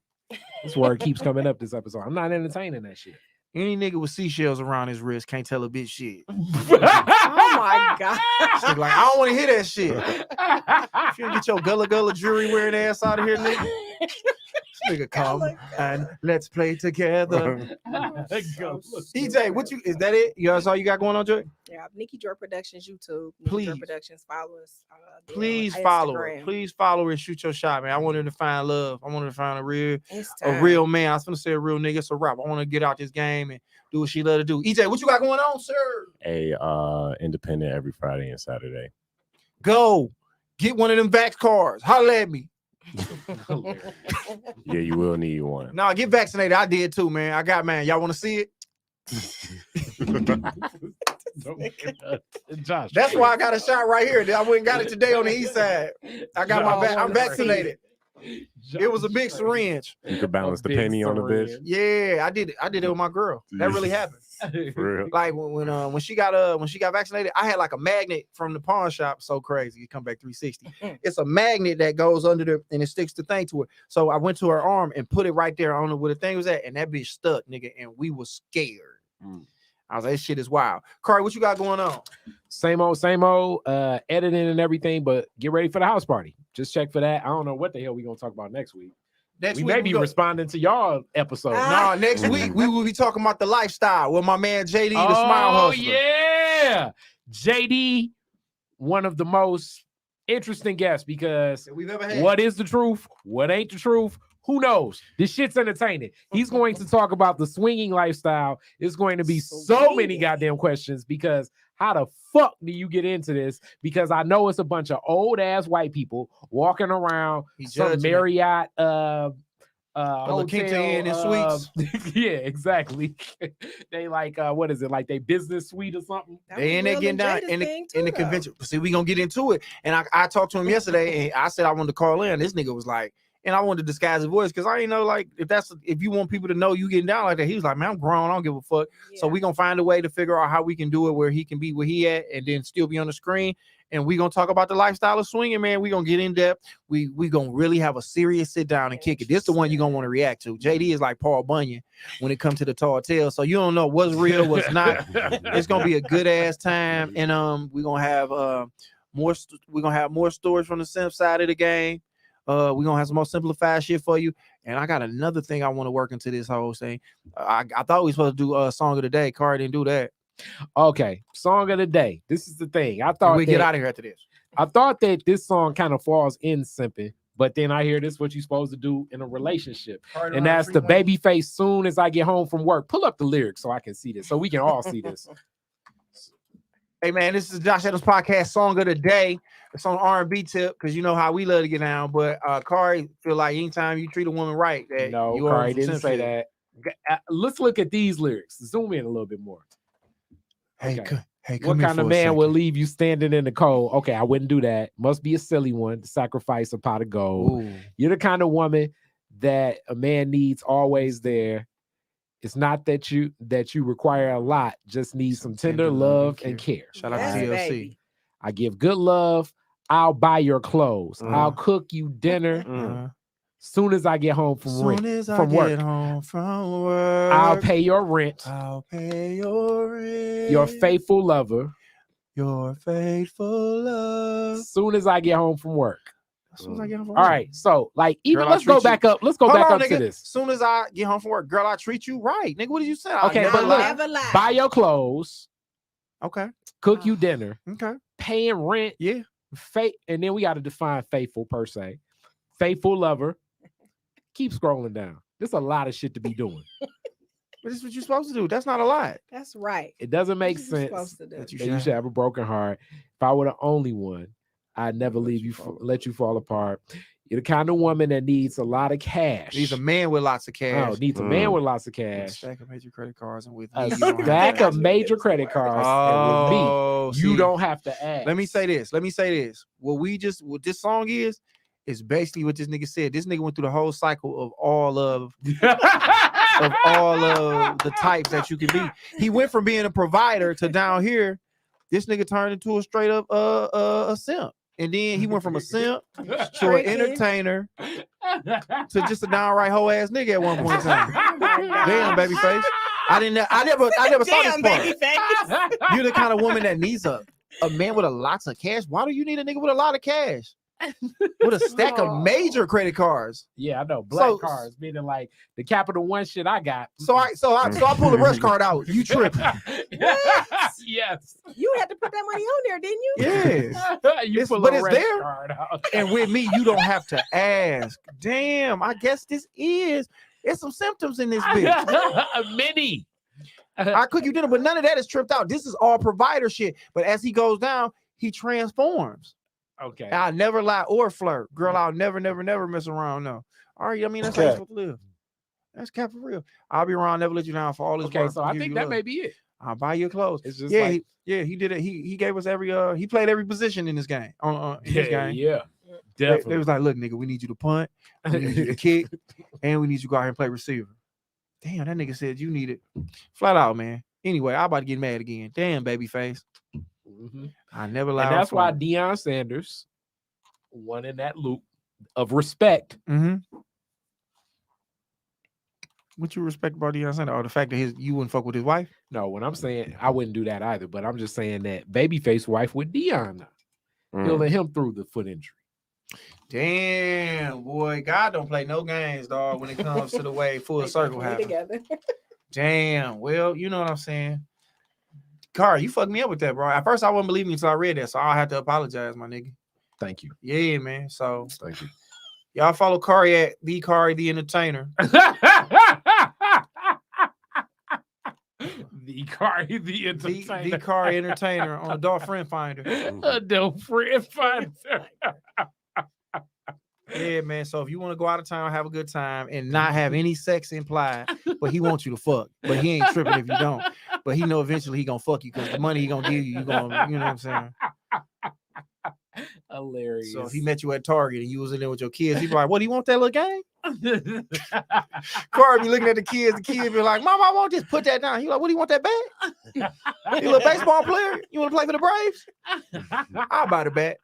This word keeps coming up this episode. I'm not entertaining that shit. Any nigga with seashells around his wrist can't tell a bitch shit. Oh my god! She's like, I don't want to hear that shit. If you don't get your gullah jewelry wearing ass out of here, nigga. This nigga come and let's play together. EJ, what you is that it? That's all you got going on, Joy? Yeah, Nikki Joy Productions YouTube. Please. Nikki Joy Productions, follow us. There on Please follow her. Instagram. Please follow her and shoot your shot, man. I want her to find love. I want her to find a real man. I was gonna say a real nigga. It's a rap. I want to get out this game and do what she love to do. EJ, what you got going on, sir? Independent every Friday and Saturday. Go get one of them vax cards. Holla at me. Yeah, you will need one. No, get vaccinated. I did too, man. I got mine. Y'all want to see it? Josh, That's why I got a shot right here. I went and got it today on the east side. I got I'm vaccinated. It was a big syringe. You could balance the penny on the bitch. Yeah, I did it with my girl. That really happened. For real. Like when she got vaccinated, I had like a magnet from the pawn shop. So crazy. You come back 360. It's a magnet that goes under there and it sticks the thing to it. So I went to her arm and put it right there. I don't know where the thing was at, and that bitch stuck, nigga. And we was scared. I was like, this shit is wild. Corey, what you got going on? Same old, editing and everything, but get ready for the house party. Just check for that. I don't know what the hell we're gonna talk about next week. We may be responding to y'all episode. Nah, next week we will be talking about the lifestyle with my man JD, the Smile Hustler. Oh yeah, JD, one of the most interesting guests because we've ever had. What is the truth? What ain't the truth? Who knows? This shit's entertaining. He's going to talk about the swinging lifestyle. It's going to be so many goddamn questions because how the fuck do you get into this? Because I know it's a bunch of old ass white people walking around some Marriott hotel Inn and suites. Yeah, exactly. They like what is it? Like they business suite or something? They in there getting down in the convention. See, we gonna get into it. And I talked to him yesterday and I said I wanted to call in. This nigga was like, and I wanted to disguise his voice because I ain't know like if you want people to know you getting down like that. He was like, man, I'm grown. I don't give a fuck. Yeah. So we gonna find a way to figure out how we can do it where he can be where he at and then still be on the screen. And we gonna talk about the lifestyle of swinging, man. We gonna get in depth. We gonna really have a serious sit down and kick it. This the one you gonna want to react to. JD is like Paul Bunyan when it comes to the tall tale. So you don't know what's real, what's not. It's gonna be a good ass time. And we gonna have more stories from the Simps side of the game. We're gonna have some more simplified shit for you. And I got another thing I want to work into this whole thing. I thought we were supposed to do a song of the day. Carl didn't do that. Okay, song of the day. This is the thing. I thought we get out of here after this. I thought that this song kind of falls in simping, but then I hear this what you're supposed to do in a relationship. And that's the baby face soon as I get home from work. Pull up the lyrics so I can see this, so we can all see this. Hey man, this is Josh Adams Podcast Song of the Day. It's on R&B tip because you know how we love to get down. But Kari feel like anytime you treat a woman right, that no, you Kari didn't say that. Let's look at these lyrics. Zoom in a little bit more. Hey, okay. Hey, what kind of man will leave you standing in the cold? Okay, I wouldn't do that. Must be a silly one to sacrifice a pot of gold. Ooh. You're the kind of woman that a man needs always there. It's not that you require a lot, just need some tender love and care. Shout out to TLC. I give good love. I'll buy your clothes. I'll cook you dinner. Soon as I get home from work, I'll pay your rent. I'll pay your rent. Your faithful lover. Your faithful love. Soon as I get home from work. Soon as I get home from work. All work. right, so like even girl, let's go back up. Let's go back up nigga. To this. Soon as I get home from work, girl, I treat you right, nigga. What did you say? Okay, but look, buy your clothes. Okay. Cook you dinner. Okay. Paying rent. Yeah. And then we got to define faithful per se. Faithful lover. Keep scrolling down. There's a lot of shit to be doing. But this is what you're supposed to do. That's not a lot. That's right. It doesn't make sense that you should have a broken heart. If I were the only one, I never let you fall apart. You're the kind of woman that needs a lot of cash. He's a man with lots of cash. Oh, needs a man with lots of A cash. stack of major credit cards, and with A me, you don't have stack to of major credit cards. And with me, you don't have to ask. Let me say this. What this song is basically what this nigga said. This nigga went through the whole cycle of all of the types that you can be. He went from being a provider to down here. This nigga turned into a straight up a simp. And then he went from a simp to an entertainer to just a downright hoe ass nigga at one point in time. Damn, baby face. I never saw this part. You're the kind of woman that needs a man with a lots of cash. Why do you need a nigga with a lot of cash? With a stack of major credit cards. Yeah, I know. Black cards, meaning like the Capital One shit I got. So I pull the rush card out. You tripping. Yes. You had to put that money on there, didn't you? Yeah. But it's there. And with me, you don't have to ask. Damn, I guess there's some symptoms in this bitch. Many. I cook you dinner, but none of that is tripped out. This is all provider shit. But as he goes down, he transforms. Okay. I'll never lie or flirt. Girl, I'll never mess around. No. All right, I mean, that's how you're supposed to live. That's cap for real. I'll be around, never let you down for all this work. So I think that may be it. I'll buy your clothes. It's just he did it. He gave us he played every position in this game. This game. Yeah. Definitely. They was like, look, nigga, we need you to punt, we need you to kick, and we need you to go out here and play receiver. Damn, that nigga said you need it. Flat out, man. Anyway, I'm about to get mad again. Damn, baby face. Mm-hmm. I never lied. And that's why Deion Sanders won in that loop of respect. Mm-hmm. What you respect about Deion Sanders? Or the fact that you wouldn't fuck with his wife? No, when I'm saying I wouldn't do that either, but I'm just saying that Babyface wife with Deion. He'll let him through the foot injury. Damn, boy, God don't play no games, dog. When it comes to the way full circle happens. Damn. Well, you know what I'm saying. Car, you fucked me up with that, bro. At first, I wouldn't believe me until I read that, so I'll have to apologize, my nigga. Thank you. Yeah, man. So thank you. Y'all follow Kari at the Entertainer. The Kari the Entertainer. The Kari Entertainer on Adult Friend Finder. Adult Friend Finder. Yeah, man. So if you want to go out of town, have a good time, and not have any sex implied, but he wants you to fuck. But he ain't tripping if you don't. But he know eventually he gonna fuck you because the money he gonna give you, you know what I'm saying? Hilarious. So if he met you at Target and you was in there with your kids, he be like, "What, do you want that little game?" Corey be looking at the kids be like, "Mom, I won't just put that down." He like, "What, do you want that bat? You a little baseball player? You want to play for the Braves?" I'll buy the bat.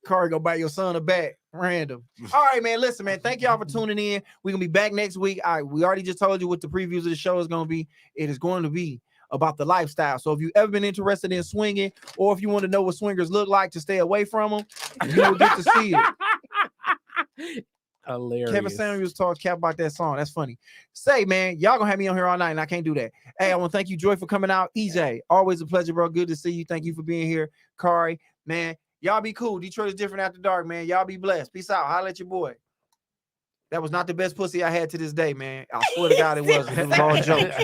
Corey gonna buy your son a bat. Random. All right, man. Listen, man. Thank y'all for tuning in. We're gonna be back next week. We already just told you what the previews of the show is gonna be. It is going to be about the lifestyle. So if you've ever been interested in swinging, or if you want to know what swingers look like to stay away from them, you will get to see it. Hilarious. Kevin Samuels talks cap about that song. That's funny. Say, man, y'all gonna have me on here all night, and I can't do that. Hey, I want to thank you, Joy, for coming out. EJ, always a pleasure, bro. Good to see you. Thank you for being here. Kari, man, y'all be cool. Detroit is different after dark, man. Y'all be blessed. Peace out. Holla at your boy. That was not the best pussy I had to this day, man. I swear to God it wasn't. It was all jokes.